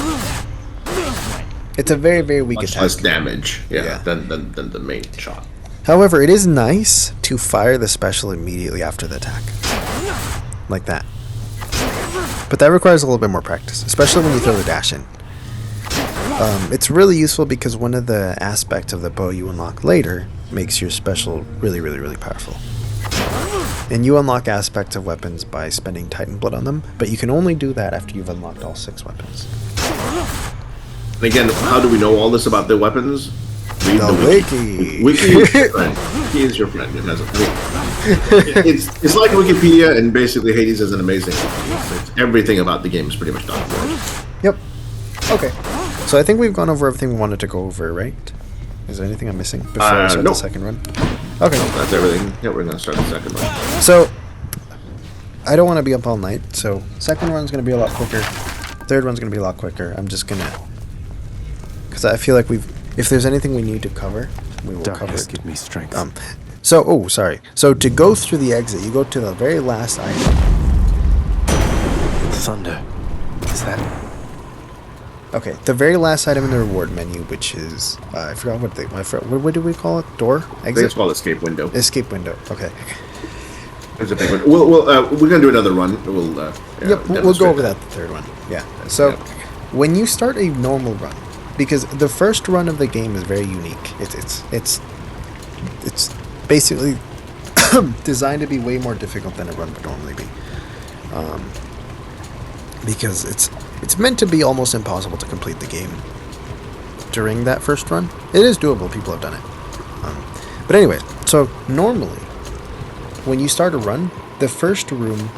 Speaker 1: It's a very, very weak attack.
Speaker 2: Less damage, than the main shot.
Speaker 1: However, it is nice to fire the special immediately after the attack. Like that. But that requires a little bit more practice, especially when you throw the dash in. It's really useful because one of the aspects of the bow you unlock later makes your special really, really, really powerful. And you unlock aspects of weapons by spending Titan Blood on them, but you can only do that after you've unlocked all 6 weapons.
Speaker 2: And again, how do we know all this about the weapons? Read
Speaker 1: the wiki.
Speaker 2: Wiki is your friend. Wiki is your friend. It's like Wikipedia, and basically Hades is an amazing wiki. Everything about the game is pretty much documented.
Speaker 1: Yep. Okay. So I think we've gone over everything we wanted to go over, right? Is there anything I'm missing before I start the second run? Okay.
Speaker 2: No, that's everything. Yeah, we're going to start the second run.
Speaker 1: So, I don't want to be up all night, so second run's going to be a lot quicker. Third one's going to be a lot quicker. I'm just going to... Because I feel like if there's anything we need to cover, we will cover it.
Speaker 4: Give me strength.
Speaker 1: Sorry. So to go through the exit, you go to the very last item.
Speaker 4: Thunder. Is that...
Speaker 1: Okay, the very last item in the reward menu, which is... I forgot what do we call it? Door? Exit?
Speaker 2: I think it's called Escape Window.
Speaker 1: Escape Window, okay.
Speaker 2: There's a big one. We're going to do another run. We'll
Speaker 1: go over that the third one. Yeah. So, when you start a normal run, because the first run of the game is very unique. It's basically designed to be way more difficult than a run would normally be. Because it's meant to be almost impossible to complete the game during that first run. It is doable. People have done it. But anyway, so normally, when you start a run, the first room,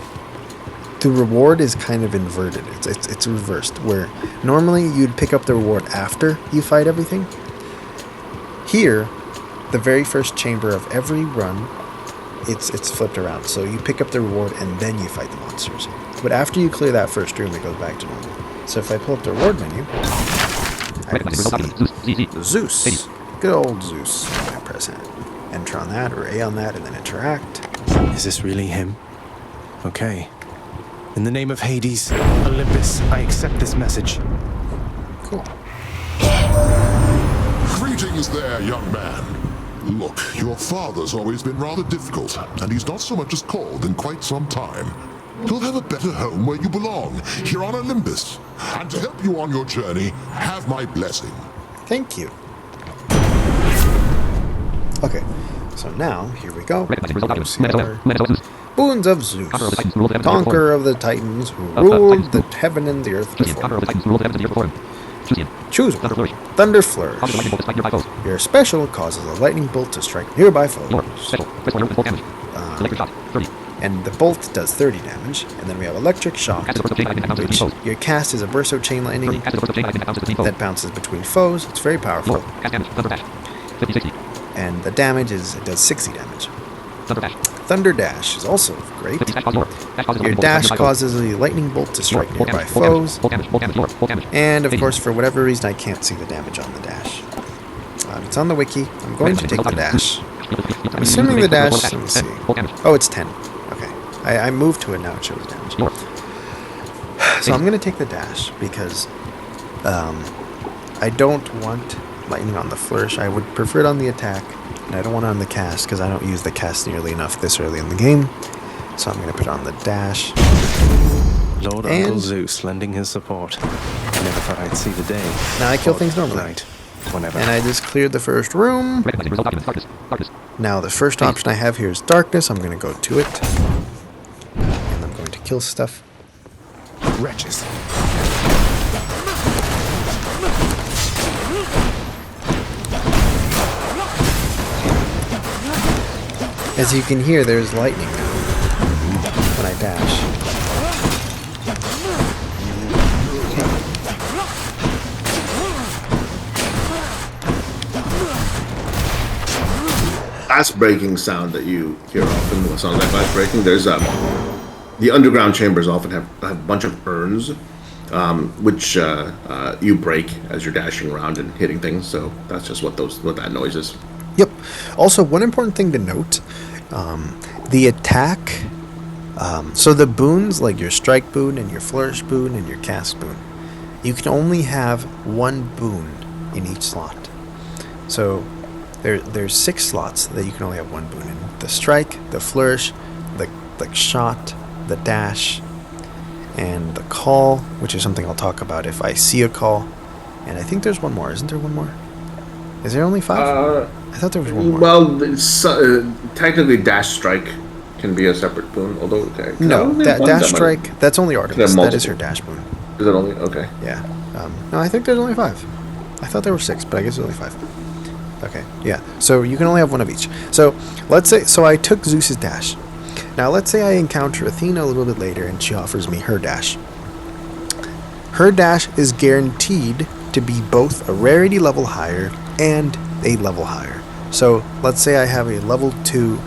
Speaker 1: the reward is kind of inverted. It's reversed, where normally you'd pick up the reward after you fight everything. Here, the very first chamber of every run, it's flipped around. So you pick up the reward and then you fight the monsters. But after you clear that first room, it goes back to normal. So if I pull up the reward menu, I can see Zeus. Good old Zeus. I press enter on that or A on that and then interact.
Speaker 4: Is this really him? Okay. In the name of Hades, Olympus, I accept this message.
Speaker 1: Cool.
Speaker 3: Greetings there, young man. Look, your father's always been rather difficult, and he's not so much as called in quite some time. You'll have a better home where you belong, here on Olympus. And to help you on your journey, have my blessing.
Speaker 1: Thank you. Okay, so now, here we go. Boons of Zeus, conqueror of the Titans, who ruled the heaven and the earth before. Choose one. Thunder Flourish. Your special causes a lightning bolt to strike nearby foes. And the bolt does 30 damage. And then we have Electric Shock, which your cast is a burst of chain lightning that bounces between foes. It's very powerful. And the damage it does 60 damage. Thunder Dash is also great. Your dash causes a lightning bolt to strike nearby foes. And of course, for whatever reason, I can't see the damage on the dash. It's on the wiki. I'm going to take the dash. I'm assuming the dash, let me see. Oh, it's 10. Okay. I moved to it now, it shows damage. So I'm going to take the dash because I don't want lightning on the flourish. I would prefer it on the attack. And I don't want it on the cast because I don't use the cast nearly enough this early in the game. So I'm going to put it on the dash.
Speaker 4: Lord Uncle Zeus lending his support. I never thought I'd see the day.
Speaker 1: Now I kill things normally.
Speaker 4: Right. Whenever.
Speaker 1: And I just cleared the first room. Now the first option I have here is darkness. I'm going to go to it. And I'm going to kill stuff.
Speaker 4: Wretches.
Speaker 1: As you can hear, there's lightning now when I dash.
Speaker 2: glass breaking sound that you hear often, the sound of that glass breaking, there's the underground chambers often have a bunch of urns, which you break as you're dashing around and hitting things. So that's just what that noise is.
Speaker 1: Yep. Also, one important thing to note, the attack, so the boons, like your strike boon and your flourish boon and your cast boon, you can only have one boon in each slot. So there's 6 slots that you can only have one boon in. The strike, the flourish, the shot, the dash, and the call, which is something I'll talk about if I see a call. And I think there's one more. Isn't there one more? Is there only 5? I thought there was one more.
Speaker 2: Well, technically dash strike can be a separate boon, although...
Speaker 1: No, dash strike, that's only Artemis. That is her dash boon.
Speaker 2: Is it only? Okay.
Speaker 1: Yeah. No, I think there's only 5. I thought there were 6, but I guess there's only 5. Okay, yeah. So you can only have one of each. So let's say, I took Zeus's dash. Now let's say I encounter Athena a little bit later and she offers me her dash. Her dash is guaranteed to be both a rarity level higher and a level higher. So let's say I have a level 2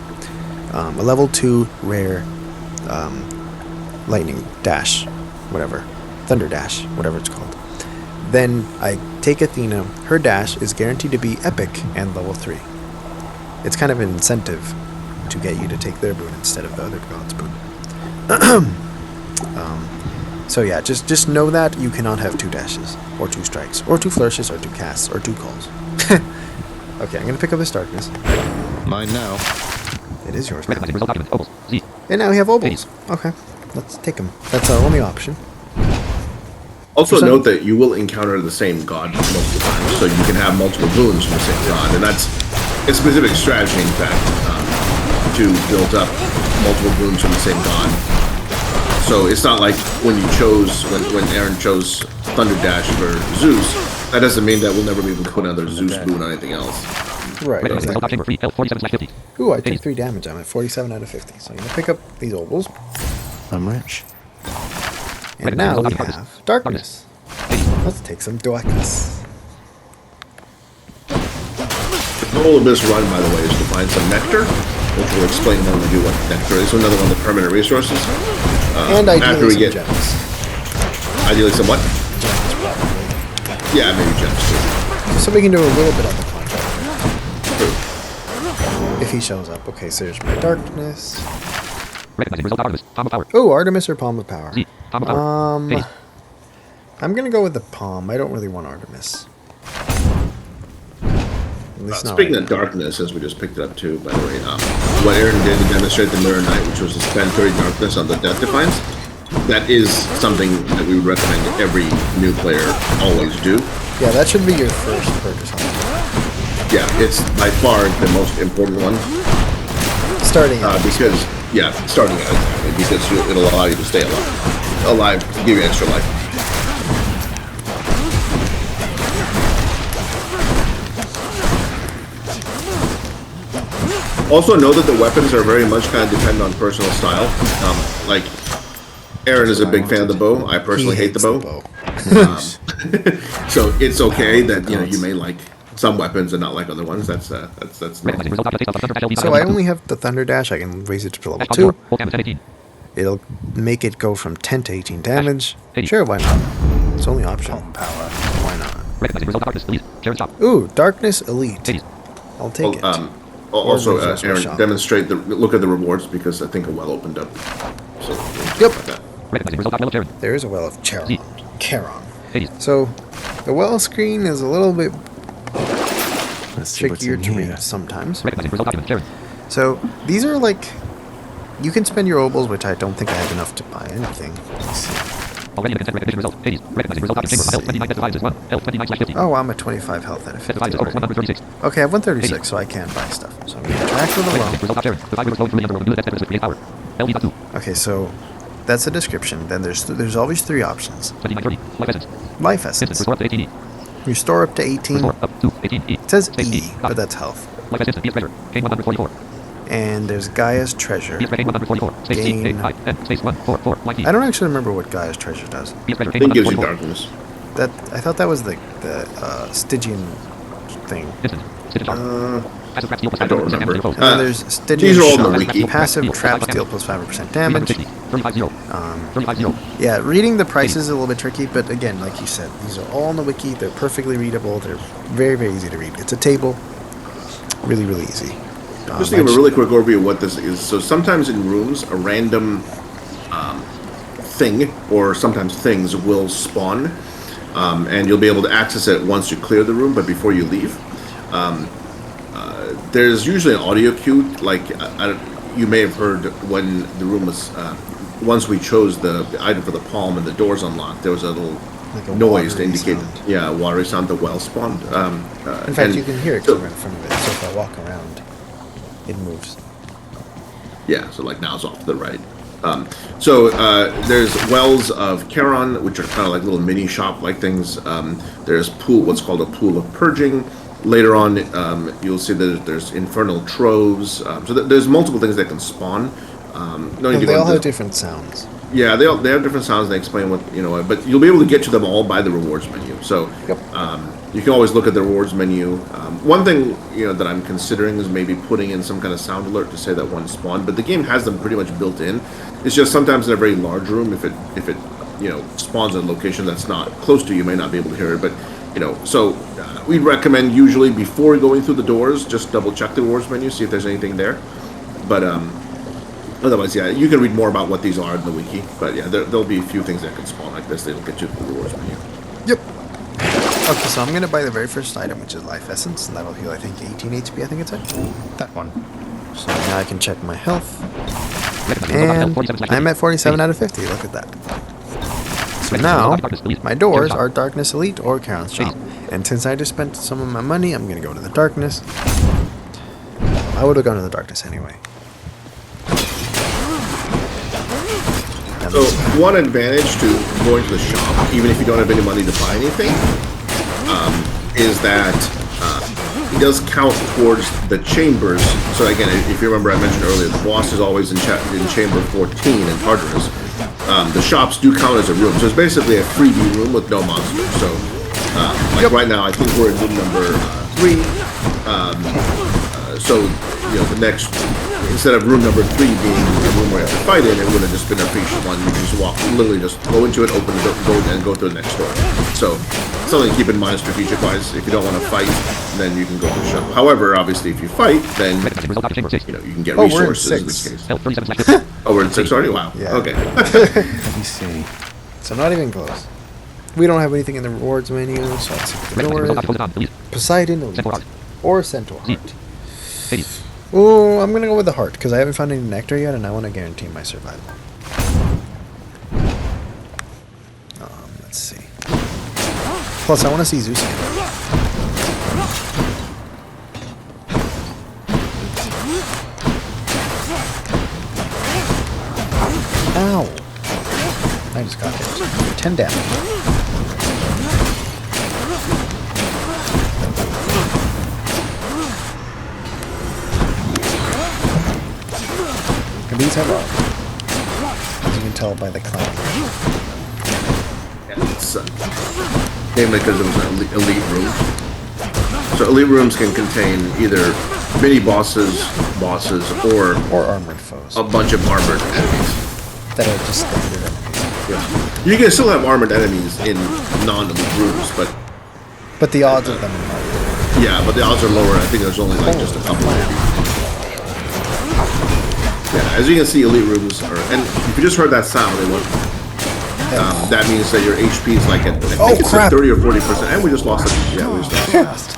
Speaker 1: rare lightning dash, whatever, thunder dash, whatever it's called. Then I take Athena, her dash is guaranteed to be epic and level 3. It's kind of an incentive to get you to take their boon instead of the other god's boon. So yeah, just know that you cannot have 2 dashes, or 2 strikes, or 2 flourishes, or 2 casts, or 2 calls. Okay, I'm gonna pick up this darkness.
Speaker 4: Mine now.
Speaker 1: It is yours. And now we have obols. Okay, let's take them. That's our only option.
Speaker 2: Also note that you will encounter the same god multiple times, so you can have multiple boons from the same god, and that's a specific strategy, in fact, to build up multiple boons from the same god. So it's not like when Aaron chose Thunder Dash for Zeus, that doesn't mean that we'll never be able to put another Zeus boon on anything else.
Speaker 1: Right, exactly. Ooh, I took 3 damage. I'm at 47 out of 50. So I'm going to pick up these obols.
Speaker 4: I'm rich.
Speaker 1: And now we have darkness. Let's take some darkness.
Speaker 2: The goal of this run, by the way, is to find some nectar, which will explain when we do what nectar is. Another one of the permanent resources.
Speaker 1: And ideally some gems.
Speaker 2: Ideally some what?
Speaker 1: Gems, probably.
Speaker 2: Yeah, maybe gems too.
Speaker 1: So we can do a little bit on the contractor. If he shows up. Okay, so there's my darkness. Oh, Artemis or Palm of Power? I'm gonna go with the Palm. I don't really want Artemis.
Speaker 2: Speaking of darkness, as we just picked it up too, by the way, what Aaron did to demonstrate the Mirror Knight, which was to spend 30 darkness on the Death Defiance, that is something that we would recommend every new player always do.
Speaker 1: Yeah, that should be your first purchase.
Speaker 2: Yeah, it's by far the most important one.
Speaker 1: Starting out.
Speaker 2: Starting out, exactly, because it'll allow you to stay alive, give you extra life. Also know that the weapons are very much kind of dependent on personal style. Like, Aaron is a big fan of the bow. I personally hate the bow. So it's okay that you may like some weapons and not like other ones. That's
Speaker 1: So I only have the Thunder Dash. I can raise it to level 2. It'll make it go from 10 to 18 damage. Sure, why not? It's only optional. Power. Why not? Ooh, Darkness Elite. I'll take it.
Speaker 2: Also, Aaron, look at the rewards, because I think a well opened up. So,
Speaker 1: yep. There is a well of Charon. So, the well screen is a little bit trickier to read sometimes. So, these are like... You can spend your obols, which I don't think I have enough to buy anything. Let's see. Oh, I'm at 25 health out of 50 already. Okay, I have 136, so I can buy stuff. So I'm going to interact with the well. Okay, so that's the description. Then there's always 3 options. Life Essence. Restore up to 18. It says E, but that's health. And there's Gaia's Treasure. Gain... I don't actually remember what Gaia's Treasure does.
Speaker 2: It gives you darkness.
Speaker 1: I thought that was the Stygian thing.
Speaker 2: I don't remember.
Speaker 1: And then there's Stygian
Speaker 2: These are all in the
Speaker 1: Shard.
Speaker 2: wiki.
Speaker 1: Passive trap steal plus 5% damage. Yeah, reading the price is a little bit tricky, but again, like you said, these are all in the wiki. They're perfectly readable. They're very, very easy to read. It's a table. Really, really easy.
Speaker 2: Just to give a really quick overview of what this is. So sometimes in rooms, a random thing, or sometimes things, will spawn, and you'll be able to access it once you clear the room, but before you leave. There's usually an audio cue, like you may have heard when the room was, once we chose the item for the palm and the doors unlocked, there was a little noise to indicate that, yeah, a watery sound, the well spawned.
Speaker 1: In fact, you can hear it coming in front of it, so if I walk around, it moves.
Speaker 2: Yeah, so like now it's off to the right. There's wells of Charon, which are kind of like little mini shop-like things. There's what's called a pool of purging. Later on, you'll see that there's infernal troves. There's multiple things that can spawn.
Speaker 1: They all have different sounds.
Speaker 2: Yeah, they have different sounds. They explain what, but you'll be able to get to them all by the rewards menu. So you can always look at the rewards menu. One thing that I'm considering is maybe putting in some kind of sound alert to say that one spawned. But the game has them pretty much built in. It's just sometimes in a very large room, if it spawns in a location that's not close to you, you may not be able to hear it. But we'd recommend usually before going through the doors, just double check the rewards menu, see if there's anything there. But otherwise, yeah, you can read more about what these are in the wiki. But yeah, there'll be a few things that can spawn like this. They'll get you to the rewards menu.
Speaker 1: Yep. Okay, so I'm going to buy the very first item, which is Life Essence, and that'll heal, I think, 18 HP, I think it's at.
Speaker 4: That one.
Speaker 1: So now I can check my health. And I'm at 47 out of 50, look at that. So now, my doors are Darkness Elite or Charon's Shop. And since I just spent some of my money, I'm going to go to the Darkness. I would have gone to the Darkness anyway.
Speaker 2: So one advantage to going to the shop, even if you don't have any money to buy anything, is that it does count towards the chambers. So again, if you remember, I mentioned earlier, the boss is always in chamber 14 in Tartarus. The shops do count as a room, so it's basically a freebie room with no monsters. So right now, I think we're in room number 3. The next, instead of room number 3 being the room where you have to fight in, it would have just been a free one. You just literally just go into it, open the door, and go to the next door. So something to keep in mind strategic-wise. If you don't want to fight, then you can go to the shop. However, obviously, if you fight, then you can get resources in this case. Oh, we're in 6 already? Wow.
Speaker 1: Yeah.
Speaker 2: Okay.
Speaker 4: Let me see.
Speaker 1: So not even close. We don't have anything in the rewards menu, so let's see the door. Poseidon Elite or Centaur Heart. Oh, I'm gonna go with the heart because I haven't found any nectar yet, and I want to guarantee my survival. Let's see. Plus, I want to see Zeus again. Ow! I just got hit. 10 damage. And these have armor, as you can tell by the clown.
Speaker 2: It's namely because it was an elite room. So elite rooms can contain either mini bosses, or
Speaker 1: armored foes.
Speaker 2: A bunch of armored enemies
Speaker 1: that are just standard enemies.
Speaker 2: Yeah, you can still have armored enemies in non-elite rooms,
Speaker 1: but the odds of them are.
Speaker 2: Yeah, but the odds are lower. I think there's only like just a couple of enemies. Yeah, as you can see, elite rooms are, and if you just heard that sound, that means that your HP is like at, I think it's at 30 or 40%, and we just lost it. Yeah, we just lost it.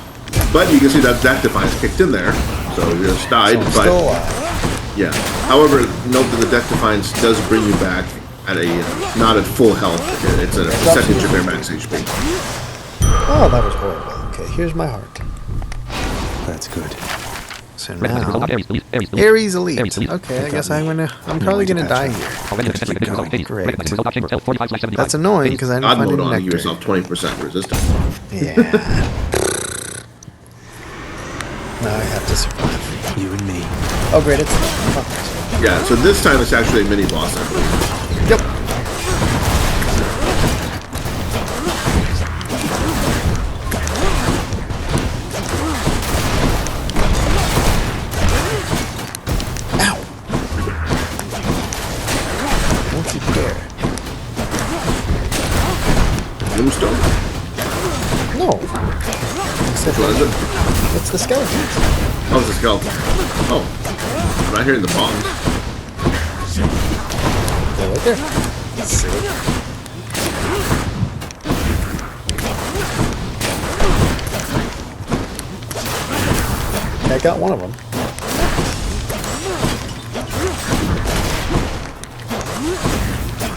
Speaker 2: But you can see that Death Defiance kicked in there, so we just died.
Speaker 1: So
Speaker 2: but yeah, however, note that the Death Defiance does bring you back at a not at full health. It's a percentage of your max HP.
Speaker 1: Oh, that was horrible. Okay, here's my heart.
Speaker 4: That's good.
Speaker 1: So now, Ares Elite. Okay, I guess I'm probably gonna die here. Great. That's annoying because I didn't find any nectar.
Speaker 2: Give yourself 20% resistance.
Speaker 1: Yeah. Now I have to survive.
Speaker 4: You and me.
Speaker 1: Oh great, it's fucked.
Speaker 2: Yeah, so this time it's actually a mini boss, I believe.
Speaker 1: Yep. No.
Speaker 2: Which one is it?
Speaker 1: It's the skeletons.
Speaker 2: Oh, it's a skeleton. Oh. I'm not hearing the bombs.
Speaker 1: They're right there. See? I got one of them.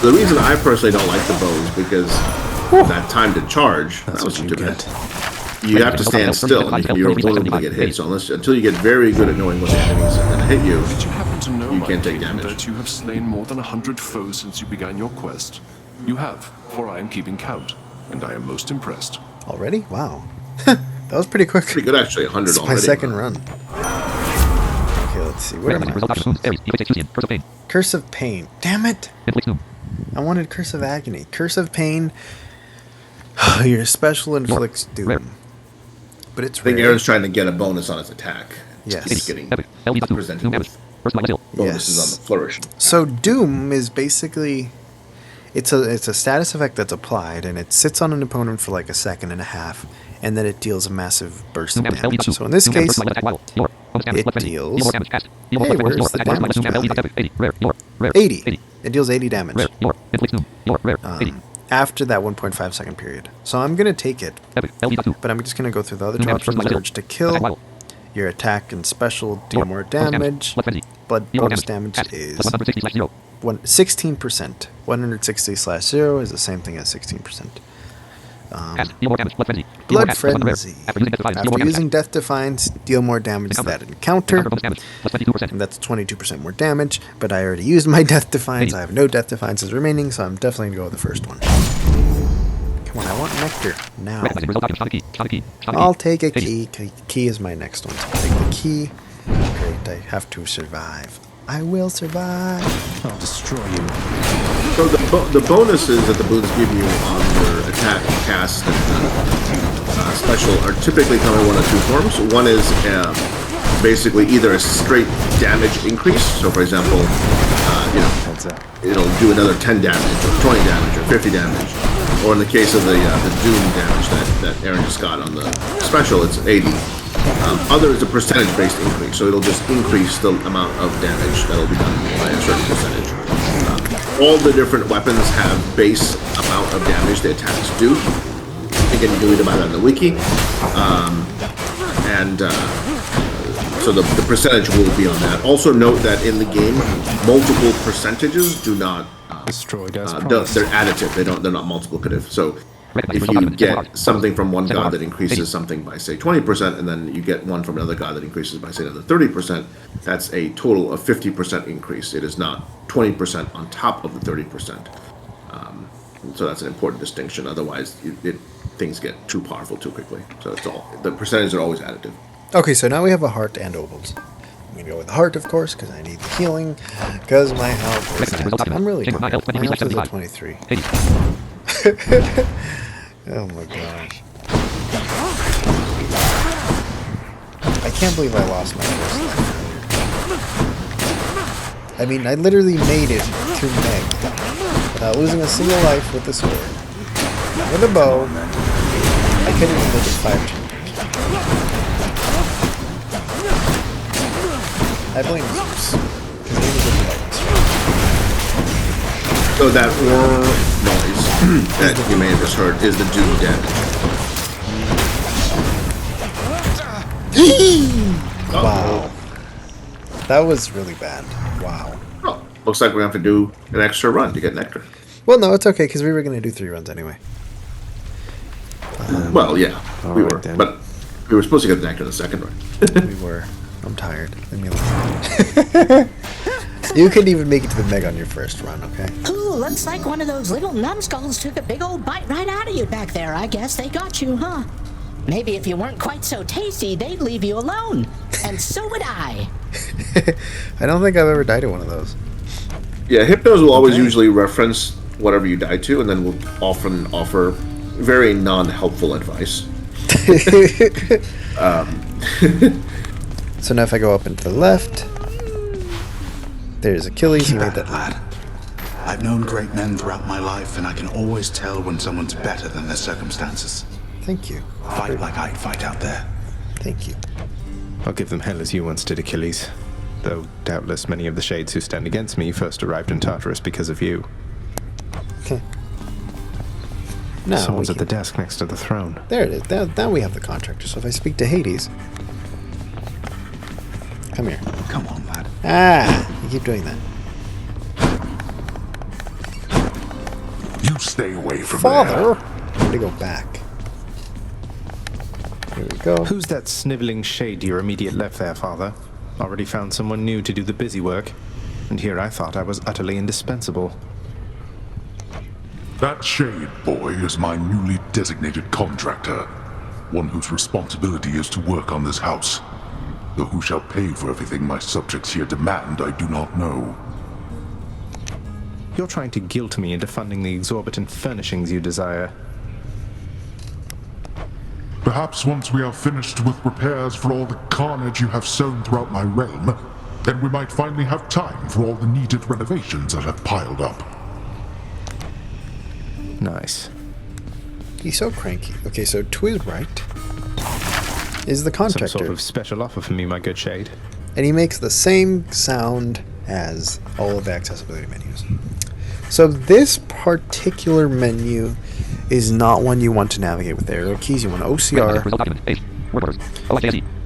Speaker 2: The reason I personally don't like the bow is because that time to charge, that was too bad. You have to stand still, and you're vulnerable to get hit. So until you get very good at knowing what the enemies are going to hit you,
Speaker 7: Did you happen to know,
Speaker 2: you
Speaker 7: my
Speaker 2: can't take
Speaker 7: king,
Speaker 2: damage.
Speaker 7: that you have slain more than 100 foes since you began your quest? You have, for I am keeping count, and I am most impressed.
Speaker 1: Already? Wow. That was pretty quick.
Speaker 2: Pretty good, actually. 100
Speaker 1: It's
Speaker 2: already.
Speaker 1: my second run. Okay, let's see. What am I? Curse of Pain. Damn it! I wanted Curse of Agony. Curse of Pain. Your special inflicts doom. But it's
Speaker 2: I think
Speaker 1: rare.
Speaker 2: Aaron's trying to get a bonus on his attack.
Speaker 1: Yes.
Speaker 2: He's getting presented with bonuses
Speaker 1: Yes.
Speaker 2: on the flourish.
Speaker 1: So Doom is basically it's a status effect that's applied, and it sits on an opponent for like a second and a half, and then it deals a massive burst of damage. So in this case, it deals. Hey, where's the damage value? 80. It deals 80 damage. After that 1.5 second period. So I'm gonna take it, but I'm just gonna go through the other two options. Urge to kill. Your attack and special deal more damage. Blood bonus damage is 16%. 160/0 is the same thing as 16%. Blood Frenzy. After using Death Defiance, deal more damage to that encounter. And that's 22% more damage, but I already used my Death Defiance. I have no Death Defiances remaining, so I'm definitely going to go with the first one. Come on, I want Nectar now. I'll take a key. Key is my next one. So I'll take the key. Great, I have to survive. I will survive.
Speaker 4: I'll destroy you.
Speaker 2: So the bonuses that the boons give you on your attack, cast, and special are typically come in one of two forms. One is basically either a straight damage increase. So, for example, it'll do another 10 damage, or 20 damage, or 50 damage. Or in the case of the Doom damage that Aaron just got on the special, it's 80. Other is a percentage-based increase, so it'll just increase the amount of damage that'll be done by a certain percentage. All the different weapons have base amount of damage the attacks do. Again, you can read about that in the wiki. So the percentage will be on that. Also note that in the game, multiple percentages do not
Speaker 4: destroyed as
Speaker 2: they're additive. They're not multiplicative. So if you get something from one god that increases something by say 20%, and then you get one from another god that increases by say another 30%, that's a total of 50% increase. It is not 20% on top of the 30%. So that's an important distinction. Otherwise, things get too powerful too quickly. So it's the percentages are always additive.
Speaker 1: Okay, so now we have a heart and ovals. I'm gonna go with the heart, of course, because I need the healing. Because my health is at, I'm really good. My health is at 23. Oh my gosh. I can't believe I lost my first life earlier. I mean, I literally made it to Meg without losing a single life with the sword. With a bow, I couldn't even make it 5 chambers. I blame Zeus, because he was a lightning strike.
Speaker 2: So that noise that you may have just heard is the Doom damage.
Speaker 1: Wow. That was really bad. Wow.
Speaker 2: Oh, looks like we're going to have to do an extra run to get Nectar.
Speaker 1: Well, no, it's okay, because we were going to do 3 runs anyway.
Speaker 2: Well, yeah, we
Speaker 4: right
Speaker 2: were.
Speaker 4: then.
Speaker 2: But we were supposed to get Nectar in the second run.
Speaker 1: We were. I'm tired. Leave me alone. You couldn't even make it to the Meg on your first run, okay?
Speaker 9: Ooh, looks like one of those little numbskulls took a big old bite right out of you back there. I guess they got you, huh? Maybe if you weren't quite so tasty, they'd leave you alone. And so would I.
Speaker 1: I don't think I've ever died to one of those.
Speaker 2: Yeah, Hypnos will always usually reference whatever you die to, and then will often offer very non-helpful advice.
Speaker 1: So now if I go up and to the left, there's Achilles. He made that lad.
Speaker 12: I've known great men throughout my life, and I can always tell when someone's better than their circumstances.
Speaker 1: Thank you.
Speaker 12: Fight like I'd fight out there.
Speaker 1: Thank you.
Speaker 4: I'll give them hell as you once did Achilles. Though doubtless many of the shades who stand against me first arrived in Tartarus because of you.
Speaker 1: Okay. Now
Speaker 4: someone's at the desk next to the throne.
Speaker 1: There it is. Now we have the contractor. So if I speak to Hades... Come here.
Speaker 12: Come on, lad.
Speaker 1: Ah! You keep doing that.
Speaker 3: You stay away from
Speaker 1: Father! I'm going to go back. Here we go.
Speaker 4: Who's that sniveling shade to your immediate left there, Father? Already found someone new to do the busy work. And here I thought I was utterly indispensable.
Speaker 3: That shade boy is my newly designated contractor. One whose responsibility is to work on this house. Though who shall pay for everything my subjects here demand, I do not know.
Speaker 4: You're trying to guilt me into funding the exorbitant furnishings you desire.
Speaker 3: Perhaps once we are finished with repairs for all the carnage you have sown throughout my realm, then we might finally have time for all the needed renovations that have piled up.
Speaker 4: Nice.
Speaker 1: He's so cranky. Okay, so Twiz right is the contractor.
Speaker 4: Some sort of special offer for me, my good shade.
Speaker 1: And he makes the same sound as all of the accessibility menus. So this particular menu is not one you want to navigate with arrow keys. You want OCR.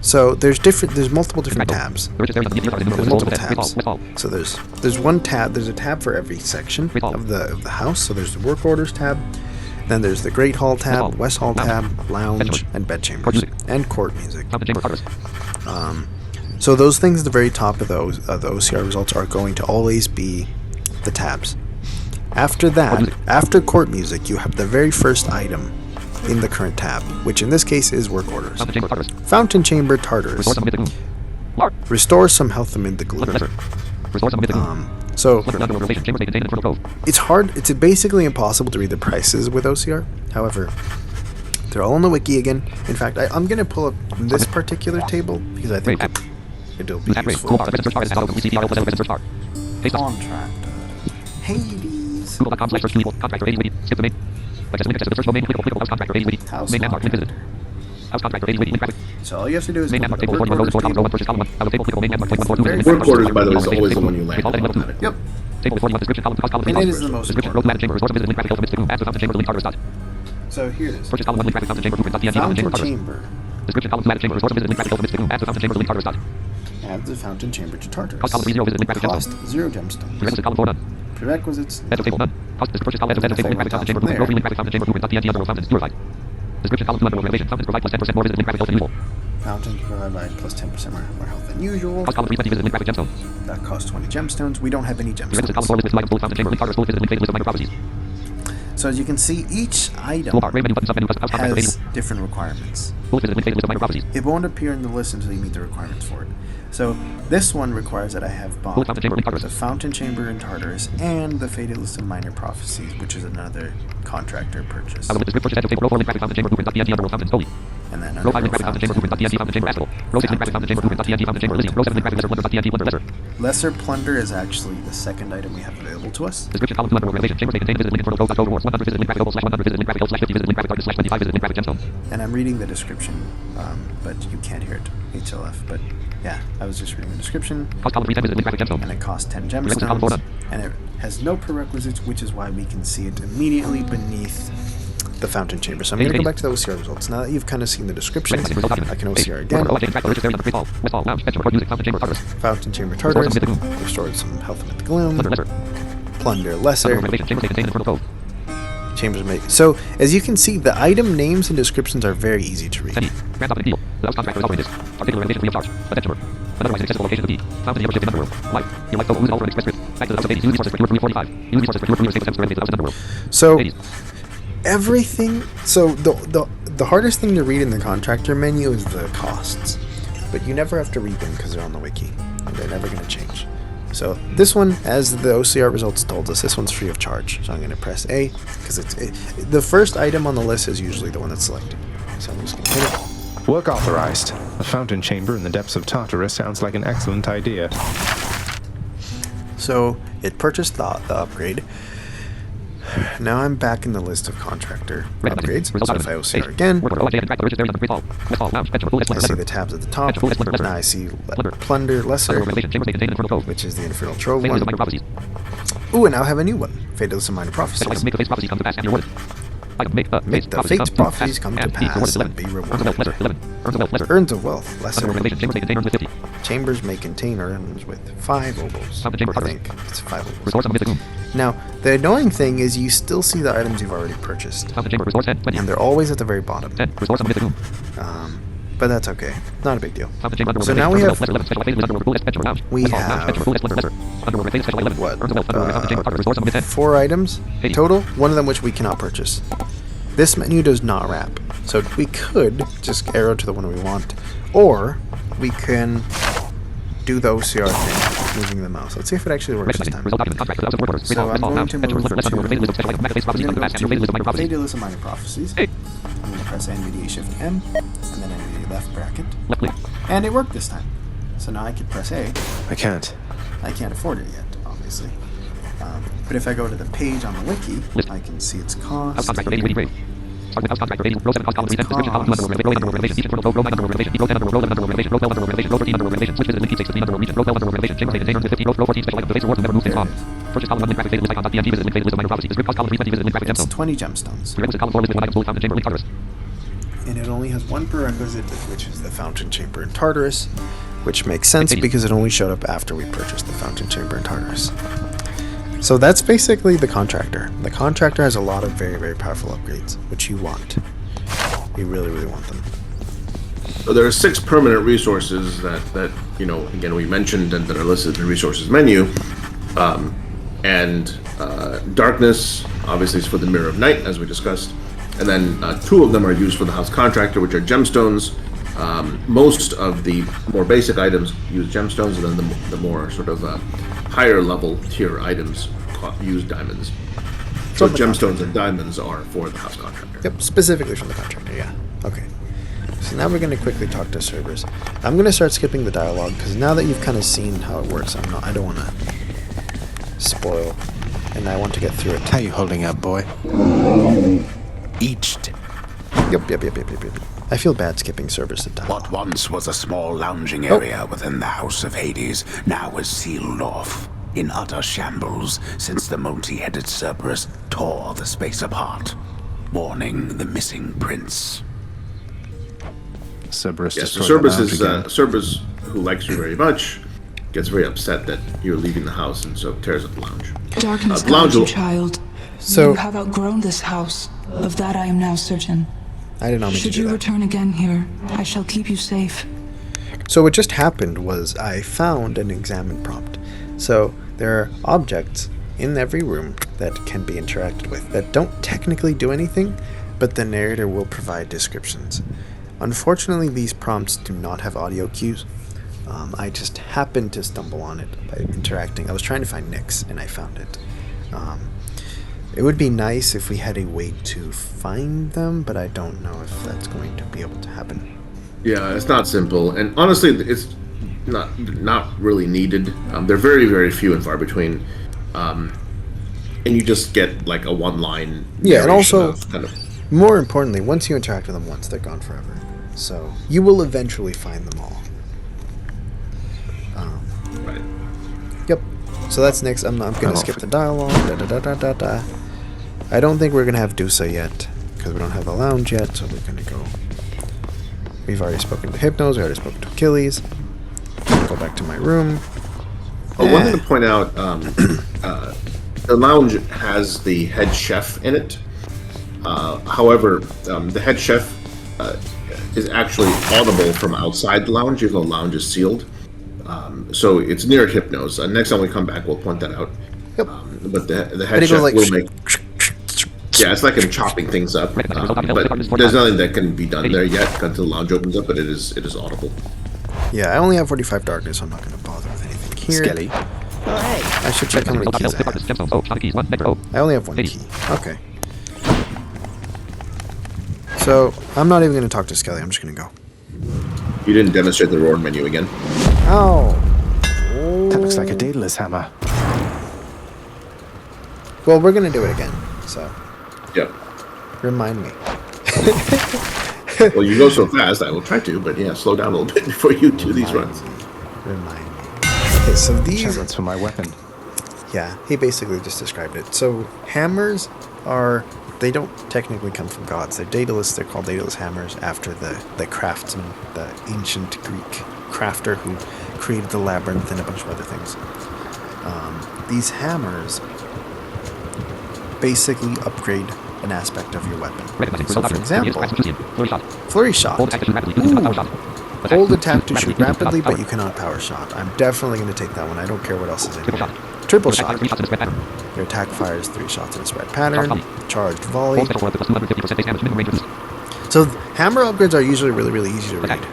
Speaker 1: So there's multiple different tabs. There's multiple tabs. So there's one tab. There's a tab for every section of the house. So there's the work orders tab. Then there's the Great Hall tab, West Hall tab, Lounge, and Bedchambers, and Court Music. So those things at the very top of the OCR results are going to always be the tabs. After that, after Court Music, you have the very first item in the current tab, which in this case is Work Orders. Fountain Chamber Tartarus. Restore some health amid the gloom. So it's hard. It's basically impossible to read the prices with OCR. However, they're all on the wiki again. In fact, I'm going to pull up this particular table because I think it'll be useful. Contractor. Hades. So all you have to do is
Speaker 2: Work orders, by the way, is always the one you land on.
Speaker 1: Yep. And it is the most important. So here it is. Fountain Chamber. Add the Fountain Chamber to Tartarus. Cost 0 gemstones. Prerequisites. Fountain can provide plus 10% more health than usual. That costs 20 gemstones. We don't have any gemstones. So as you can see, each item has different requirements. It won't appear in the list until you meet the requirements for it. So this one requires that I have bought the Fountain Chamber in Tartarus and the Faded List of Minor Prophecies, which is another contractor purchase. And then Lesser Plunder is actually the second item we have available to us. And I'm reading the description, but you can't hear it, hllf, but yeah, I was just reading the description, and it costs 10 gemstones, and it has no prerequisites, which is why we can see it immediately beneath the Fountain Chamber. So I'm going to go back to the OCR results. Now that you've kind of seen the description, I can OCR again. Fountain Chamber Tartarus, restored some health amid the gloom, Plunder Lesser, Chambers make. So as you can see, the item names and descriptions are very easy to read. So everything. So the hardest thing to read in the contractor menu is the costs, but you never have to read them because they're on the wiki and they're never going to change. So this one, as the OCR results told us, this one's free of charge. So I'm going to press A because the first item on the list is usually the one that's selected. So I'm just going to hit it.
Speaker 4: Work authorized. A fountain chamber in the depths of Tartarus sounds like an excellent idea.
Speaker 1: So it purchased the upgrade. Now I'm back in the list of Contractor upgrades. So if I OCR again, I see the tabs at the top. Now I see Plunder Lesser, which is the Infernal Trove one. Ooh, and now I have a new one. Fatalist and Minor Prophecies. Make the Fate's prophecies come to pass and be rewarded. Urns of Wealth, Lesser. Chambers may contain urns with 5 oboes. I think it's 5 oboes. Now, the annoying thing is you still see the items you've already purchased. And they're always at the very bottom. But that's okay. Not a big deal. So now we have what? 4 items total, one of them which we cannot purchase. This menu does not wrap. So we could just arrow to the one we want, or we can do the OCR thing, moving the mouse. Let's see if it actually works this time. So I'm going to move to Fatalist and Minor Prophecies. I'm going to press NVDA Shift M, and then NVDA left bracket. And it worked this time. So now I can press A.
Speaker 4: I can't
Speaker 1: afford it yet, obviously. But if I go to the page on the wiki, I can see its cost. It's 20 gemstones. And it only has one prerequisite, which is the Fountain Chamber in Tartarus, which makes sense because it only showed up after we purchased the Fountain Chamber in Tartarus. So that's basically the Contractor. The Contractor has a lot of very, very powerful upgrades, which you want. You really, really want them.
Speaker 2: So there are 6 permanent resources that again, we mentioned and that are listed in the resources menu. Darkness, obviously, is for the Mirror of Night, as we discussed. And then 2 of them are used for the House Contractor, which are gemstones. Most of the more basic items use gemstones, and then the more sort of higher level tier items use diamonds. So gemstones and diamonds are for the House Contractor.
Speaker 1: Yep, specifically from the Contractor, yeah. Okay. So now we're going to quickly talk to Cerberus. I'm going to start skipping the dialogue, because now that you've kind of seen how it works, I don't want to spoil, and I want to get through it.
Speaker 4: How you holding up, boy?
Speaker 12: Each.
Speaker 1: Yep. I feel bad skipping Cerberus at time.
Speaker 12: What once was a small lounging area within the House of Hades now is sealed off, in utter shambles since the multi-headed Cerberus tore the space apart, warning the missing prince.
Speaker 4: Cerberus
Speaker 2: yes,
Speaker 4: destroyed
Speaker 2: Cerberus, who likes you very much, gets very upset that you're leaving the house, and so tears up the lounge.
Speaker 10: Darkness guides you, child. So you have outgrown this house. Of that I am now certain.
Speaker 1: I did not mean to do that.
Speaker 10: Should you return again here, I shall keep you safe.
Speaker 1: So what just happened was I found an examine prompt. So there are objects in every room that can be interacted with that don't technically do anything, but the narrator will provide descriptions. Unfortunately, these prompts do not have audio cues. I just happened to stumble on it by interacting. I was trying to find Nyx, and I found it. It would be nice if we had a way to find them, but I don't know if that's going to be able to happen.
Speaker 2: Yeah, it's not simple, and honestly, it's not really needed. They're very, very few and far between, and you just get like a one-line.
Speaker 1: Yeah, and also, more importantly, once you interact with them once, they're gone forever. So you will eventually find them all.
Speaker 2: Right.
Speaker 1: Yep. So that's next. I'm going to skip the dialogue. I don't think we're going to have Dusa yet, because we don't have the lounge yet, so we're going to go. We've already spoken to Hypnos, we already spoken to Achilles. Go back to my room.
Speaker 2: One thing to point out, the lounge has the head chef in it. However, the head chef is actually audible from outside the lounge, even though the lounge is sealed. So it's near Hypnos. Next time we come back, we'll point that out.
Speaker 1: Yep.
Speaker 2: But the head chef will make... Yeah, it's like him chopping things up. But there's nothing that can be done there yet until the lounge opens up, but it is audible.
Speaker 1: Yeah, I only have 45 darkness, so I'm not going to bother with anything here.
Speaker 11: Skelly. Oh, hey.
Speaker 1: I should check how many keys I have. I only have 1 key. Okay. So, I'm not even going to talk to Skelly, I'm just going to go.
Speaker 2: You didn't demonstrate the roar menu again.
Speaker 1: Oh.
Speaker 4: That looks like a Daedalus hammer.
Speaker 1: Well, we're gonna do it again, so
Speaker 2: Yep.
Speaker 1: remind me.
Speaker 2: Well, you go so fast, I will try to, but yeah, slow down a little bit before you do these runs.
Speaker 1: Remind me. Okay, so these.
Speaker 4: Chance for my weapon.
Speaker 1: Yeah, he basically just described it. So hammers are. They don't technically come from gods. They're Daedalus. They're called Daedalus hammers after the craftsman, the ancient Greek crafter who created the labyrinth and a bunch of other things. These hammers basically upgrade an aspect of your weapon. So, for example, flurry shot. Ooh. Hold attack to shoot rapidly, but you cannot power shot. I'm definitely going to take that one. I don't care what else is in here. Triple shot. Your attack fires 3 shots in a spread pattern. Charged volley. So hammer upgrades are usually really, really easy to read. And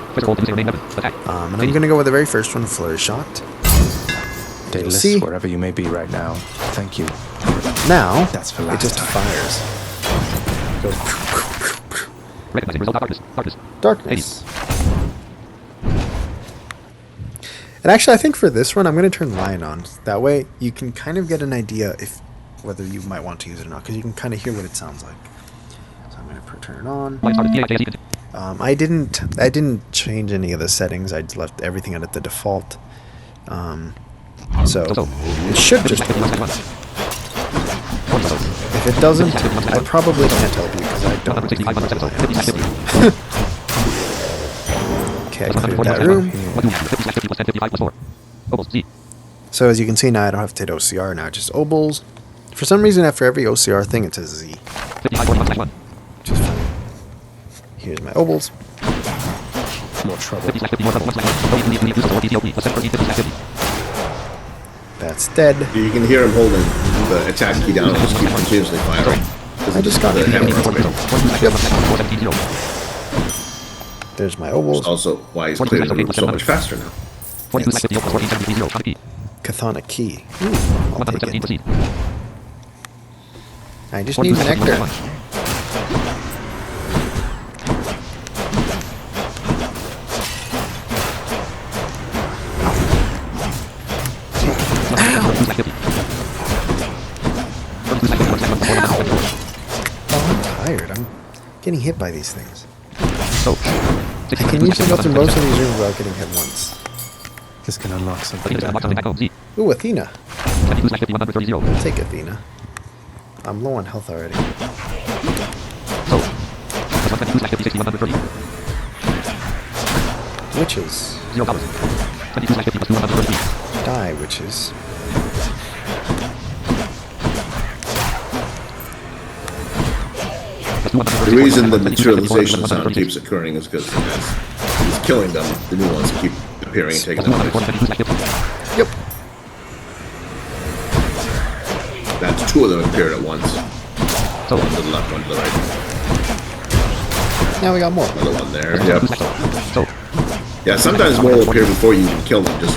Speaker 1: I'm going to go with the very first one, flurry shot.
Speaker 4: Daedalus,
Speaker 1: See?
Speaker 4: wherever you may be right now, thank you.
Speaker 1: Now,
Speaker 4: That's for
Speaker 1: it
Speaker 4: last
Speaker 1: just
Speaker 4: time.
Speaker 1: fires. Goes darkness. And actually, I think for this one, I'm going to turn Lion on. That way, you can kind of get an idea if whether you might want to use it or not, because you can kind of hear what it sounds like. So I'm going to turn it on. I didn't change any of the settings. I left everything at the default. So it should just work. If it doesn't, I probably can't help you because I don't really know Lions. Okay, I cleared that room. So as you can see now, I don't have to hit OCR now, just obols. For some reason, after every OCR thing, it says Z. Just funny. Here's my obols.
Speaker 4: More trouble.
Speaker 1: That's dead.
Speaker 2: You can hear him holding the attack key down and just keep continuously firing.
Speaker 1: I just got
Speaker 2: the
Speaker 1: it.
Speaker 2: hammer upgrade.
Speaker 1: There's my obols.
Speaker 2: Also, why he's clearing the room so much faster now.
Speaker 1: Chthonic key. Ooh, I'll take it. I just need nectar. I'm getting hit by these things. I can usually go through most of these rooms without getting hit once.
Speaker 4: This can unlock something.
Speaker 1: Ooh, Athena. We'll take Athena. I'm low on health already. Witches. Die, witches.
Speaker 2: The reason the materialization sound keeps occurring is because as he's killing them, the new ones keep appearing and taking them place.
Speaker 1: Yep.
Speaker 2: That's 2 of them appeared at once. So one to the left, one to the right.
Speaker 1: Now we got more.
Speaker 2: Another one there. Yep. Yeah, sometimes more will appear before you even kill them, just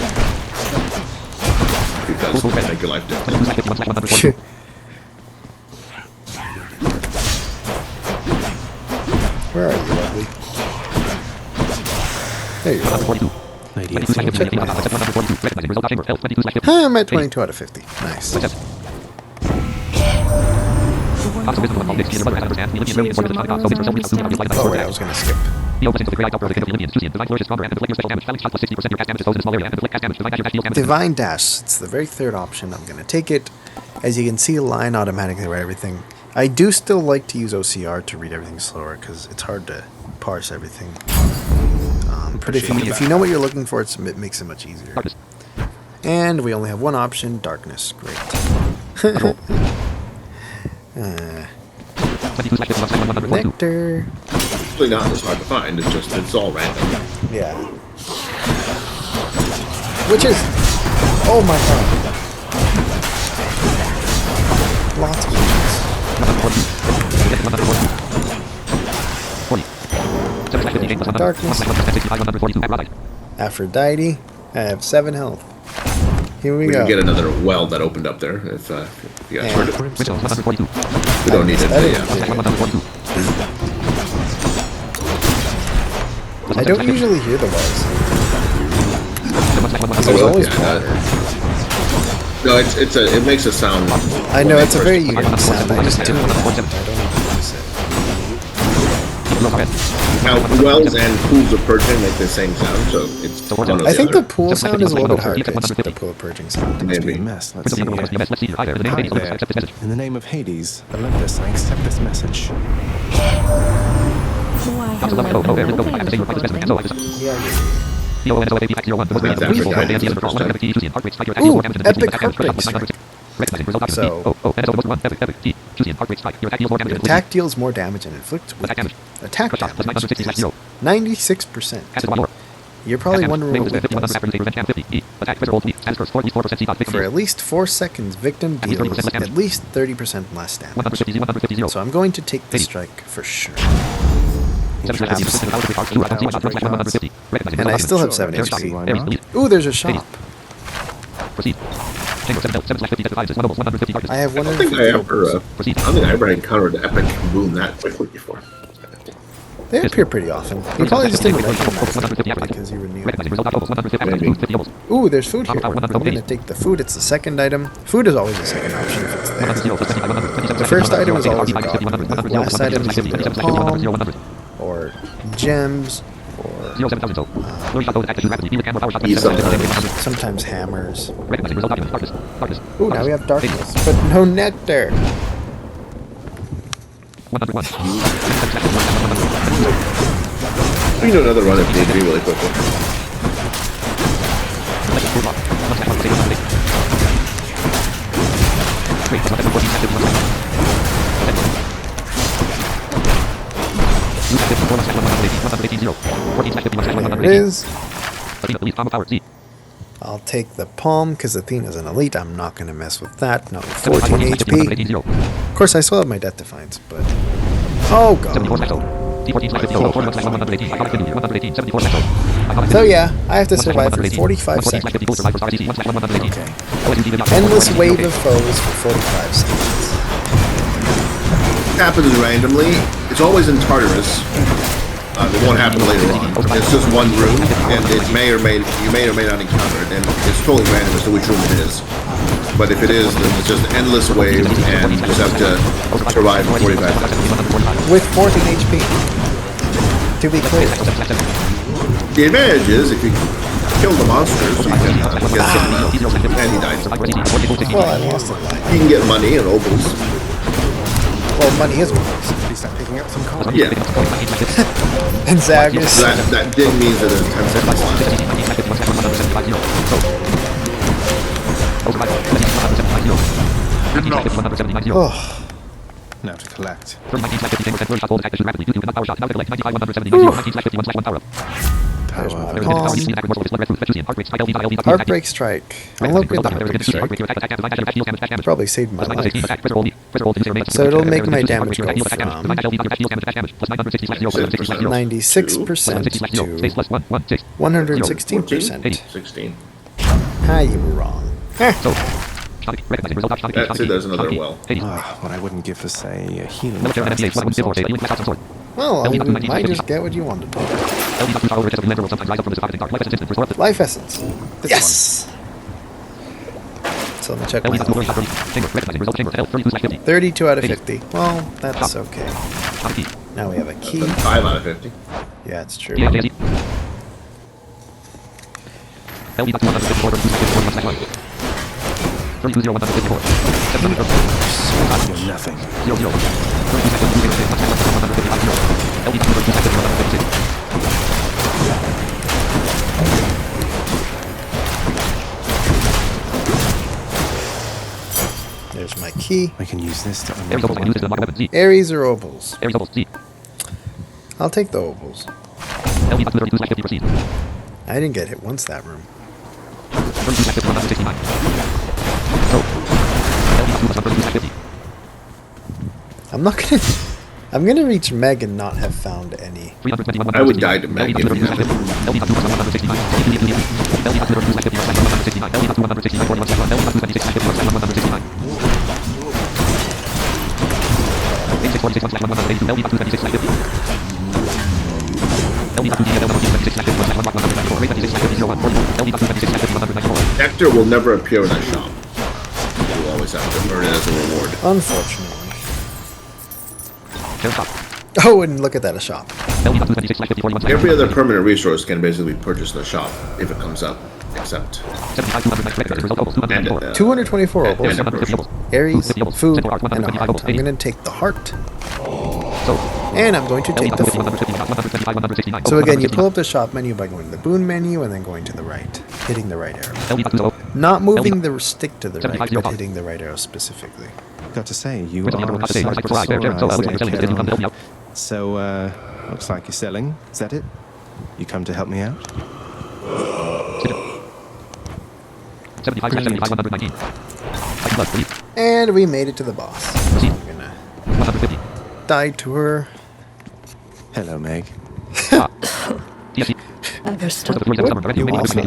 Speaker 2: because they make your life difficult.
Speaker 1: Where are you, lovely? There you go. I'm at 22 out of 50. Nice. Oh, wait, I was going to skip. Divine Dash. It's the very third option. I'm going to take it. As you can see, line automatically read everything. I do still like to use OCR to read everything slower because it's hard to parse everything. But if you know what you're looking for, it makes it much easier. And we only have one option, darkness. Great. Nectar.
Speaker 2: It's really not this hard to find, it's all random.
Speaker 1: Yeah. Witches! Oh my god. Lots of witches. Darkness. Aphrodite. I have 7 health. Here we
Speaker 2: We
Speaker 1: go.
Speaker 2: can get another well that opened up there if you guys heard it. We don't need it. Yeah.
Speaker 1: I don't usually hear the wells. There's
Speaker 2: Oh,
Speaker 1: always
Speaker 2: yeah,
Speaker 1: water.
Speaker 2: No, it makes a sound.
Speaker 1: I know it's a very unique sound. I just do it. I don't know how to use it.
Speaker 2: Now, wells and pools of purging make the same sound, so it's.
Speaker 1: I think the pool sound is a little bit higher pitched. The pool of purging sound.
Speaker 4: It must be a mess. Let's see here. Hi there. In the name of Hades, Olympus, I accept this message.
Speaker 8: Why,
Speaker 1: Ooh, epic heartbreak strike. So, your attack deals more damage and inflicts weak attack damage is 96%. You're probably wondering what weak does. For at least 4 seconds, victim deals at least 30% less damage. So I'm going to take the strike for sure. And I still have 7 HP. Ooh, there's a shop. I have one.
Speaker 2: I don't think I ever encountered epic boon that quickly before.
Speaker 1: They appear pretty often. You probably just didn't recognize them because you were new. Ooh, there's food here. I'm gonna take the food. It's the second item. Food is always the second option if it's there. The first item is always a goblin. The last item is either a palm, or gems, or sometimes hammers. Ooh, now we have darkness, but no nectar.
Speaker 2: We can do another run if need be really quickly.
Speaker 1: There it is. I'll take the palm because Athena's an elite. I'm not going to mess with that. Not with 14 HP. Of course, I still have my Death Defiance, but... Oh, God. So, yeah, I have to survive for 45 seconds. Endless wave of foes for 45 seconds.
Speaker 2: It happens randomly. It's always in Tartarus. It won't happen later on. It's just one room, and it may or may not encounter it, and it's totally random as to which room it is. But if it is, then it's just an endless wave, and you just have to survive for 45 seconds.
Speaker 1: With 14 HP. To be clear.
Speaker 2: The advantage is if you kill the monsters, you can get some anti-dice.
Speaker 1: Well, I lost a lot.
Speaker 2: You can get money and opals.
Speaker 1: Well, money is opals.
Speaker 4: Picking up some coins.
Speaker 2: Yeah.
Speaker 1: And Zagreus.
Speaker 2: That did mean that it's 10 seconds left.
Speaker 1: Oh.
Speaker 4: Now to collect.
Speaker 1: Heartbreak strike. I'll look at the heartbreak strike. Probably saved my life. So it'll make my damage go from 96% to 116%.
Speaker 2: 16.
Speaker 1: Ah, you were wrong.
Speaker 2: That's it, there's another well.
Speaker 4: What I wouldn't give for, say, a healing.
Speaker 1: Well, you might just get what you wanted. Life essence. Yes! So let me check my health. 32 out of 50. Well, that's okay. Now we have a key.
Speaker 2: 5 out of 50.
Speaker 1: Yeah, it's true.
Speaker 4: Nothing.
Speaker 1: There's my key.
Speaker 4: I can use this to unlock
Speaker 1: Aries or opals? I'll take the opals. I didn't get hit once that room. I'm gonna reach Meg and not have found any.
Speaker 2: I would die to Meg if you have it. Nectar will never appear in that shop. as a reward.
Speaker 1: Unfortunately. Oh, and look at that, a shop.
Speaker 2: Every other permanent resource can basically be purchased in the shop if it comes up, except...
Speaker 1: 224 opals, Aries, food, and a heart. I'm going to take the heart. And I'm going to take the food. So again, you pull up the shop menu by going to the Boon menu and then going to the right, hitting the right arrow. Not moving the stick to the right, but hitting the right arrow specifically.
Speaker 4: Got to say, you are there. So, looks like you're selling. Is that it? You come to help me out?
Speaker 1: And we made it to the boss. So I'm gonna die to her.
Speaker 4: Hello, Meg.
Speaker 5: Ever stop?
Speaker 1: You also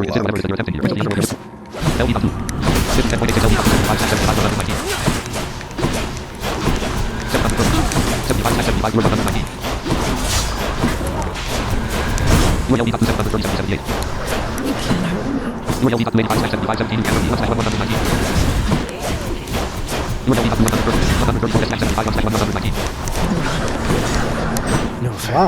Speaker 4: No
Speaker 1: wow.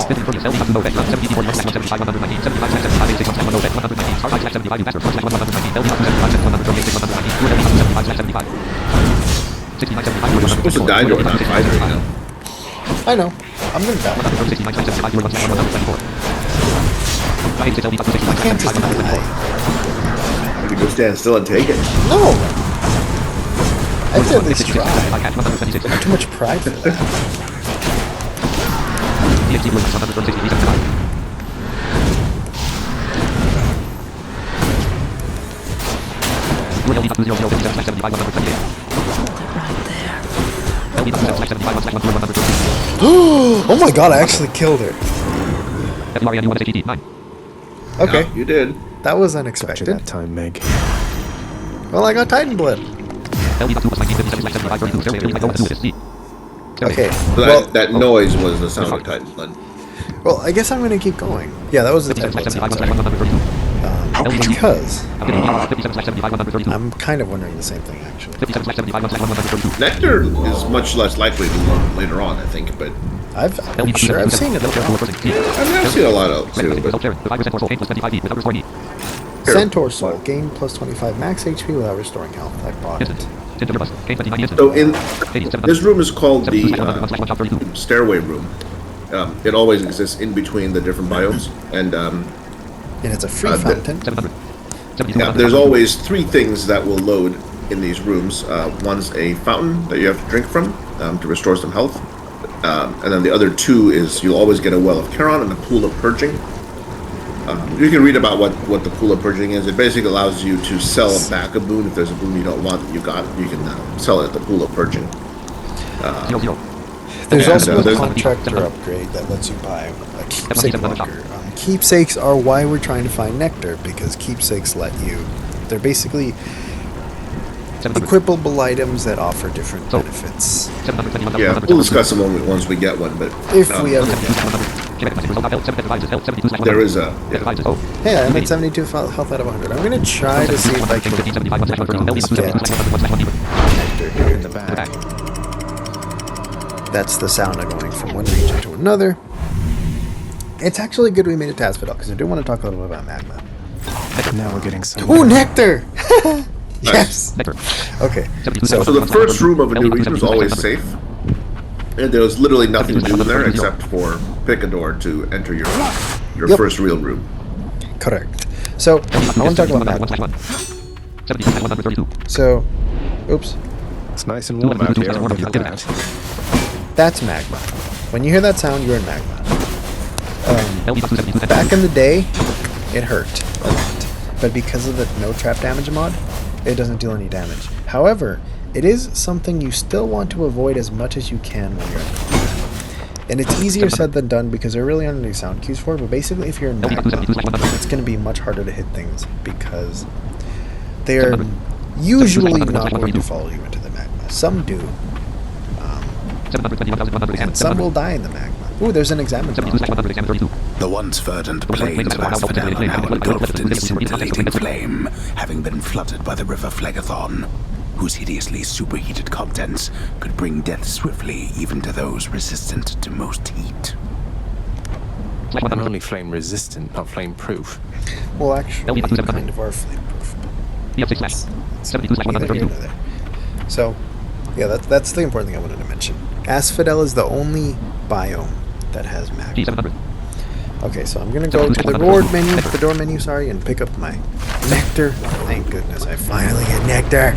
Speaker 2: You're supposed to die to her, not fight her, you know?
Speaker 1: I know. I'm gonna die. I can't just die.
Speaker 2: You can go stand still and take it.
Speaker 1: No! I could at least try. I have too much pride for that. Oh my god, I actually killed her. Okay.
Speaker 2: Yeah, you did.
Speaker 1: That was unexpected.
Speaker 4: That time, Meg.
Speaker 1: Well, I got Titan blood. Okay.
Speaker 2: So
Speaker 1: Well,
Speaker 2: that noise was the sound of Titan blood.
Speaker 1: well, I guess I'm gonna keep going. Yeah, that was the Titan blood sound, sorry. Because I'm kind of wondering the same thing, actually.
Speaker 2: Nectar is much less likely to learn later on, I think, but
Speaker 1: I'm sure I've seen it.
Speaker 2: I've seen a lot of it too. But
Speaker 1: Centaur Soul, gain plus 25 max HP without restoring health. I bought it.
Speaker 2: so this room is called the stairway room. It always exists in between the different biomes, and
Speaker 1: it's a free fountain.
Speaker 2: Yeah, there's always three things that will load in these rooms. One's a fountain that you have to drink from to restore some health. And then the other two is you'll always get a well of Charon and a pool of purging. You can read about what the pool of purging is. It basically allows you to sell back a boon if there's a boon you don't want that you got. You can sell it at the pool of purging.
Speaker 1: There's also a contractor upgrade that lets you buy a keepsake locker. Keepsakes are why we're trying to find nectar, because keepsakes let you... They're basically equipable items that offer different benefits.
Speaker 2: Yeah, we'll discuss them once we get one, but...
Speaker 1: If we ever get one.
Speaker 2: There is a...
Speaker 1: Yeah. Hey, I'm at 72 health out of 100. I'm going to try to see if I can get nectar here in the back. That's the sound of going from one region to another. It's actually good we made it to Asphodel, because I do want to talk a little bit about Magma.
Speaker 4: Now we're getting somewhere.
Speaker 1: Ooh, nectar! Yes! Okay.
Speaker 2: So the first room of a new region is always safe. And there's literally nothing to do in there except for pick a door to enter your first real room.
Speaker 1: Correct. So, I want to talk about Magma. So, oops.
Speaker 4: It's nice and warm out here. Look at that.
Speaker 1: That's Magma. When you hear that sound, you're in Magma. Back in the day, it hurt a lot. But because of the no trap damage mod, it doesn't deal any damage. However, it is something you still want to avoid as much as you can when you're in Magma. And it's easier said than done because there really aren't any sound cues for it, but basically if you're in Magma, it's going to be much harder to hit things because they are usually not going to follow you into the Magma. Some do. And some will die in the Magma. Ooh, there's an examine mod.
Speaker 12: The once verdant plains of Asphodel are now engulfed in scintillating flame, having been flooded by the river Phlegethon. whose hideously superheated contents could bring death swiftly even to those resistant to most heat.
Speaker 4: I'm only flame resistant, not flame proof.
Speaker 1: Well, actually, you kind of are flame proof. So, yeah, that's the important thing I wanted to mention. Asphodel is the only biome that has magma. Okay, so I'm gonna go to the door menu, sorry, and pick up my nectar. Thank goodness, I finally get nectar.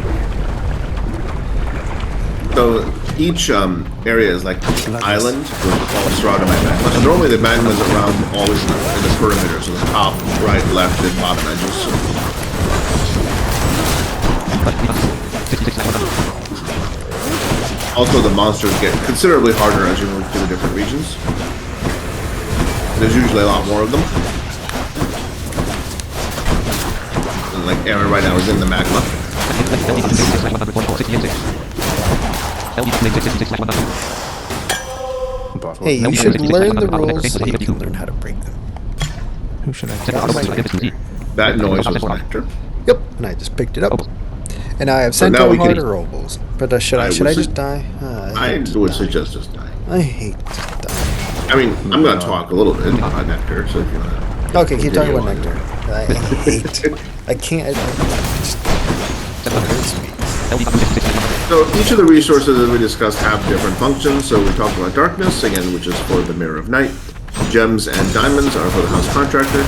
Speaker 2: So each area is like an island all surrounded by magma. So normally the magma is around always in the perimeter, so the top, right, left, and bottom edges. Also, the monsters get considerably harder as you move through the different regions. There's usually a lot more of them. And like Aaron right now is in the magma.
Speaker 1: Hey, you should learn the rules so you can learn how to break them.
Speaker 4: Who should I
Speaker 2: That noise was nectar.
Speaker 1: Yep, and I just picked it up. And I have sent out harder robles. But should I just die?
Speaker 2: I would suggest just die.
Speaker 1: I hate to die.
Speaker 2: I mean, I'm going to talk a little bit about nectar, so if you want to...
Speaker 1: Okay, keep talking about nectar. I hate... I can't... It hurts me.
Speaker 2: So each of the resources that we discussed have different functions. So we talked about darkness, again, which is for the Mirror of Night. Gems and diamonds are for the House Contractor.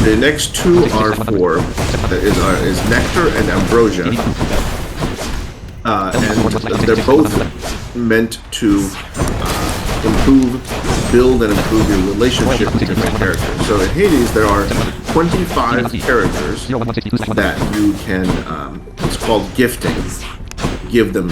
Speaker 2: The next two are for is nectar and ambrosia, and they're both meant to build and improve your relationship with different characters. So in Hades, there are 25 characters that you can. It's called gifting. Give them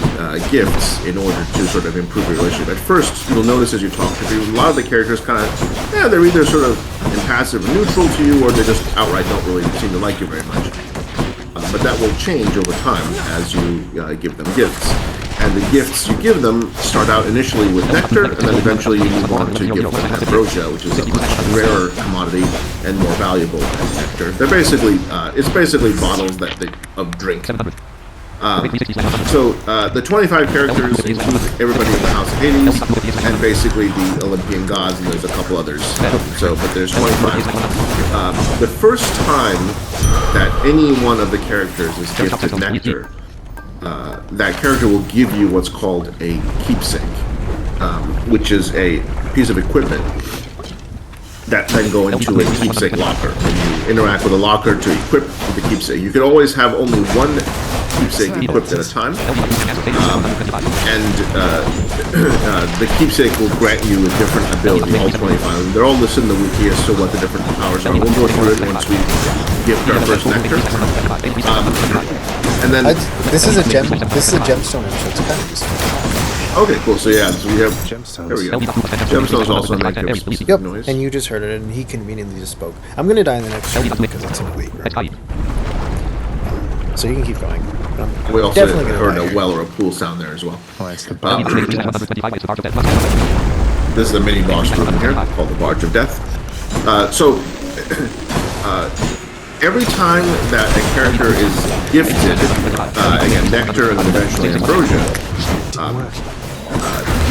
Speaker 2: gifts in order to sort of improve your relationship. At first, you'll notice as you talk to people, a lot of the characters kind of, they're either sort of impassive or neutral to you, or they just outright don't really seem to like you very much. But that will change over time as you give them gifts. And the gifts you give them start out initially with nectar, and then eventually you move on to give them ambrosia, which is a much rarer commodity and more valuable than nectar. They're basically, it's basically bottles of drink. So the 25 characters include everybody in the House of Hades and basically the Olympian gods, and there's a couple others. But there's 25. The first time that any one of the characters is gifted nectar, that character will give you what's called a keepsake, which is a piece of equipment that then go into a keepsake locker. And you interact with a locker to equip the keepsake. You can always have only one keepsake equipped at a time, and the keepsake will grant you a different ability, all 25. They're all listed in the wiki as to what the different powers are. We'll go through it once we gift our first nectar. And then
Speaker 1: this is a gemstone intro. It's kind of useful.
Speaker 2: Okay, cool. So yeah, so we have gemstones. There we go. Gemstones also make a specific noise.
Speaker 1: And you just heard it, and he conveniently just spoke. I'm gonna die in the next stream because it's a week. So you can keep going.
Speaker 2: We also heard a well or a pool sound there as well. This is the mini boss room here called the Barge of Death. Every time that a character is gifted, again, nectar and then eventually ambrosia,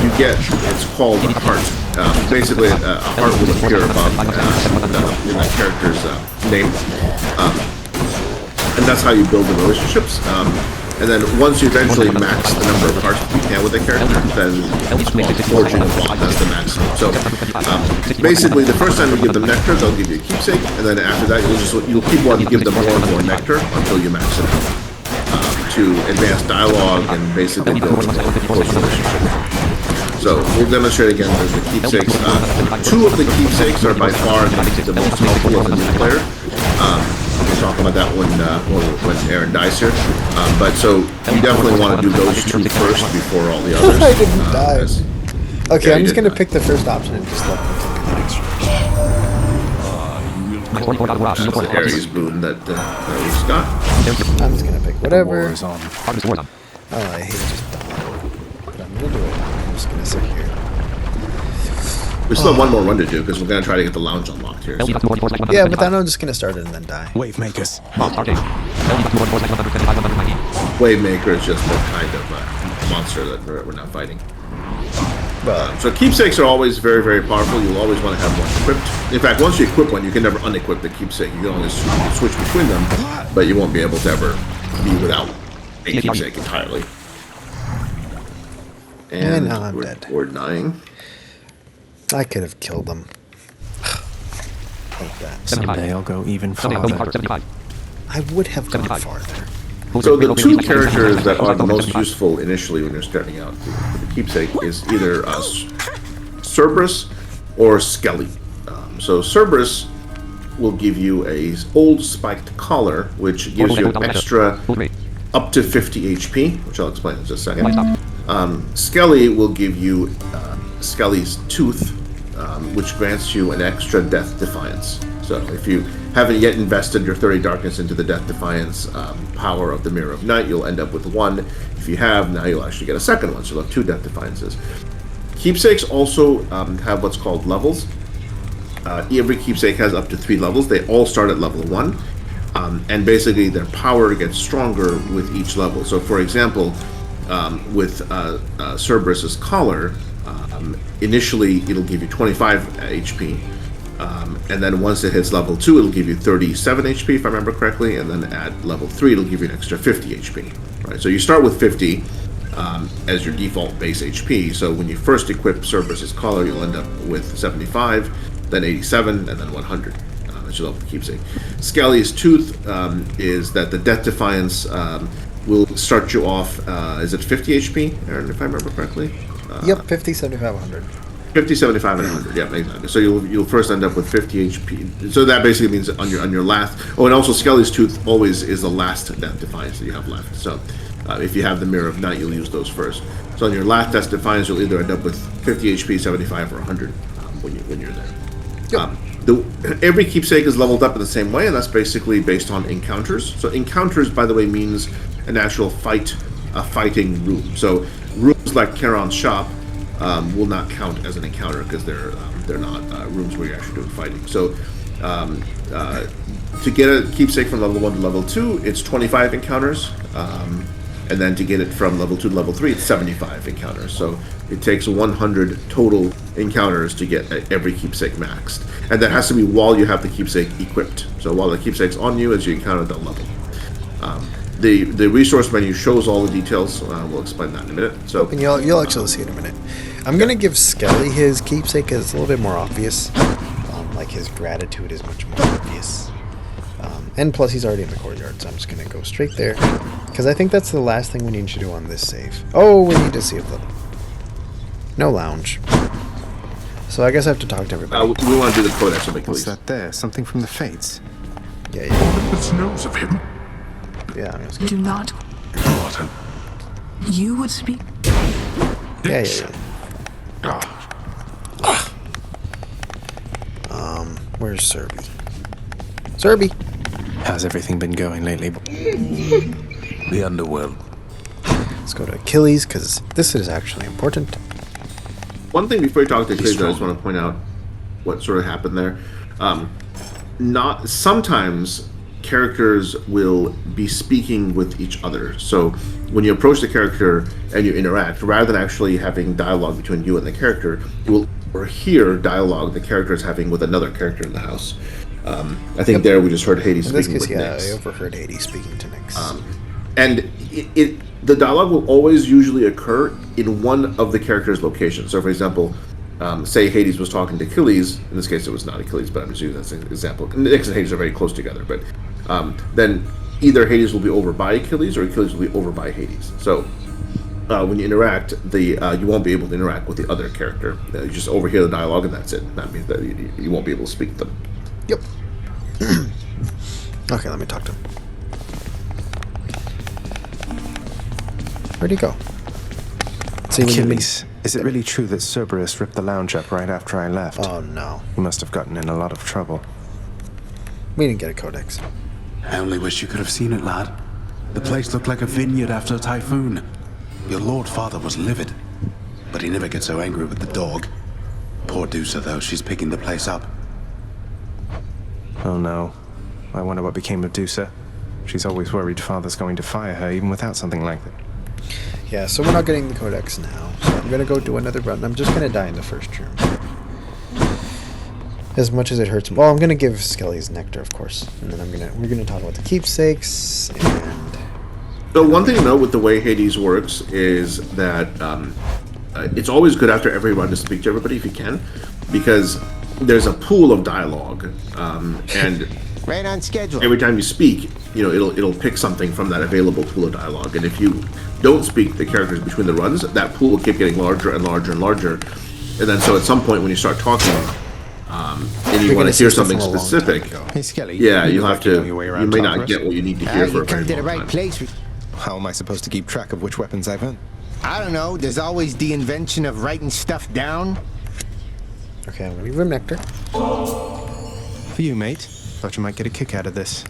Speaker 2: you get, it's called a heart. Basically, a heart will appear above in that character's name. And that's how you build the relationships. And then once you eventually max the number of hearts you can with a character, then it's called Forging a Bond. That's the maximum. So basically, the first time you give them nectar, they'll give you a keepsake, and then after that, you'll keep wanting to give them more and more nectar until you max it out to advance dialogue and basically build a close relationship. So we'll demonstrate again. There's the keepsakes. Two of the keepsakes are by far the most helpful as a new player. We'll talk about that when Aaron dies here. But so you definitely want to do those two first before all the others.
Speaker 1: I didn't die. Okay, I'm just going to pick the first option and just let them take the next one.
Speaker 2: That's the Ares boon that we just got.
Speaker 1: I'm just going to pick whatever. Oh, I hate just dying. But I'm going to do it. I'm just going to sit here.
Speaker 2: We still have one more run to do because we're going to try to get the lounge unlocked here. So.
Speaker 1: Yeah, but then I'm just going to start it and then die.
Speaker 4: Wave makers.
Speaker 2: Wavemaker is just a kind of monster that we're not fighting. So keepsakes are always very, very powerful. You'll always want to have one equipped. In fact, once you equip one, you can never unequip the keepsake. You can only switch between them, but you won't be able to ever be without a keepsake entirely. And
Speaker 1: now I'm dead.
Speaker 2: We're dying.
Speaker 1: I could have killed them. Hate that.
Speaker 4: Someday I'll go even farther.
Speaker 1: I would have gone farther.
Speaker 2: So the two characters that are the most useful initially when you're starting out for the keepsake is either Cerberus or Skelly. So Cerberus will give you a old spiked collar, which gives you an extra up to 50 HP, which I'll explain in just a second. Skelly will give you Skelly's Tooth, which grants you an extra Death Defiance. So if you haven't yet invested your 30 Darkness into the Death Defiance power of the Mirror of Night, you'll end up with one. If you have, now you'll actually get a second one, so you'll have 2 Death Defiances. Keepsakes also have what's called levels. Every keepsake has up to 3 levels. They all start at level 1. And basically their power gets stronger with each level. So for example, with Cerberus's collar, initially it'll give you 25 HP. And then once it hits level 2, it'll give you 37 HP, if I remember correctly, and then at level 3, it'll give you an extra 50 HP. Right? So you start with 50 as your default base HP. So when you first equip Cerberus's collar, you'll end up with 75, then 87, and then 100. As your level keepsake. Skelly's Tooth is that the Death Defiance will start you off. Is it 50 HP, Aaron, if I remember correctly?
Speaker 1: Yep, 50, 75, 100.
Speaker 2: 50, 75, and 100. Yeah, exactly. So you'll first end up with 50 HP. So that basically means on your last. Oh, and also Skelly's Tooth always is the last Death Defiance that you have left. So if you have the Mirror of Night, you'll use those first. So on your last Death Defiance, you'll either end up with 50 HP, 75, or 100 when you're there. Yep. Every keepsake is leveled up in the same way, and that's basically based on encounters. So encounters, by the way, means an actual fighting room. So rooms like Charon's shop will not count as an encounter because they're not rooms where you're actually doing fighting. So to get a keepsake from level 1 to level 2, it's 25 encounters, and then to get it from level 2 to level 3, it's 75 encounters. So it takes 100 total encounters to get every keepsake maxed, and that has to be while you have the keepsake equipped. So while the keepsake's on you, as you encounter the level. The resource menu shows all the details. We'll explain that in a minute. So
Speaker 1: and you'll actually see in a minute. I'm gonna give Skelly his keepsake because it's a little bit more obvious. Like his gratitude is much more obvious. And plus he's already in the courtyard, so I'm just gonna go straight there because I think that's the last thing we need to do on this save. Oh, we need to see if no lounge. So I guess I have to talk to everybody.
Speaker 2: We want to do the Codex of
Speaker 4: What's that there? Something from the Fates?
Speaker 1: Yeah.
Speaker 3: This knows of him.
Speaker 1: Yeah, I'm just
Speaker 10: Do not.
Speaker 3: Martin.
Speaker 10: You would speak.
Speaker 1: Yeah. Where's Serby? Serby!
Speaker 4: How's everything been going lately?
Speaker 12: The Underworld.
Speaker 1: Let's go to Achilles, because this is actually important.
Speaker 2: One thing before you talk to Achilles, I just want to point out what sort of happened there. Sometimes characters will be speaking with each other. So when you approach the character and you interact, rather than actually having dialogue between you and the character, you will hear dialogue the character is having with another character in the house. I think there we just heard Hades speaking with Nyx.
Speaker 1: I overheard Hades speaking to Nyx.
Speaker 2: And the dialogue will always usually occur in one of the character's locations. So for example, say Hades was talking to Achilles. In this case, it was not Achilles, but I'm just using that as an example. Nyx and Hades are very close together, but then either Hades will be over by Achilles or Achilles will be over by Hades. So when you interact, you won't be able to interact with the other character. You just overhear the dialogue, and that's it. That means that you won't be able to speak to them.
Speaker 1: Yep. Okay, let me talk to him. Where'd he go?
Speaker 4: Achilles, is it really true that Cerberus ripped the lounge up right after I left?
Speaker 1: Oh, no.
Speaker 4: He must have gotten in a lot of trouble.
Speaker 1: We didn't get a codex.
Speaker 12: I only wish you could have seen it, lad. The place looked like a vineyard after a typhoon. Your Lord Father was livid, but he never gets so angry with the dog. Poor Dusa, though. She's picking the place up.
Speaker 4: Oh no. I wonder what became of Dusa. She's always worried Father's going to fire her, even without something like that.
Speaker 1: Yeah, so we're not getting the Codex now. So I'm gonna go do another run. I'm just gonna die in the first room. As much as it hurts him. Well, I'm gonna give Skelly's nectar, of course, and then we're gonna talk about the keepsakes and.
Speaker 2: So one thing to note with the way Hades works is that it's always good after every run to speak to everybody if you can, because there's a pool of dialogue, and
Speaker 11: Right on schedule.
Speaker 2: every time you speak, it'll pick something from that available pool of dialogue, and if you don't speak the characters between the runs, that pool will keep getting larger and larger and larger, and then so at some point when you start talking, and you want to hear something specific,
Speaker 11: Hey, Skelly.
Speaker 2: yeah, you'll have to.
Speaker 4: your way
Speaker 2: You
Speaker 4: around
Speaker 2: may
Speaker 4: top
Speaker 2: not
Speaker 4: for us?
Speaker 2: get what you need to hear for
Speaker 11: You
Speaker 2: a very
Speaker 11: come to the
Speaker 2: long
Speaker 11: right
Speaker 2: time.
Speaker 11: place.
Speaker 4: How am I supposed to keep track of which weapons I've earned?
Speaker 11: I don't know. There's always the invention of writing stuff down.
Speaker 1: Okay, I'm gonna give him nectar.
Speaker 4: For you, mate. Thought you might get a kick out of this.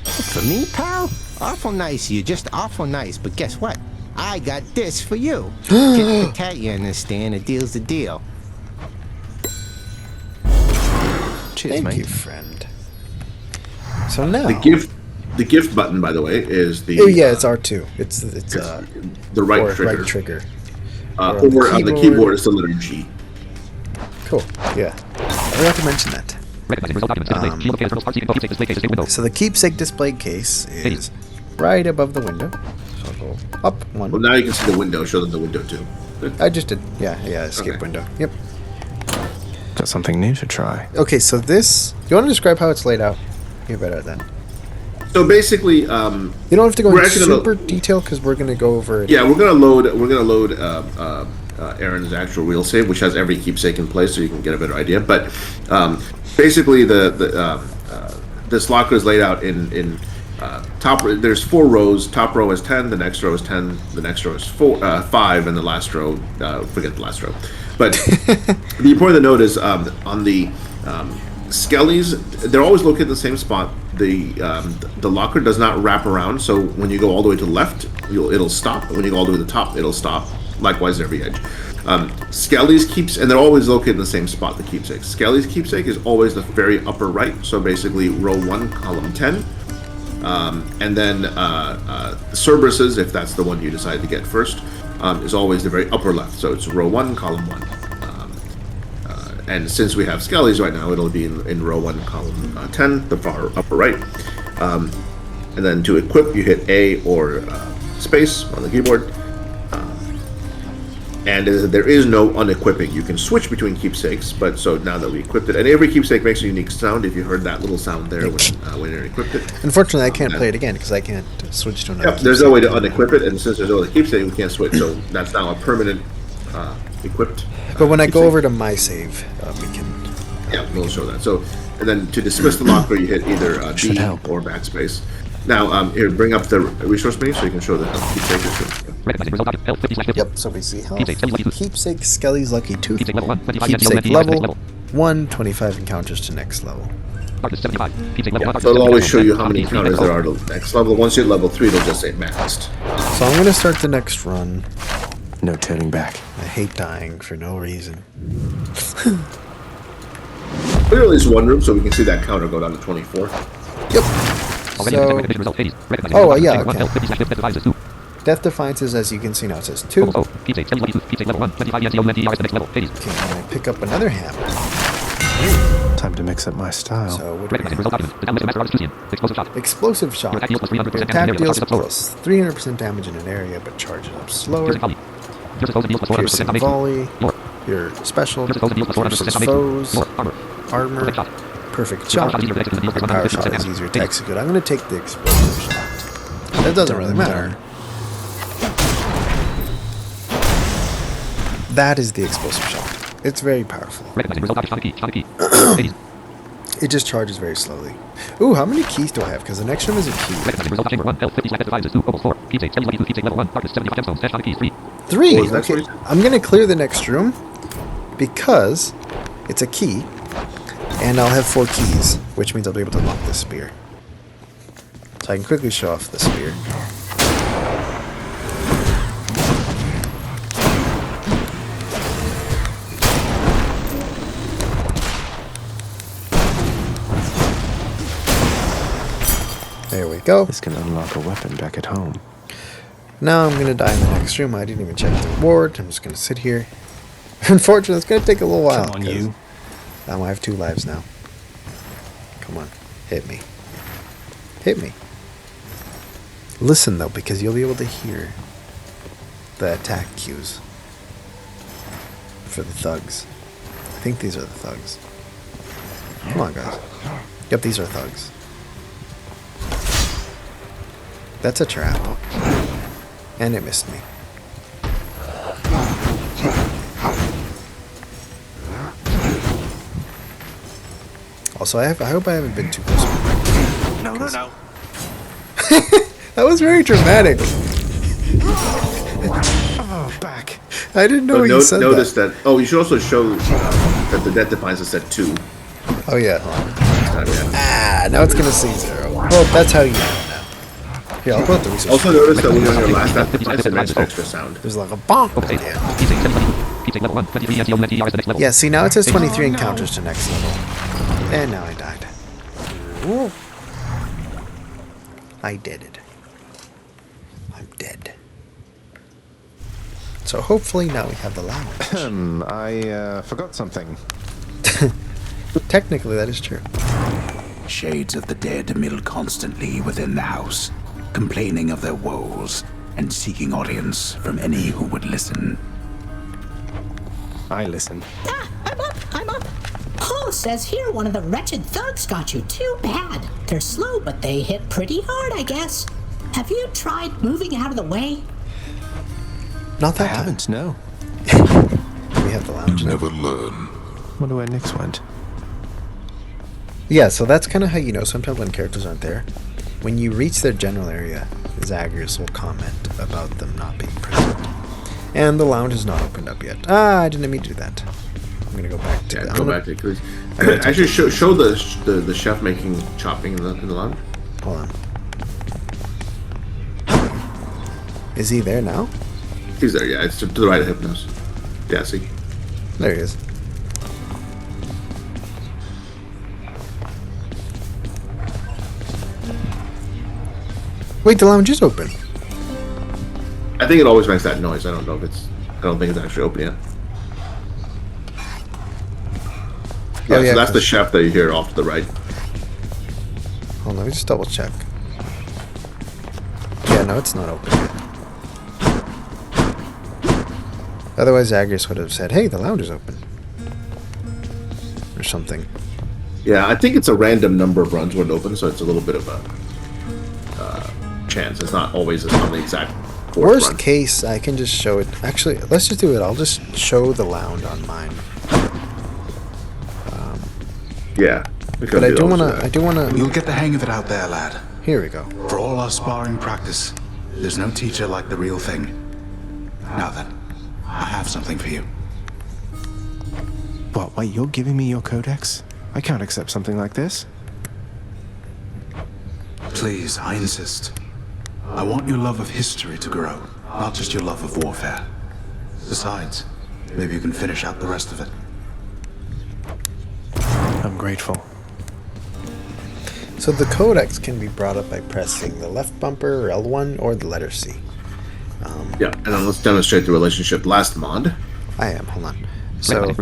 Speaker 11: For me, pal? Awful nice of you. Just awful nice. But guess what? I got this for you. Tip the cat, you understand? It deals the deal.
Speaker 4: Cheers,
Speaker 1: Thank
Speaker 4: mate.
Speaker 1: you, friend. So now
Speaker 2: The gift button, by the way, is the
Speaker 1: Oh yeah, it's R2. It's
Speaker 2: the right
Speaker 1: or
Speaker 2: trigger.
Speaker 1: right trigger.
Speaker 2: Over on the keyboard is the letter G.
Speaker 1: Cool. Yeah. I forgot to mention that. So the keepsake display case is right above the window. So I'll go up one.
Speaker 2: Well, now you can see the window. Show them the window too.
Speaker 1: I just did. Yeah, escape
Speaker 2: Okay.
Speaker 1: window. Yep.
Speaker 4: Got something new to try.
Speaker 1: Okay, so this. You want to describe how it's laid out? You're better at that.
Speaker 2: So basically,
Speaker 1: You don't have to go
Speaker 2: We're
Speaker 1: into
Speaker 2: actually gonna-
Speaker 1: super detail because we're gonna go over it.
Speaker 2: yeah, we're gonna load Aaron's actual real save, which has every keepsake in place, so you can get a better idea. But basically, this locker is laid out in top. There's 4 rows. Top row is 10. The next row is 10. The next row is 5, and the last row. Forget the last row. But the important note is on the Skellies. They're always located in the same spot. The locker does not wrap around, so when you go all the way to the left, it'll stop. When you go all the way to the top, it'll stop. Likewise, every edge. Skelly's and they're always located in the same spot. The keepsake. Skelly's keepsake is always the very upper right. So basically, row 1, column 10, and then Cerberus's, if that's the one you decide to get first, is always the very upper left. So it's row 1, column 1. And since we have Skellies right now, it'll be in row 1, column 10, the far upper right. And then to equip, you hit A or space on the keyboard. And there is no unequipping. You can switch between keepsakes, but so now that we equipped it, and every keepsake makes a unique sound. If you heard that little sound there when you equipped it.
Speaker 1: Unfortunately, I can't play it again because I can't switch to another.
Speaker 2: Yep, there's no way to unequip it, and since there's no other keepsake, we can't switch. So that's now a permanent equipped.
Speaker 1: But when I go
Speaker 2: keepsake.
Speaker 1: over to my save, we can.
Speaker 2: Yeah, we'll show that. So, and then to dismiss the locker, you hit either B or backspace. Now, here, bring up the resource menu so you can show the keepsake.
Speaker 1: Yep, so we see health. Keepsake Skelly's Lucky Tooth. Keepsake level 1, 25 encounters to next level.
Speaker 2: Yeah, so it'll always show you how many encounters there are to the next level. Once you hit level 3, it'll just say maxed.
Speaker 1: So I'm going to start the next run.
Speaker 4: No turning back.
Speaker 1: I hate dying for no reason.
Speaker 2: Clear at least one room so we can see that counter go down to 24.
Speaker 1: Yep. So, yeah, okay. Death Defiances, as you can see now, it says 2. Okay, and I pick up another hammer.
Speaker 4: Time to mix up my style.
Speaker 1: So, what do we have? Explosive Shot. Attack deals plus 300% damage in an area, but charges up slower. Piercing Volley. Your special. Pierces foes. Armor. Perfect Shot. Power Shot is easier to execute. I'm going to take the Explosive Shot. That doesn't really matter. That is the Explosive Shot. It's very powerful. It just charges very slowly. Ooh, how many keys do I have? Because the next room is a key. 3! Okay, I'm going to clear the next room because it's a key. And I'll have 4 keys, which means I'll be able to unlock the spear. So I can quickly show off the spear. go.
Speaker 4: This can unlock a weapon back at home.
Speaker 1: Now I'm going to die in the next room. I didn't even check the reward. I'm just going to sit here. Unfortunately, it's going to take a little while.
Speaker 4: Come on, you.
Speaker 1: I have 2 lives now. Come on. Hit me. Hit me. Listen, though, because you'll be able to hear the attack cues for the thugs. I think these are the thugs. Come on, guys. Yep, these are thugs. That's a trap. And it missed me. Also, I hope I haven't been too close.
Speaker 12: No.
Speaker 1: That was very dramatic.
Speaker 4: Oh, back.
Speaker 1: I didn't know you said
Speaker 2: notice that. Oh, you should also show that the death defiance is set 2.
Speaker 1: Oh, yeah. Now it's going to say 0. Well, that's how you know now. Here, I'll put the research.
Speaker 2: Also notice that when you're on your last death defiance, it adds extra sound.
Speaker 1: There's like a bonk at the end. Yeah, see, now it says 23 encounters to next level. And now I died. Ooh. I did it. I'm dead. So hopefully now we have the lounge.
Speaker 4: I forgot something.
Speaker 1: Technically, that is true.
Speaker 12: Shades of the dead mill constantly within the house, complaining of their woes and seeking audience from any who would listen.
Speaker 4: I listen.
Speaker 9: Ah, I'm up. Oh, says here one of the wretched thugs got you. Too bad. They're slow, but they hit pretty hard, I guess. Have you tried moving out of the way?
Speaker 1: Not that
Speaker 4: I haven't, no.
Speaker 1: We have the lounge.
Speaker 3: Never learn.
Speaker 4: Wonder where Nyx went.
Speaker 1: Yeah, so that's kind of how you know sometimes when characters aren't there. When you reach their general area, Zagreus will comment about them not being present. And the lounge is not opened up yet. I didn't mean to do that. I'm gonna go back to
Speaker 2: go back to it. Actually, show the chef making chopping in the lounge.
Speaker 1: Hold on. Is he there now?
Speaker 2: He's there, yeah. It's to the right of Hypnos. Yeah, see?
Speaker 1: There he is. Wait, the lounge is open.
Speaker 2: I think it always makes that noise. I don't think it's actually open yet. Yeah, so that's the chef that you hear off to the right.
Speaker 1: Hold on, let me just double check. Yeah, no, it's not open yet. Otherwise, Zagreus would have said, hey, the lounge is open. Or something.
Speaker 2: Yeah, I think it's a random number of runs when it opens, so it's a little bit of a chance. It's not always on the exact
Speaker 1: worst
Speaker 2: run.
Speaker 1: Case, I can just show it. Actually, let's just do it. I'll just show the lounge on mine.
Speaker 2: Yeah.
Speaker 1: But I do want to...
Speaker 12: You'll get the hang of it out there, lad.
Speaker 1: Here we go.
Speaker 12: For all our sparring practice, there's no teacher like the real thing. Now then, I have something for you.
Speaker 4: What, wait, you're giving me your Codex? I can't accept something like this.
Speaker 12: Please, I insist. I want your love of history to grow, not just your love of warfare. Besides, maybe you can finish out the rest of it.
Speaker 4: I'm grateful.
Speaker 1: So the Codex can be brought up by pressing the left bumper, or L1, or the letter C.
Speaker 2: Yeah, and then let's demonstrate the relationship last mod.
Speaker 1: I am, hold on. So,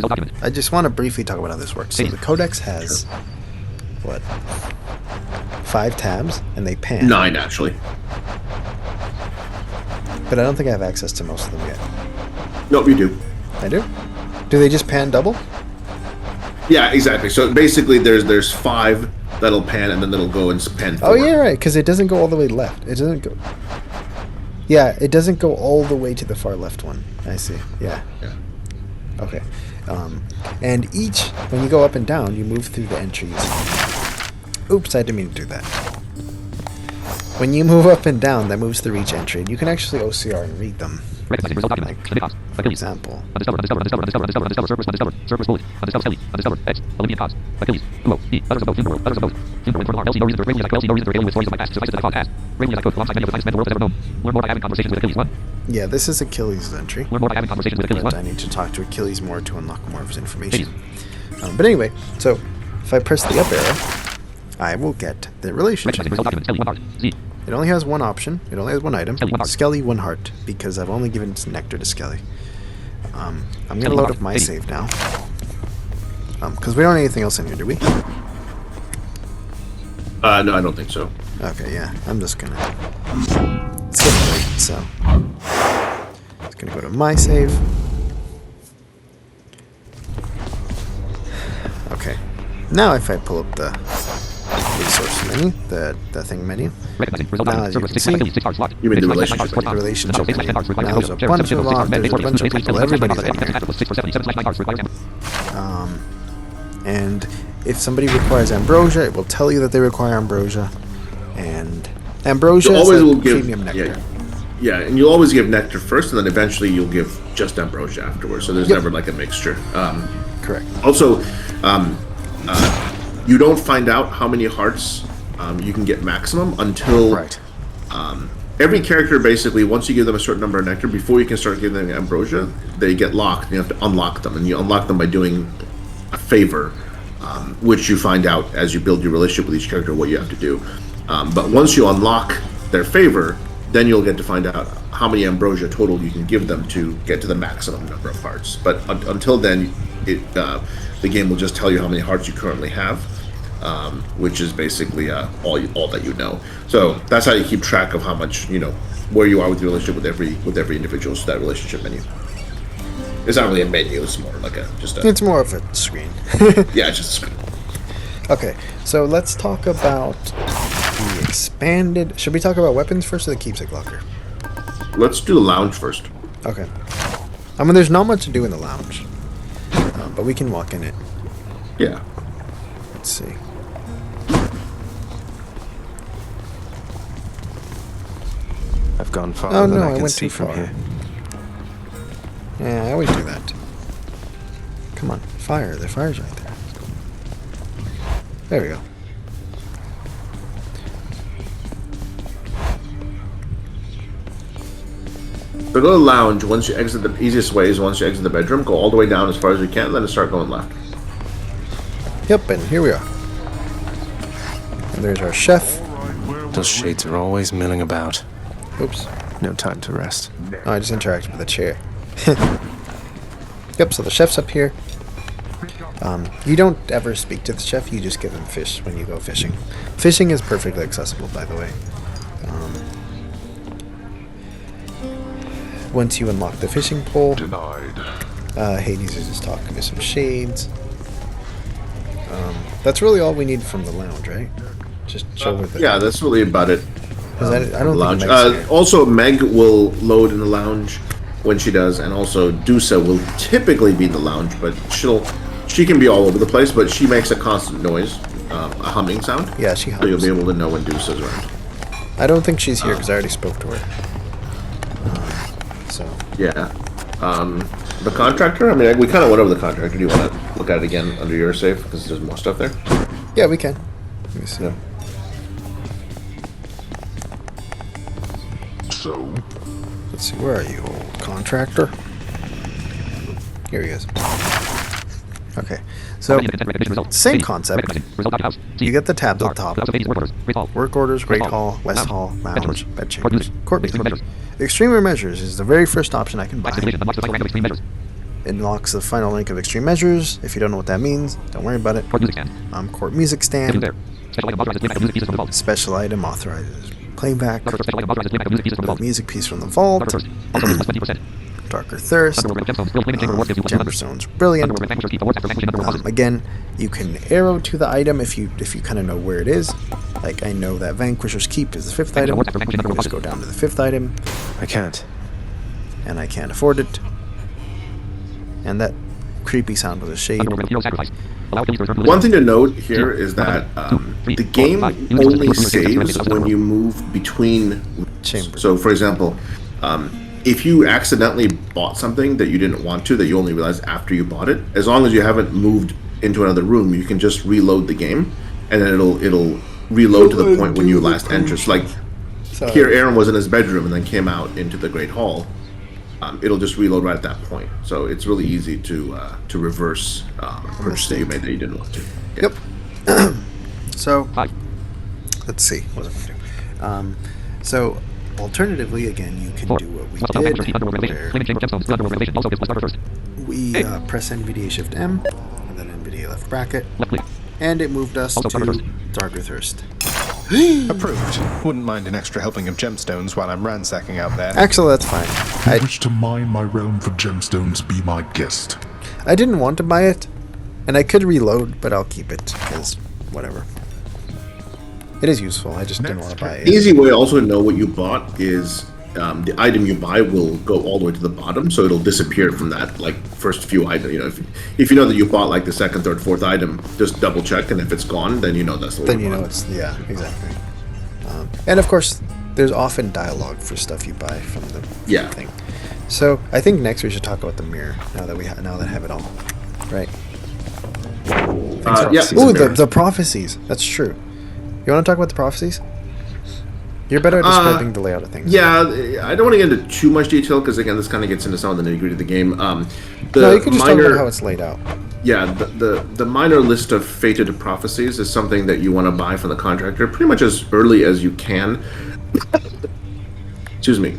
Speaker 1: I just want to briefly talk about how this works. So the Codex has, what, 5 tabs, and they pan.
Speaker 2: 9, actually.
Speaker 1: But I don't think I have access to most of them yet.
Speaker 2: Nope, you do.
Speaker 1: I do? Do they just pan double?
Speaker 2: Yeah, exactly. So basically there's 5 that'll pan, and then it'll go and pan 4.
Speaker 1: Oh, yeah, right, because it doesn't go all the way left. It doesn't go... Yeah, it doesn't go all the way to the far left one. I see, yeah. Okay. And each, when you go up and down, you move through the entries. Oops, I didn't mean to do that. When you move up and down, that moves through each entry, and you can actually OCR and read them. Like, for example. Yeah, this is Achilles' entry. But I need to talk to Achilles more to unlock more of his information. But anyway, so if I press the up arrow, I will get the relationship. It only has one option. It only has one item. Skelly, 1 heart, because I've only given nectar to Skelly. I'm going to load up my save now. Because we don't have anything else in here, do we?
Speaker 2: No, I don't think so.
Speaker 1: Okay, yeah. I'm just going to... It's getting late, so... It's going to go to my save. Okay. Now if I pull up the resource menu, the thing menu, now as you can see,
Speaker 2: You mean the relationship
Speaker 1: the
Speaker 2: menu?
Speaker 1: relationship menu. Now there's a bunch of them, there's a bunch of people, everybody's in here. And if somebody requires ambrosia, it will tell you that they require ambrosia. And ambrosia
Speaker 2: You always
Speaker 1: is
Speaker 2: will
Speaker 1: like
Speaker 2: give
Speaker 1: premium nectar.
Speaker 2: Yeah, and you'll always give nectar first, and then eventually you'll give just ambrosia afterwards. So there's never like a mixture.
Speaker 1: Correct.
Speaker 2: Also, you don't find out how many hearts you can get maximum until every character basically, once you give them a certain number of nectar, before you can start giving them ambrosia, they get locked. And you have to unlock them, and you unlock them by doing a favor, which you find out as you build your relationship with each character what you have to do. But once you unlock their favor, then you'll get to find out how many ambrosia total you can give them to get to the maximum number of hearts. But until then, the game will just tell you how many hearts you currently have, which is basically all that you know. So that's how you keep track of how much, where you are with your relationship with every individual. So that relationship menu. It's not really a menu. It's more like
Speaker 1: It's more of a screen.
Speaker 2: Yeah, it's just a screen.
Speaker 1: Okay, so let's talk about the expanded... Should we talk about weapons first or the Keepsake Locker?
Speaker 2: Let's do the lounge first.
Speaker 1: Okay. I mean, there's not much to do in the lounge, but we can walk in it.
Speaker 2: Yeah.
Speaker 1: Let's see.
Speaker 4: I've gone farther than I can see
Speaker 1: too
Speaker 4: from
Speaker 1: far.
Speaker 4: here.
Speaker 1: Yeah, I always do that. Come on, fire. The fire's right there. There we go.
Speaker 2: So go to the lounge. Once you exit, the easiest way is once you exit the bedroom, go all the way down as far as you can, then start going left.
Speaker 1: Yep, and here we are. And there's our chef.
Speaker 4: Those shades are always milling about.
Speaker 1: Oops.
Speaker 4: No time to rest.
Speaker 1: Oh, I just interacted with a chair. Yep, so the chef's up here. You don't ever speak to the chef, you just give him fish when you go fishing. Fishing is perfectly accessible, by the way. Once you unlock the fishing pole, Hades is just talking to some shades. That's really all we need from the lounge, right? Just show her the...
Speaker 2: Yeah, that's really about it.
Speaker 1: I don't
Speaker 2: lounge.
Speaker 1: think Meg's here.
Speaker 2: Also, Meg will load in the lounge when she does, and also Dusa will typically be in the lounge, but she can be all over the place, but she makes a constant noise, a humming sound.
Speaker 1: Yeah, she hums.
Speaker 2: So you'll be able to know when Dusa's around.
Speaker 1: I don't think she's here because I already spoke to her. So
Speaker 2: yeah, the contractor. I mean, we kind of went over the contractor. Do you want to look at it again under your save because there's more stuff there?
Speaker 1: Yeah, we can. Let me see.
Speaker 2: Yeah.
Speaker 3: So,
Speaker 1: Let's see. Where are you, old contractor? Here he is. Okay, so same concept. You get the tabs on top. Work orders, Great Hall, West Hall, Lounge, Bed Chambers, Court Meetings. Extreme Measures is the very first option I can buy. It unlocks the final link of Extreme Measures. If you don't know what that means, don't worry about it. Court Music Stand. Special item authorizes playback. Music piece from the vault. Darker Thirst. Gemstone's Brilliant. Again, you can arrow to the item if you kind of know where it is. Like, I know that Vanquisher's Keep is the 5th item. Just go down to the 5th item.
Speaker 4: I can't.
Speaker 1: And I can't afford it. And that creepy sound was a shade.
Speaker 2: One thing to note here is that the game only saves when you move between chambers. So, for example, if you accidentally bought something that you didn't want to, that you only realized after you bought it, as long as you haven't moved into another room, you can just reload the game, and then it'll reload to the point when you last entered. So, like, here Aaron was in his bedroom and then came out into the Great Hall. It'll just reload right at that point. So it's really easy to reverse purchase that you made that you didn't want to. Yeah.
Speaker 1: Yep. So, let's see. What was I going to do? So, alternatively, again, you can do what we did. We press NVDA Shift M, and then NVDA left bracket, and it moved us to Dargurthurst.
Speaker 4: Approved. Wouldn't mind an extra helping of gemstones while I'm ransacking out there.
Speaker 1: Actually, that's fine.
Speaker 3: If you wish to mine my realm for gemstones, be my guest.
Speaker 1: I didn't want to buy it, and I could reload, but I'll keep it, because whatever. It is useful, I just didn't want to buy it.
Speaker 2: Easy way also to know what you bought is the item you buy will go all the way to the bottom, so it'll disappear from that like first few items. You know, if you know that you bought like the second, third, fourth item, just double check, and if it's gone, then you know that's the one.
Speaker 1: Then you know it's exactly. And of course, there's often dialogue for stuff you buy from the thing. So I think next we should talk about the mirror. Now that I have it all, right? Ooh, the prophecies. That's true. You want to talk about the prophecies? You're better at describing the layout of things.
Speaker 2: Yeah, I don't want to get into too much detail because again, this kind of gets into some of the nitty-gritty of the game.
Speaker 1: No, you can just talk about how it's laid out.
Speaker 2: Yeah, the minor list of fated prophecies is something that you want to buy from the contractor pretty much as early as you can. Excuse me.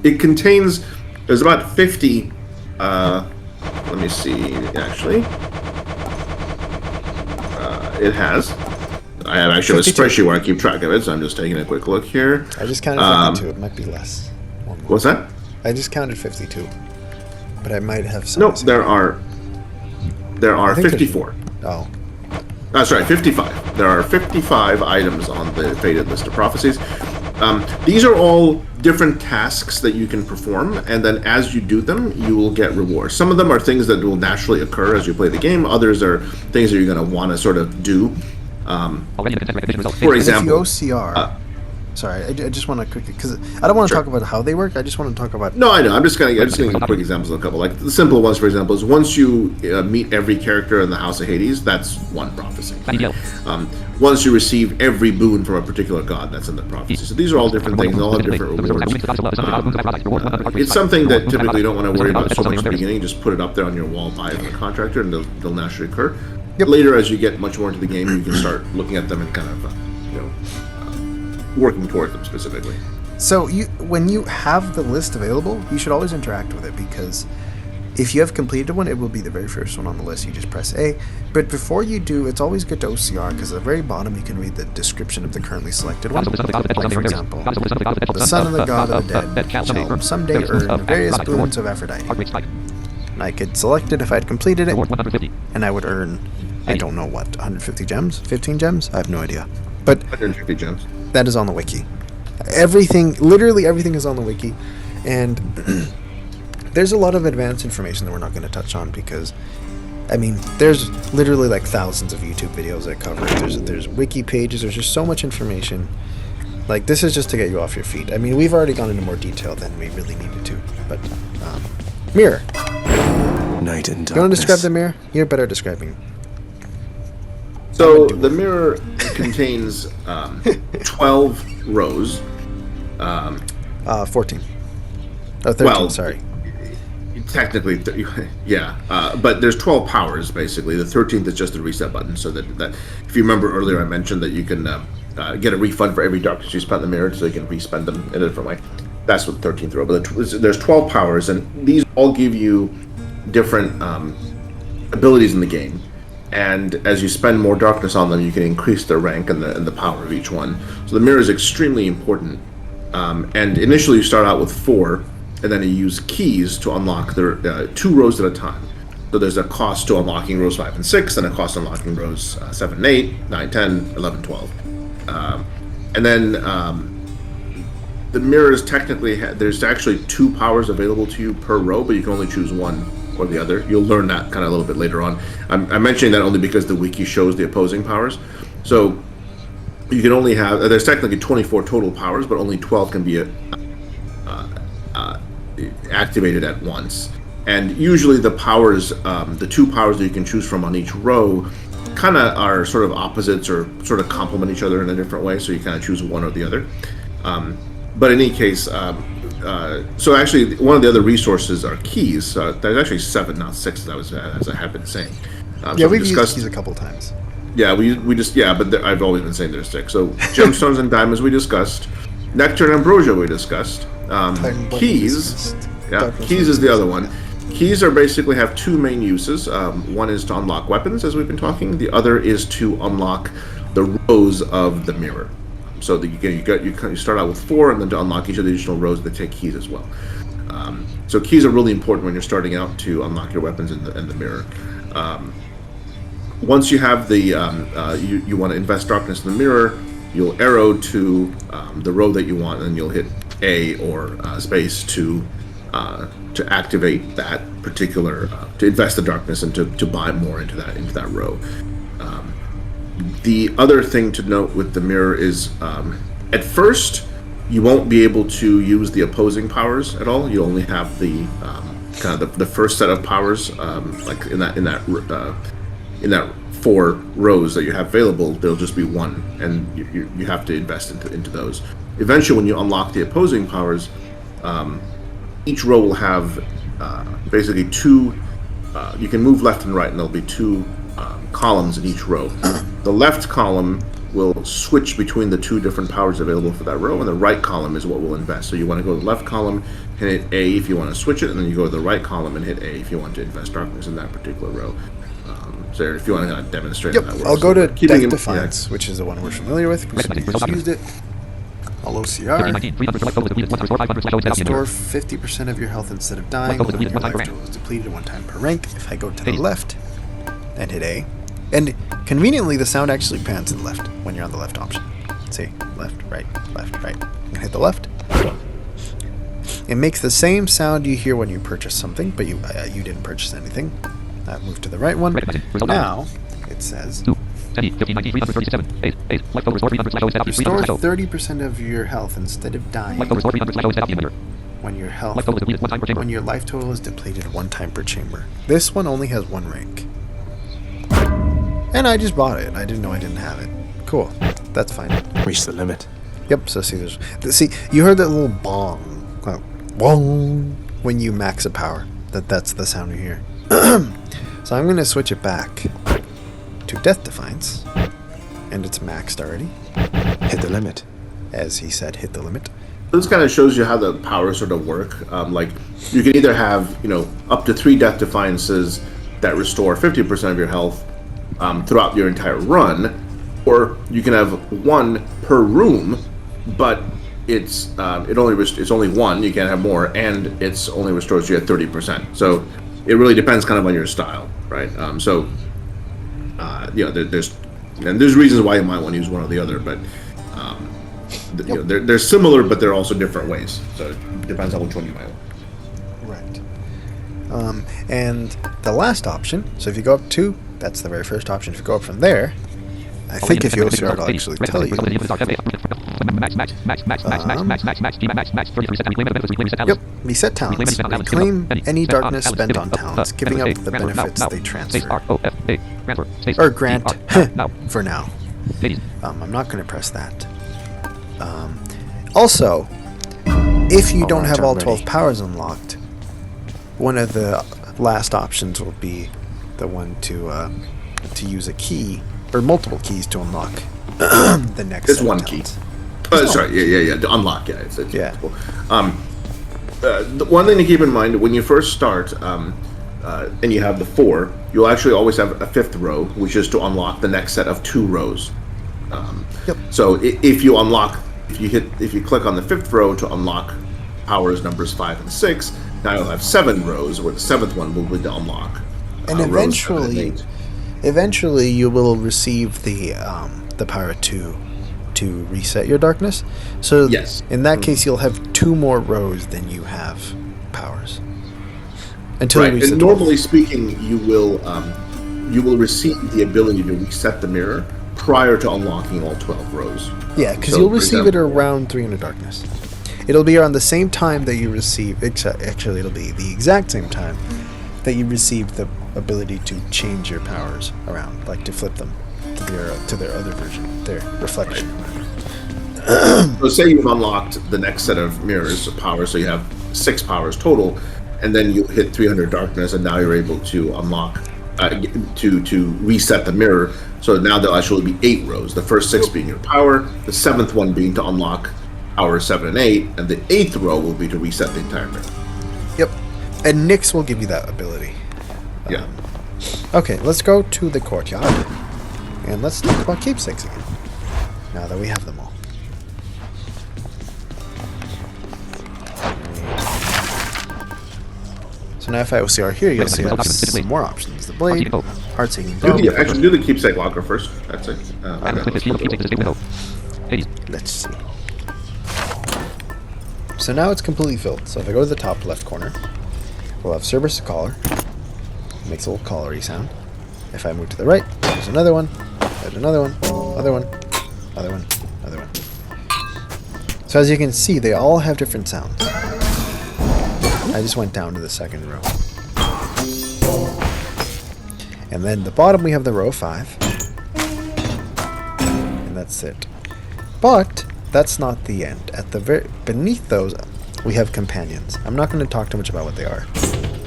Speaker 2: It contains. There's about 50. Let me see. Actually, it has. I have actually 52. A spreadsheet where I keep track of it, so I'm just taking a quick look here.
Speaker 1: I just counted 52. It might be less.
Speaker 2: What's that?
Speaker 1: I just counted 52, but I might have some.
Speaker 2: No, there are 54.
Speaker 1: Oh.
Speaker 2: Sorry, 55. There are 55 items on the fated list of prophecies. These are all different tasks that you can perform, and then as you do them, you will get rewards. Some of them are things that will naturally occur as you play the game. Others are things that you're going to want to sort of do. For example,
Speaker 1: if you OCR, sorry, I just want to quickly, because I don't want to talk about how they work. I just want to talk about.
Speaker 2: No, I know. I'm just going to give quick examples of a couple. Like the simple ones, for example, is once you meet every character in the House of Hades, that's one prophecy. Once you receive every boon from a particular god, that's in the prophecy. So these are all different things. They all have different rewards. It's something that typically you don't want to worry about so much at the beginning. Just put it up there on your wall, buy it from the contractor, and they'll naturally occur. Later, as you get much more into the game, you can start looking at them and kind of, working towards them specifically.
Speaker 1: So when you have the list available, you should always interact with it, because if you have completed one, it will be the very first one on the list. You just press A. But before you do, it's always good to OCR, because at the very bottom you can read the description of the currently selected one. Like, for example, the son of the god of the dead shall someday earn various boons of Aphrodite. And I could select it if I'd completed it, and I would earn, I don't know what, 150 gems? 15 gems? I have no idea. But
Speaker 2: 150 gems.
Speaker 1: That is on the wiki. Literally everything is on the wiki. And there's a lot of advanced information that we're not going to touch on, because, I mean, there's literally like thousands of YouTube videos that cover it. There's wiki pages. There's just so much information. Like, this is just to get you off your feet. I mean, we've already gone into more detail than we really needed to. But, mirror.
Speaker 4: Night and darkness.
Speaker 1: You want to describe the mirror? You're better at describing.
Speaker 2: So the mirror contains 12 rows.
Speaker 1: 14. Oh, 13,
Speaker 2: well,
Speaker 1: sorry.
Speaker 2: Technically, yeah. But there's 12 powers, basically. The 13th is just a reset button, so that if you remember earlier, I mentioned that you can get a refund for every darkness you spent in the mirror, so you can respend them in a different way. That's what the 13th row. But there's 12 powers, and these all give you different abilities in the game. And as you spend more darkness on them, you can increase their rank and the power of each one. So the mirror is extremely important. And initially you start out with 4, and then you use keys to unlock the 2 rows at a time. So there's a cost to unlocking rows 5 and 6, and a cost to unlocking rows 7 and 8, 9, 10, 11, 12. And then the mirror is technically, there's actually 2 powers available to you per row, but you can only choose one or the other. You'll learn that kind of a little bit later on. I'm mentioning that only because the wiki shows the opposing powers. So you can only have, there's technically 24 total powers, but only 12 can be activated at once. And usually the powers, the 2 powers that you can choose from on each row kind of are sort of opposites or sort of complement each other in a different way, so you kind of choose one or the other. But in any case, so actually one of the other resources are keys. There's actually 7, not 6, as I have been saying.
Speaker 1: Yeah, we've used keys a couple times.
Speaker 2: Yeah, we just but I've always been saying there's 6. So gemstones and diamonds we discussed, nectar and ambrosia we discussed. Keys, keys is the other one. Keys are basically have 2 main uses. One is to unlock weapons, as we've been talking. The other is to unlock the rows of the mirror. So that you start out with 4, and then to unlock each of the additional rows, they take keys as well. So keys are really important when you're starting out to unlock your weapons in the mirror. Once you have the you want to invest darkness in the mirror, you'll arrow to the row that you want, and you'll hit A or space to activate that particular to invest the darkness and to buy more into that row. The other thing to note with the mirror is at first you won't be able to use the opposing powers at all. You only have the kind of the first set of powers, like in that 4 rows that you have available. There'll just be 1, and you have to invest into those. Eventually, when you unlock the opposing powers, each row will have basically 2. You can move left and right, and there'll be 2 columns in each row. The left column will switch between the 2 different powers available for that row, and the right column is what will invest. So you want to go to the left column and hit A if you want to switch it, and then you go to the right column and hit A if you want to invest darkness in that particular row. So if you want to kind of demonstrate how that works.
Speaker 1: I'll go to Death Defiance, which is the one we're familiar with because we just used it. I'll OCR. Restore 50% of your health instead of dying when your life total is depleted 1 time per rank. If I go to the left and hit A, and conveniently the sound actually pans to the left when you're on the left option. See, left, right, left, right. And hit the left. It makes the same sound you hear when you purchase something, but you didn't purchase anything. Move to the right one. Now it says restore 30% of your health instead of dying when your life total is depleted 1 time per chamber. This one only has 1 rank. And I just bought it. I didn't know I didn't have it. Cool. That's fine.
Speaker 4: Reach the limit.
Speaker 1: Yep, so see, you heard that little bong. Bong when you max a power. That's the sound you hear. So I'm going to switch it back to Death Defiance. And it's maxed already.
Speaker 4: Hit the limit.
Speaker 1: As he said, hit the limit.
Speaker 2: This kind of shows you how the powers sort of work. Like, you can either have, up to 3 Death Defiances that restore 50% of your health throughout your entire run, or you can have 1 per room, but it's only 1. You can't have more, and it's only restores you at 30%. So it really depends kind of on your style, right? There's reasons why you might want to use one or the other, but they're similar, but they're also different ways. So it depends on which one you might want.
Speaker 1: Right. And the last option. So if you go up 2, that's the very first option. If you go up from there, I think if you OCR, it'll actually tell you. Yep, reset talents. Reclaim any darkness spent on talents, giving up the benefits they transfer. Or grant, for now. I'm not going to press that. Also, if you don't have all 12 powers unlocked, one of the last options will be the one to use a key or multiple keys to unlock the next.
Speaker 2: It's 1 key. Sorry, to unlock. Yeah, it's multiple. The one thing to keep in mind when you first start, and you have the 4, you'll actually always have a 5th row, which is to unlock the next set of 2 rows. So if you click on the 5th row to unlock powers numbers 5 and 6, now you'll have 7 rows, where the 7th one will be to unlock.
Speaker 1: And eventually you will receive the power to reset your darkness. So
Speaker 2: yes,
Speaker 1: in that case you'll have 2 more rows than you have powers. Until
Speaker 2: right. And normally speaking, you will receive the ability to reset the mirror prior to unlocking all 12 rows.
Speaker 1: Yeah, because you'll receive it around 300 darkness. It'll be around the same time that you receive. Actually, it'll be the exact same time that you receive the ability to change your powers around, like to flip them to their other version, their reflection.
Speaker 2: Right. So say you've unlocked the next set of mirrors of powers, so you have 6 powers total, and then you hit 300 darkness, and now you're able to unlock to reset the mirror. So now there'll actually be 8 rows. The first 6 being your power, the 7th one being to unlock power 7 and 8, and the 8th row will be to reset the entire mirror.
Speaker 1: Yep. And Nyx will give you that ability.
Speaker 2: Yeah.
Speaker 1: Okay, let's go to the courtyard. And let's talk about keepsakes again. Now that we have them all. So now if I OCR here, you'll see I have some more options. The blade, heart-seeking bow.
Speaker 2: Actually, do the Keepsake Locker first. That's it.
Speaker 1: Let's see. So now it's completely filled. So if I go to the top left corner, we'll have Cerberus' collar. It makes a little collar-y sound. If I move to the right, there's another one. There's another one. Other one. Other one. Other one. So as you can see, they all have different sounds. I just went down to the second row. And then the bottom we have the row 5. And that's it. But that's not the end. At the beneath those, we have companions. I'm not going to talk too much about what they are.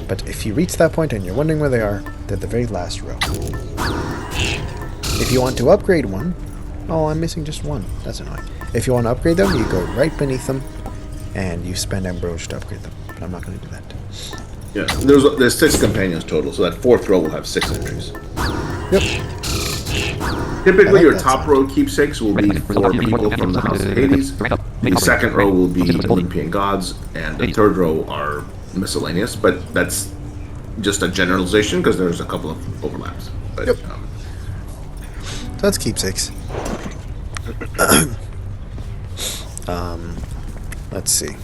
Speaker 1: But if you reach that point and you're wondering where they are, they're the very last row. If you want to upgrade one, oh, I'm missing just one. That's annoying. If you want to upgrade them, you go right beneath them, and you spend Ambrosia to upgrade them. But I'm not going to do that.
Speaker 2: Yeah, there's 6 companions total, so that 4th row will have 6 entries.
Speaker 1: Yep.
Speaker 2: Typically, your top row keepsakes will be 4 people from the House of Hades. The second row will be Olympian gods, and the third row are miscellaneous. But that's just a generalization because there's a couple of overlaps. But,
Speaker 1: yep. So that's keepsakes. Let's see.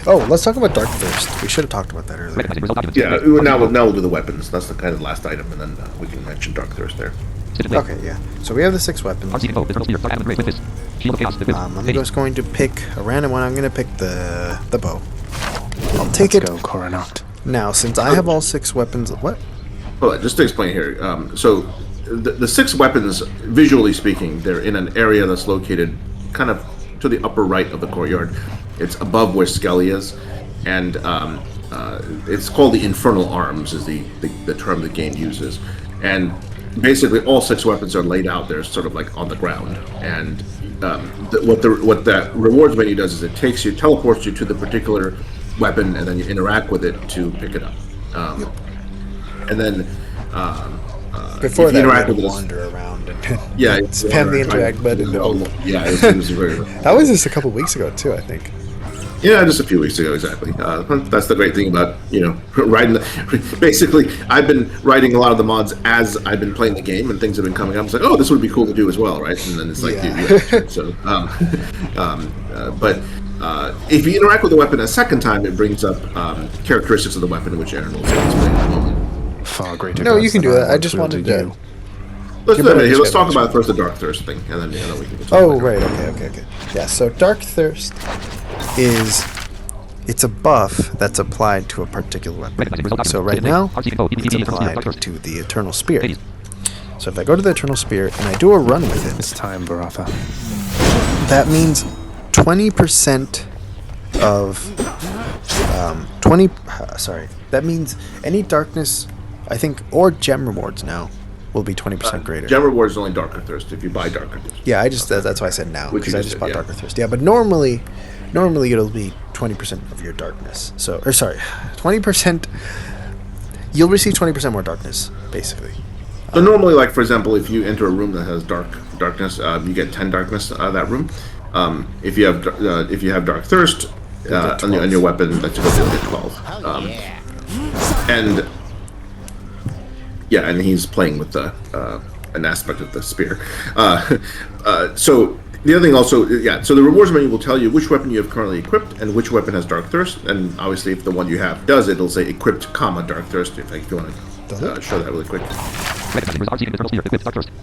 Speaker 1: Oh, let's talk about Dark Thirst. We should have talked about that earlier.
Speaker 2: Yeah, now we'll do the weapons. That's the kind of last item, and then we can mention Dark Thirst there.
Speaker 1: Okay, yeah. So we have the 6 weapons. I'm just going to pick a random one. I'm going to pick the bow. I'll take it.
Speaker 4: Go, Coronaut.
Speaker 1: Now, since I have all 6 weapons, what?
Speaker 2: Hold on, just to explain here. So the 6 weapons, visually speaking, they're in an area that's located kind of to the upper right of the courtyard. It's above where Skelly is, and it's called the Infernal Arms, is the term the game uses. And basically, all 6 weapons are laid out there, sort of like on the ground. And what that rewards menu does is it teleports you to the particular weapon, and then you interact with it to pick it up. And then
Speaker 1: before that, you had to wander around and spam the interact button.
Speaker 2: Yeah, it was very.
Speaker 1: That was just a couple weeks ago too, I think.
Speaker 2: Yeah, just a few weeks ago, exactly. That's the great thing about, writing. Basically, I've been writing a lot of the mods as I've been playing the game, and things have been coming up. It's like, oh, this would be cool to do as well, right? And then it's like, but if you interact with the weapon a second time, it brings up characteristics of the weapon, which Aaron will explain in a moment.
Speaker 4: Far greater.
Speaker 1: No, you can do that. I just wanted to.
Speaker 2: Let's talk about first the Dark Thirst thing, and then we can.
Speaker 1: Right. Okay. Yeah. So Dark Thirst it's a buff that's applied to a particular weapon. So right now, it's applied to the Eternal Spear. So if I go to the Eternal Spear and I do a run with it,
Speaker 4: it's time, Baratha.
Speaker 1: That means 20% of that means any darkness, I think, or gem rewards now will be 20% greater.
Speaker 2: Gem rewards is only Darker Thirst if you buy Darker Thirst.
Speaker 1: Yeah, that's why I said now, because I just bought Darker Thirst. Yeah, but normally it'll be 20% of your darkness. 20%. You'll receive 20% more darkness, basically.
Speaker 2: So normally, like for example, if you enter a room that has darkness, you get 10 darkness out of that room. If you have Dark Thirst on your weapon, that's going to get 12. And he's playing with an aspect of the spear. So the other thing also, so the rewards menu will tell you which weapon you have currently equipped and which weapon has Dark Thirst. And obviously, if the one you have does, it'll say equipped, Dark Thirst. If you want to show that really quick.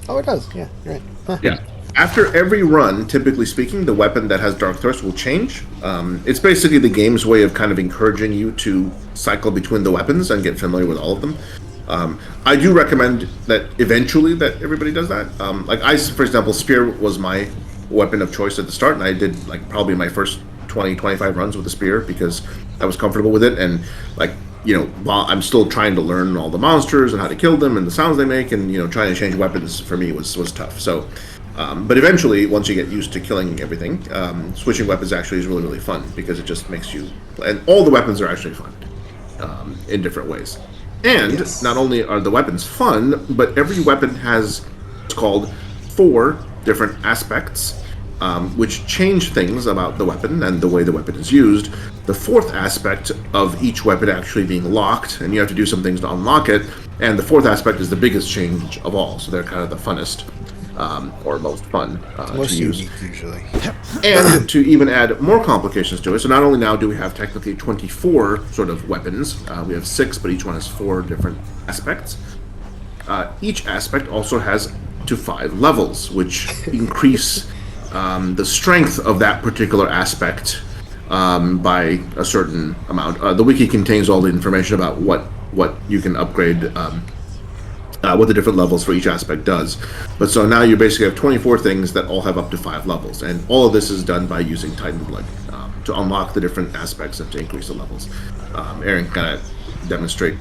Speaker 1: Oh, it does. Yeah, you're right. Huh.
Speaker 2: Yeah. After every run, typically speaking, the weapon that has Dark Thirst will change. It's basically the game's way of kind of encouraging you to cycle between the weapons and get familiar with all of them. I do recommend that eventually that everybody does that. For example, Spear was my weapon of choice at the start, and I did probably my first 20-25 runs with the Spear because I was comfortable with it, and while I'm still trying to learn all the monsters and how to kill them and the sounds they make, and trying to change weapons for me was tough. So, but eventually, once you get used to killing everything, switching weapons actually is really, really fun because it just makes you, and all the weapons are actually fun in different ways. And not only are the weapons fun, but every weapon has what's called 4 different aspects, which change things about the weapon and the way the weapon is used. The 4th aspect of each weapon actually being locked, and you have to do some things to unlock it. And the 4th aspect is the biggest change of all, so they're kind of the funnest, or most fun
Speaker 1: most
Speaker 2: to use.
Speaker 1: unique, usually.
Speaker 2: And to even add more complications to it, so not only now do we have technically 24 sort of weapons, we have 6, but each one has 4 different aspects. Each aspect also has to 5 levels, which increase the strength of that particular aspect by a certain amount. The wiki contains all the information about what you can upgrade, what the different levels for each aspect does. But so now you basically have 24 things that all have up to 5 levels, and all of this is done by using Titan Blood to unlock the different aspects and to increase the levels. Aaron kind of demonstrate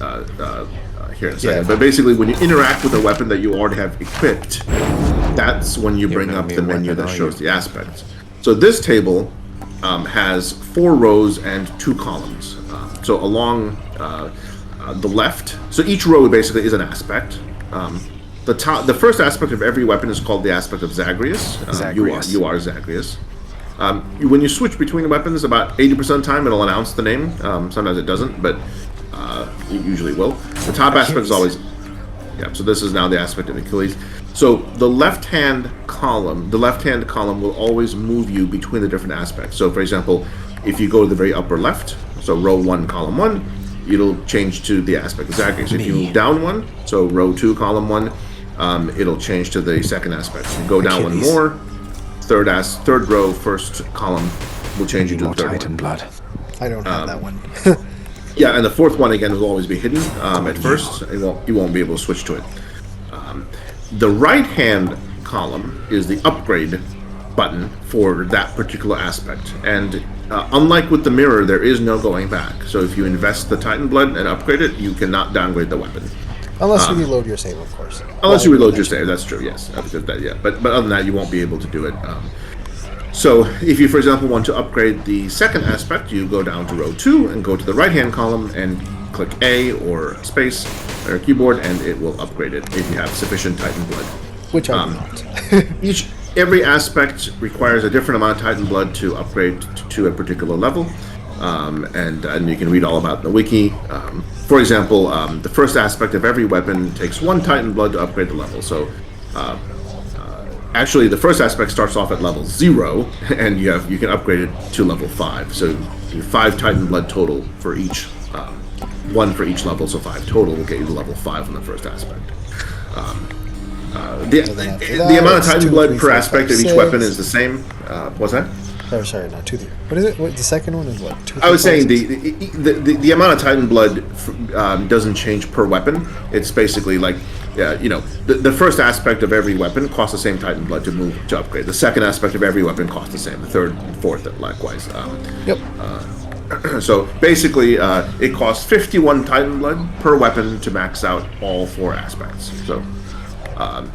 Speaker 2: here in a second.
Speaker 1: Yeah.
Speaker 2: But basically, when you interact with a weapon that you already have equipped, that's when you bring up the menu that shows the aspects. So this table has 4 rows and 2 columns. So along the left, so each row basically is an aspect. The first aspect of every weapon is called the aspect of Zagreus. You are Zagreus. When you switch between weapons, about 80% of the time it'll announce the name. Sometimes it doesn't, but it usually will. The top aspect is always... Yeah, so this is now the aspect of Achilles. So the left-hand column will always move you between the different aspects. So for example, if you go to the very upper left, so row 1, column 1, it'll change to the aspect of Zagreus. If you move down 1, so row 2, column 1, it'll change to the second aspect. If you go down
Speaker 4: Achilles.
Speaker 2: 1 more, third row, first column will change you to the third
Speaker 4: Titan
Speaker 2: one.
Speaker 4: blood.
Speaker 1: I don't have that one.
Speaker 2: Yeah, and the 4th one again will always be hidden at first. You won't be able to switch to it. The right-hand column is the upgrade button for that particular aspect, and unlike with the mirror, there is no going back. So if you invest the Titan Blood and upgrade it, you cannot downgrade the weapon.
Speaker 1: Unless you reload your save, of course.
Speaker 2: Unless you reload your save, that's true. Yes, but other than that, you won't be able to do it. So if you, for example, want to upgrade the second aspect, you go down to row 2 and go to the right-hand column and click A or space on your keyboard, and it will upgrade it if you have sufficient Titan Blood.
Speaker 1: Which I do not.
Speaker 2: Every aspect requires a different amount of Titan Blood to upgrade to a particular level, and you can read all about it in the wiki. For example, the first aspect of every weapon takes 1 Titan Blood to upgrade the level. So actually, the first aspect starts off at level 0, and you can upgrade it to level 5. So you have 5 Titan Blood total for each, 1 for each level, so 5 total will get you to level 5 on the first aspect. The amount of Titan Blood per aspect of each weapon is the same. What's that?
Speaker 1: Oh, sorry, not 2, 3. What is it? The second one is what? 2, 3,
Speaker 2: I was
Speaker 1: 4,
Speaker 2: saying
Speaker 1: 6?
Speaker 2: the amount of Titan Blood doesn't change per weapon. It's basically like, the first aspect of every weapon costs the same Titan Blood to upgrade. The second aspect of every weapon costs the same. The third and fourth, likewise.
Speaker 1: Yep.
Speaker 2: So basically, it costs 51 Titan Blood per weapon to max out all 4 aspects. So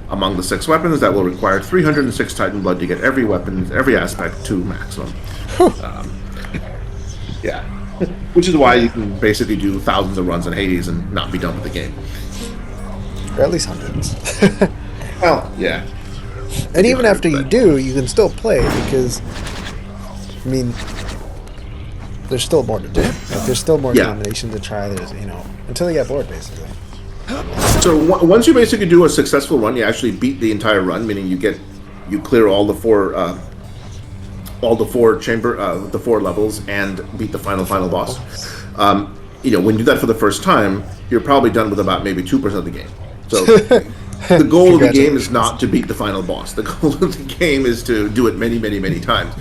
Speaker 2: among the 6 weapons, that will require 306 Titan Blood to get every weapon, every aspect to maximum. Yeah. Which is why you can basically do thousands of runs in Hades and not be done with the game.
Speaker 1: Or at least hundreds.
Speaker 2: Well, yeah.
Speaker 1: And even after you do, you can still play because, I mean, there's still more to do. Like, there's still more combinations to try. There's, until you get bored, basically.
Speaker 2: So once you basically do a successful run, you actually beat the entire run, meaning you clear all the 4 levels and beat the final boss. When you do that for the first time, you're probably done with about maybe 2% of the game. So the goal of the game is not to beat the final boss. The goal of the game is to do it many, many, many times.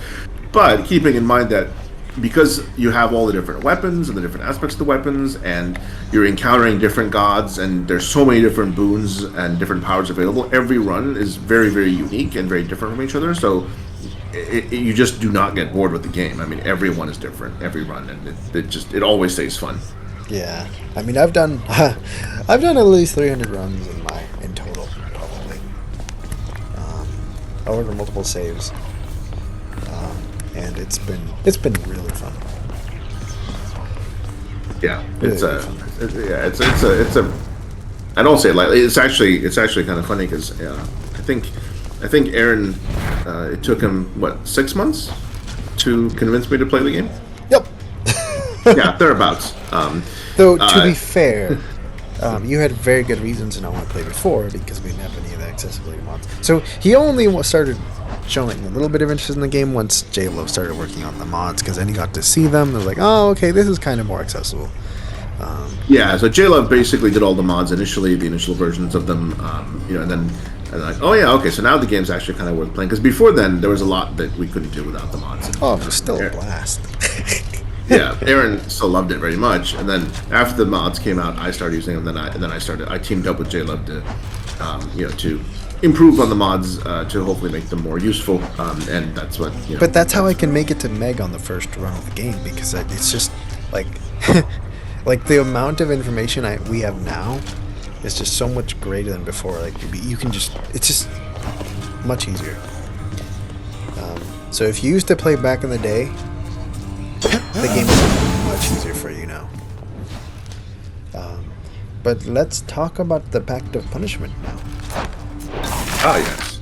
Speaker 2: But keeping in mind that because you have all the different weapons and the different aspects of the weapons, and you're encountering different gods, and there's so many different boons and different powers available, every run is very, very unique and very different from each other. So you just do not get bored with the game. I mean, every one is different, every run, and it always stays fun.
Speaker 1: Yeah, I mean, I've done I've done at least 300 runs in total, probably. Over multiple saves, and it's been really fun.
Speaker 2: Yeah,
Speaker 1: Really
Speaker 2: it's a. I don't say it lightly. It's actually kind of funny because I think Aaron, it took him what 6 months to convince me to play the game.
Speaker 1: Yep.
Speaker 2: Yeah, thereabouts.
Speaker 1: Though to be fair, you had very good reasons to not want to play before because we didn't have any of the accessibility mods. So he only started showing a little bit of interest in the game once J-Lo started working on the mods, because then he got to see them. They're like, oh, okay, this is kind of more accessible.
Speaker 2: Yeah, so J-Love basically did all the mods initially, the initial versions of them, and then like, oh yeah, okay, so now the game's actually kind of worth playing, because before then there was a lot that we couldn't do without the mods.
Speaker 1: Oh, it was still a blast.
Speaker 2: Yeah, Aaron still loved it very much, and then after the mods came out, I started using them. I teamed up with J-Love to, to improve on the mods to hopefully make them more useful, and that's what.
Speaker 1: But that's how I can make it to Meg on the first run of the game, because it's just like, like the amount of information we have now is just so much greater than before. Like you can it's just much easier. So if you used to play back in the day, the game is much easier for you now. But let's talk about the Pact of Punishment now.
Speaker 2: Ah, yes.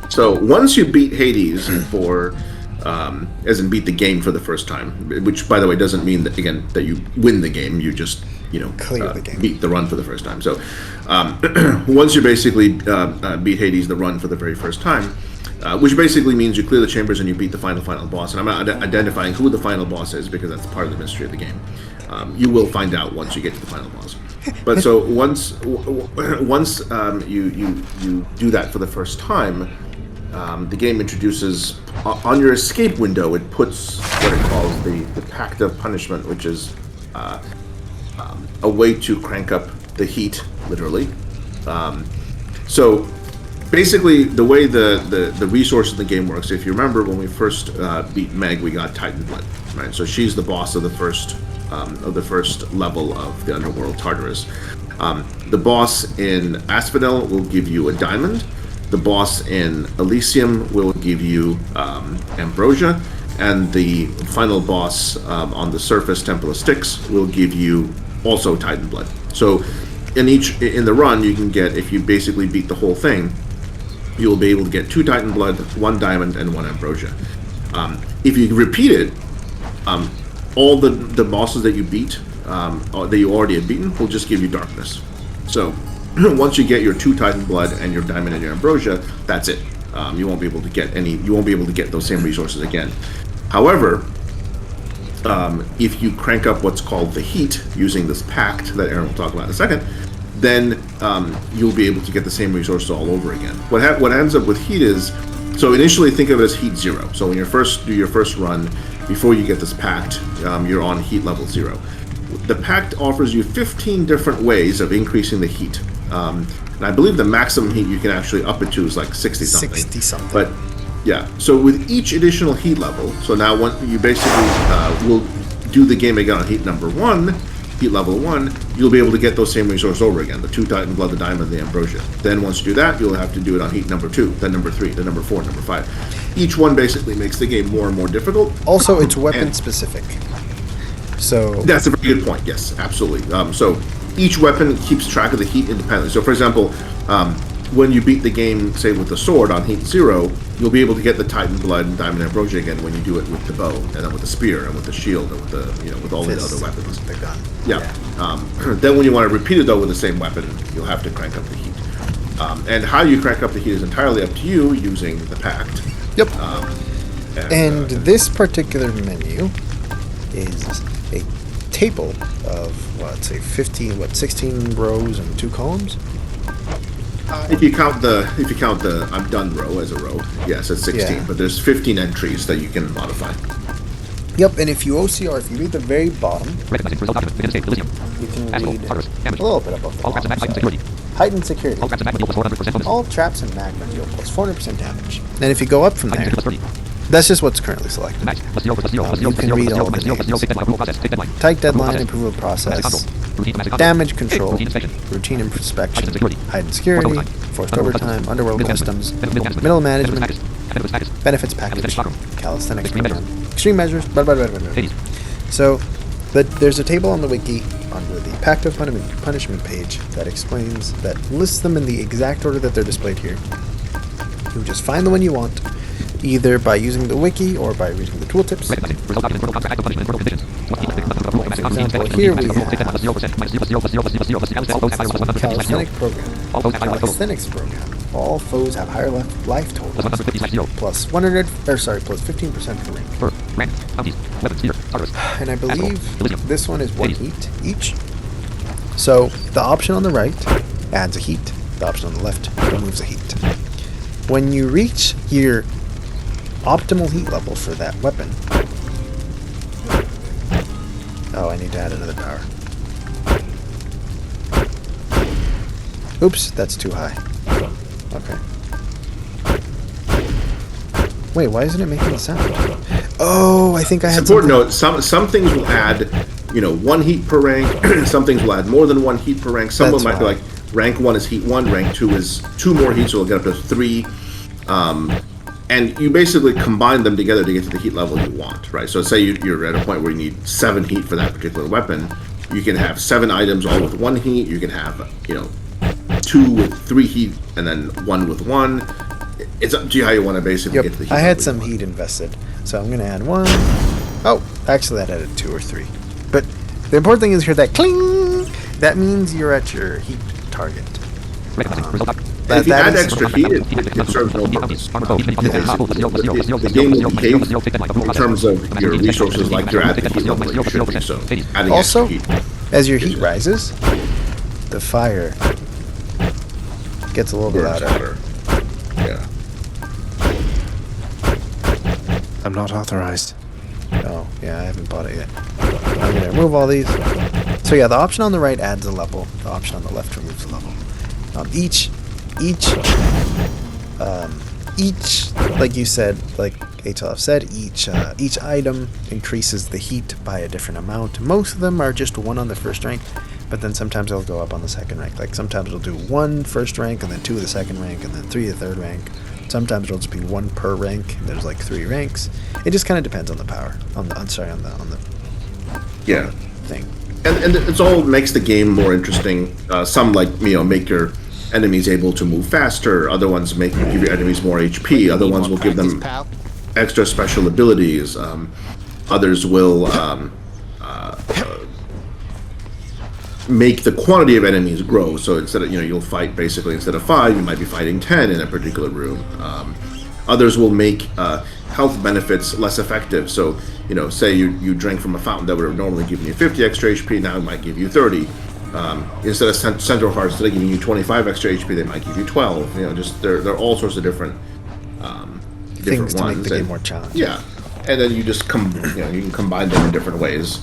Speaker 2: So once you beat Hades for, as in beat the game for the first time, which by the way doesn't mean that that you win the game. You just
Speaker 1: clear the game,
Speaker 2: beat the run for the first time. So once you basically beat Hades the run for the very first time. Which basically means you clear the chambers and you beat the final boss. And I'm not identifying who the final boss is because that's part of the mystery of the game. You will find out once you get to the final boss. But so once you do that for the first time, the game introduces on your escape window. It puts what it calls the Pact of Punishment, which is a way to crank up the heat, literally. So. Basically, the way the resource in the game works, if you remember when we first beat Meg, we got Titan Blood, right? So she's the boss of the first level of the Underworld, Tartarus. The boss in Asphodel will give you a diamond. The boss in Elysium will give you ambrosia, and the final boss on the surface, Temple of Styx, will give you also Titan Blood. So in the run, you can get, if you basically beat the whole thing, you will be able to get 2 Titan Blood, 1 Diamond, and 1 Ambrosia. If you repeat it, all the bosses that you beat, that you already have beaten, will just give you Darkness. So once you get your 2 Titan Blood and your Diamond and your Ambrosia, that's it. You won't be able to get You won't be able to get those same resources again. However, if you crank up what's called the heat using this pact that Aaron will talk about in a second, then you'll be able to get the same resources all over again. What ends up with heat is, so initially think of it as heat 0. So when you do your first run, before you get this pact, you're on heat level 0. The pact offers you 15 different ways of increasing the heat. And I believe the maximum heat you can actually up it to is like 60 something.
Speaker 1: 60 something.
Speaker 2: But yeah, so with each additional heat level, so now you basically will do the game again on heat number 1, heat level 1, you'll be able to get those same resources over again, the 2 Titan Blood, the Diamond, the Ambrosia. Then once you do that, you'll have to do it on heat number 2, then number 3, then number 4, number 5. Each one basically makes the game more and more difficult.
Speaker 1: Also, it's weapon specific. So
Speaker 2: that's a very good point, yes, absolutely. So each weapon keeps track of the heat independently. So for example, when you beat the game, say with the sword on heat 0, you'll be able to get the Titan Blood and Diamond Ambrosia again when you do it with the bow, and then with the spear, and with the shield, and with the with all the other weapons.
Speaker 1: The gun.
Speaker 2: Yeah. Then when you want to repeat it though with the same weapon, you'll have to crank up the heat. And how you crank up the heat is entirely up to you using the Pact.
Speaker 1: Yep. And this particular menu is a table of 16 rows and 2 columns.
Speaker 2: If you count the I'm done row as a row, yes, it's 16.
Speaker 1: Yeah.
Speaker 2: But there's 15 entries that you can modify.
Speaker 1: Yep, and if you OCR, if you read the very bottom, you can read a little bit above the bottom. Heightened security. All traps and magma deal plus 400% damage. And if you go up from there, That's just what's currently selected. You can read all the names. Tight deadline, approval process, damage control, routine inspection, hide and security, forced overtime, underworld customs, middle management, benefits package, calisthenics program, extreme measures, blah, blah, blah, blah, blah. So, there's a table on the wiki under the Pact of Punishment page that explains, that lists them in the exact order that they're displayed here. You just find the one you want, either by using the wiki or by reading the tooltips. For example, here we have Calisthenics program. All foes have higher life totals, plus 15% per rank. And I believe this one is 1 heat each. So the option on the right adds a heat. The option on the left removes a heat. When you reach your optimal heat level for that weapon... Oh, I need to add another power. Oops, that's too high. Okay. Wait, why isn't it making a sound? Oh, I think I had
Speaker 2: important note, some things will add, 1 heat per rank. Some things will add more than 1 heat per rank. Some of them might be like, rank 1 is heat 1, rank 2 is 2 more heats, so it'll get up to 3. And you basically combine them together to get to the heat level you want, right? So say you're at a point where you need 7 heat for that particular weapon. You can have 7 items all with 1 heat. You can have, 2 with 3 heat and then 1 with 1. It's up to you how you want to basically get to the heat
Speaker 1: I
Speaker 2: level
Speaker 1: had some heat invested, so I'm going to add 1. Oh, actually that added 2 or 3. But the important thing is here that cling! That means you're at your heat target.
Speaker 2: If you add extra heat, it serves no purpose. The game will behave in terms of your resources like you're at the heat level you should be. So adding
Speaker 1: also,
Speaker 2: extra heat
Speaker 1: as your heat rises, the fire gets a little bit louder.
Speaker 2: Yeah.
Speaker 4: I'm not authorized.
Speaker 1: Oh, yeah, I haven't bought it yet. I'm going to remove all these. So yeah, the option on the right adds a level. The option on the left removes a level. Each, like you said, like hllf said, each item increases the heat by a different amount. Most of them are just 1 on the first rank, but then sometimes they'll go up on the second rank. Like sometimes it'll do 1 first rank, and then 2 of the second rank, and then 3 of the third rank. Sometimes it'll just be 1 per rank. There's like 3 ranks. It just kind of depends on the power. On the thing.
Speaker 2: And it's all makes the game more interesting. Some make your enemies able to move faster. Other ones give your enemies more HP. Other ones will give them extra special abilities. Others will make the quantity of enemies grow. So instead of you'll fight basically instead of 5, you might be fighting 10 in a particular room. Others will make health benefits less effective. So say you drank from a fountain that would have normally given you 50 extra HP, now it might give you 30. Instead of Central Heart, instead of giving you 25 extra HP, they might give you 12. Just there are all sorts of different
Speaker 1: things to
Speaker 2: ones.
Speaker 1: make the game more challenging.
Speaker 2: Yeah, and then you just you can combine them in different ways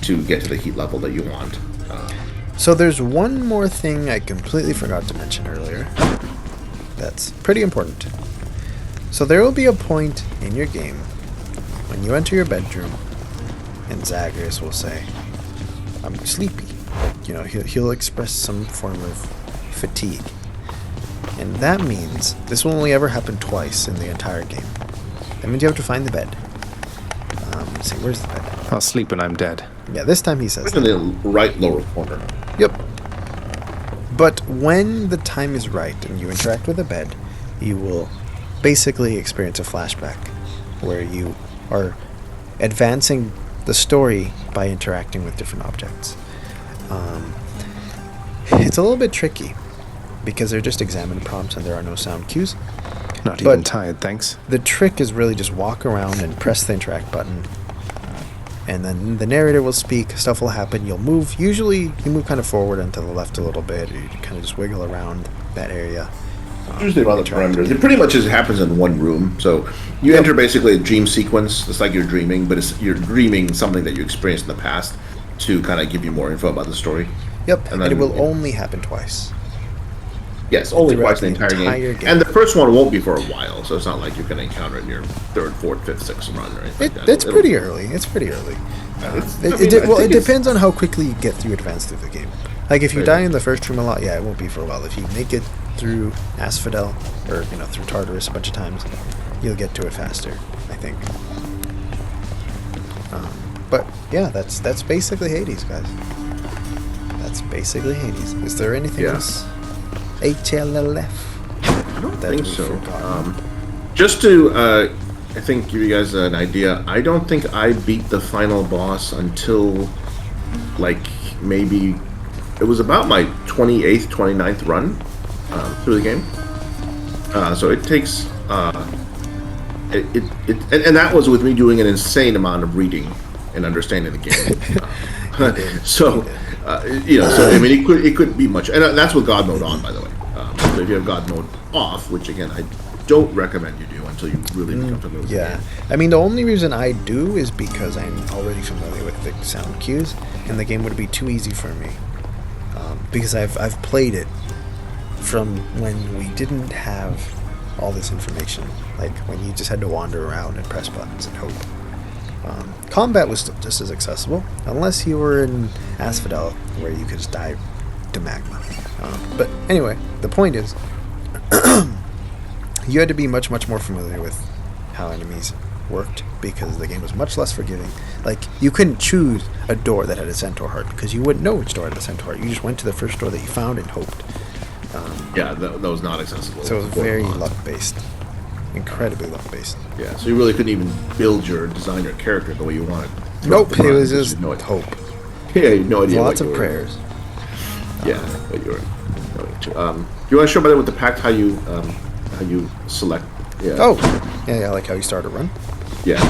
Speaker 2: to get to the heat level that you want.
Speaker 1: So there's one more thing I completely forgot to mention earlier. That's pretty important. So there will be a point in your game when you enter your bedroom, and Zagreus will say, "I'm sleepy." He'll express some form of fatigue. And that means this will only ever happen twice in the entire game. That means you have to find the bed. Let's see, where's the bed?
Speaker 4: I'll sleep when I'm dead.
Speaker 1: Yeah, this time he says
Speaker 2: it's in the right lower corner.
Speaker 1: Yep. But when the time is right and you interact with the bed, you will basically experience a flashback where you are advancing the story by interacting with different objects. It's a little bit tricky because they're just examine prompts and there are no sound cues.
Speaker 4: Not even tired, thanks.
Speaker 1: The trick is really just walk around and press the interact button, and then the narrator will speak, stuff will happen, you'll move. Usually you move kind of forward and to the left a little bit, or you kind of just wiggle around that area.
Speaker 2: Usually around the perimeters. It pretty much just happens in one room. So you enter basically a dream sequence. It's like you're dreaming, but you're dreaming something that you experienced in the past to kind of give you more info about the story.
Speaker 1: Yep, and it will only happen twice.
Speaker 2: Yes, only
Speaker 1: throughout
Speaker 2: twice in the entire game. And the first one won't be for a while, so it's not like you're going to encounter it in your third, fourth, fifth, sixth run or anything like that.
Speaker 1: It's pretty early. It's pretty early. It depends on how quickly you get through advance through the game. Like if you die in the first room a lot, yeah, it won't be for a while. If you make it through Asphodel or through Tartarus a bunch of times, you'll get to it faster, I think. But yeah, that's basically Hades, guys. That's basically Hades. Is there anything else? hllf.
Speaker 2: I don't think so. Just to, I think, give you guys an idea, I don't think I beat the final boss until, like, maybe, it was about my 28th, 29th run through the game. So it takes, and that was with me doing an insane amount of reading and understanding the game. So, so I mean, it could be much, and that's with God mode on, by the way. So if you have God mode off, which again I don't recommend you do until you really become familiar with the game.
Speaker 1: I mean, the only reason I do is because I'm already familiar with the sound cues, and the game would be too easy for me because I've played it from when we didn't have all this information, like when you just had to wander around and press buttons and hope. Combat was still just as accessible, unless you were in Asphodel, where you could just die to Magma. But anyway, the point is, you had to be much more familiar with how enemies worked, because the game was much less forgiving. Like, you couldn't choose a door that had a centaur heart, because you wouldn't know which door had a centaur heart. You just went to the first door that you found and hoped.
Speaker 2: That was not accessible.
Speaker 1: So it was very luck-based. Incredibly luck-based.
Speaker 2: Yeah, so you really couldn't even build design your character the way you wanted.
Speaker 1: Nope, it was just hope.
Speaker 2: Yeah, you had no idea.
Speaker 1: Lots of prayers.
Speaker 2: Yeah, what you were going to. Do you want to show by that with the Pact how you select? Yeah.
Speaker 1: Oh, yeah, like how you start a run.
Speaker 2: Yeah.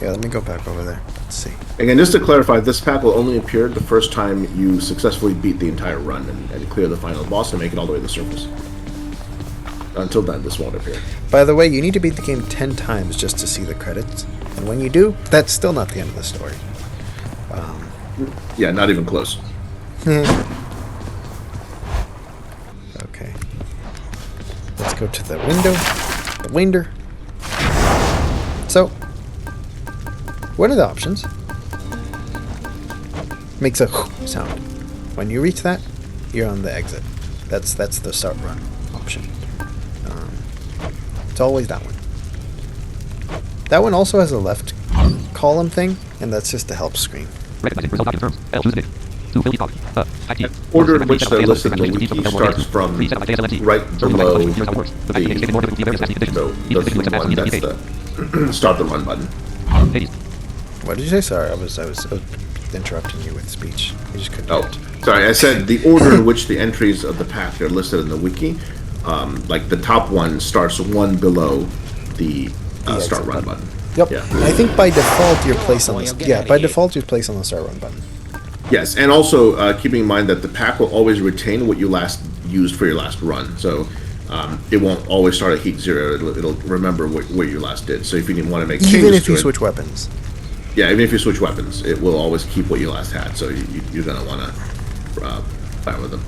Speaker 1: Yeah, let me go back over there. Let's see.
Speaker 2: Again, just to clarify, this pack will only appear the first time you successfully beat the entire run and clear the final boss and make it all the way to the surface. Until then, this won't appear.
Speaker 1: By the way, you need to beat the game 10 times just to see the credits. And when you do, that's still not the end of the story.
Speaker 2: Yeah, not even close.
Speaker 1: Okay. Let's go to the window. The winder. So, one of the options makes a sound. When you reach that, you're on the exit. That's the start run option. It's always that one. That one also has a left column thing, and that's just the help screen.
Speaker 2: Order in which they're listed in the wiki starts from right below the one. That's the start the run button.
Speaker 1: What did you say? Sorry, I was interrupting you with speech. You just couldn't.
Speaker 2: Oh, sorry. I said the order in which the entries of the Pact are listed in the wiki. Like the top one starts one below the start run button.
Speaker 1: Yep. Yeah. I think by default you're placed on the by default you're placed on the start run button.
Speaker 2: Yes, and also keeping in mind that the pack will always retain what you last used for your last run. So it won't always start at heat 0. It'll remember what you last did. So if you want to make changes,
Speaker 1: even if you switch weapons.
Speaker 2: Yeah, even if you switch weapons, it will always keep what you last had. So you're gonna want to fight with them.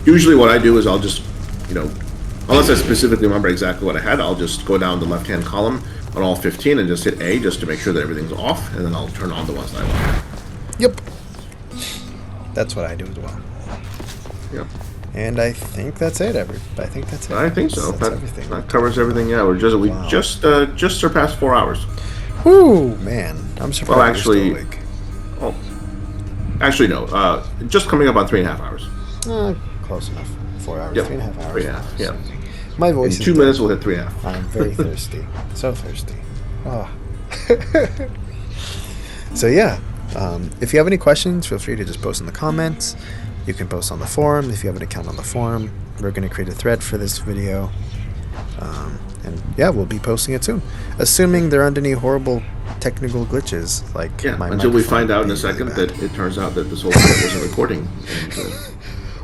Speaker 2: Usually, what I do is I'll just, unless I specifically remember exactly what I had, I'll just go down the left-hand column on all 15 and just hit A just to make sure that everything's off, and then I'll turn on the ones that I want.
Speaker 1: Yep. That's what I do as well.
Speaker 2: Yep.
Speaker 1: And I think that's it, I think that's it.
Speaker 2: I think so.
Speaker 1: That's everything.
Speaker 2: That covers everything. Yeah, we just surpassed 4 hours.
Speaker 1: Whoo, man! I'm surprised.
Speaker 2: Well, actually, no. Just coming up on 3.5 hours.
Speaker 1: Close enough. 4 hours.
Speaker 2: Yep.
Speaker 1: 3.5 hours.
Speaker 2: 3.5. Yeah.
Speaker 1: My voice.
Speaker 2: In 2 minutes, we'll hit 3.5.
Speaker 1: I'm very thirsty. So thirsty. Oh. So yeah. If you have any questions, feel free to just post in the comments. You can post on the forum if you have an account on the forum. We're going to create a thread for this video. And yeah, we'll be posting it soon. Assuming there aren't any horrible technical glitches.
Speaker 2: Until we find out in a second that it turns out that this whole thing wasn't recording. And,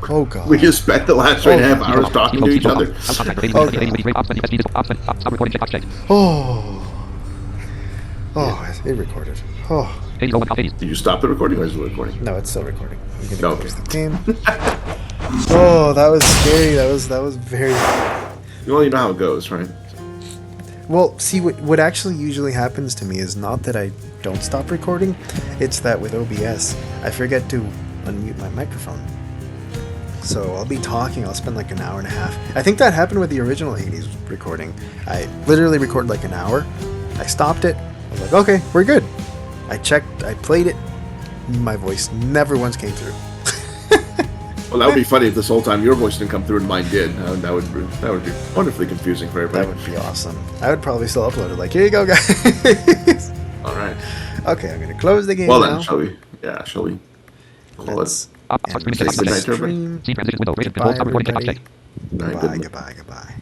Speaker 1: oh god.
Speaker 2: We just spent the last 3.5 hours talking to each other.
Speaker 1: Oh, it recorded. Oh.
Speaker 2: Did you stop the recording or is it recording?
Speaker 1: No, it's still recording. You're going to close the game. Oh, that was scary. That was very.
Speaker 2: Well, you know how it goes, right?
Speaker 1: Well, see, what actually usually happens to me is not that I don't stop recording, it's that with OBS, I forget to unmute my microphone. So I'll be talking, I'll spend like an hour and a half. I think that happened with the original Hades recording. I literally recorded like an hour, I stopped it, I was like, okay, we're good. I checked, I played it, my voice never once came through.
Speaker 2: Well, that would be funny if this whole time your voice didn't come through and mine did. That would be wonderfully confusing for everybody.
Speaker 1: That would be awesome. I would probably still upload it. Like, here you go, guys.
Speaker 2: All right.
Speaker 1: Okay, I'm gonna close the game
Speaker 2: well
Speaker 1: now.
Speaker 2: Then, shall we? Yeah, shall we?
Speaker 1: Let's
Speaker 2: end this
Speaker 1: stream.
Speaker 2: night, everybody.
Speaker 1: Bye, everybody.
Speaker 2: Night,
Speaker 1: Goodbye, goodbye, goodbye.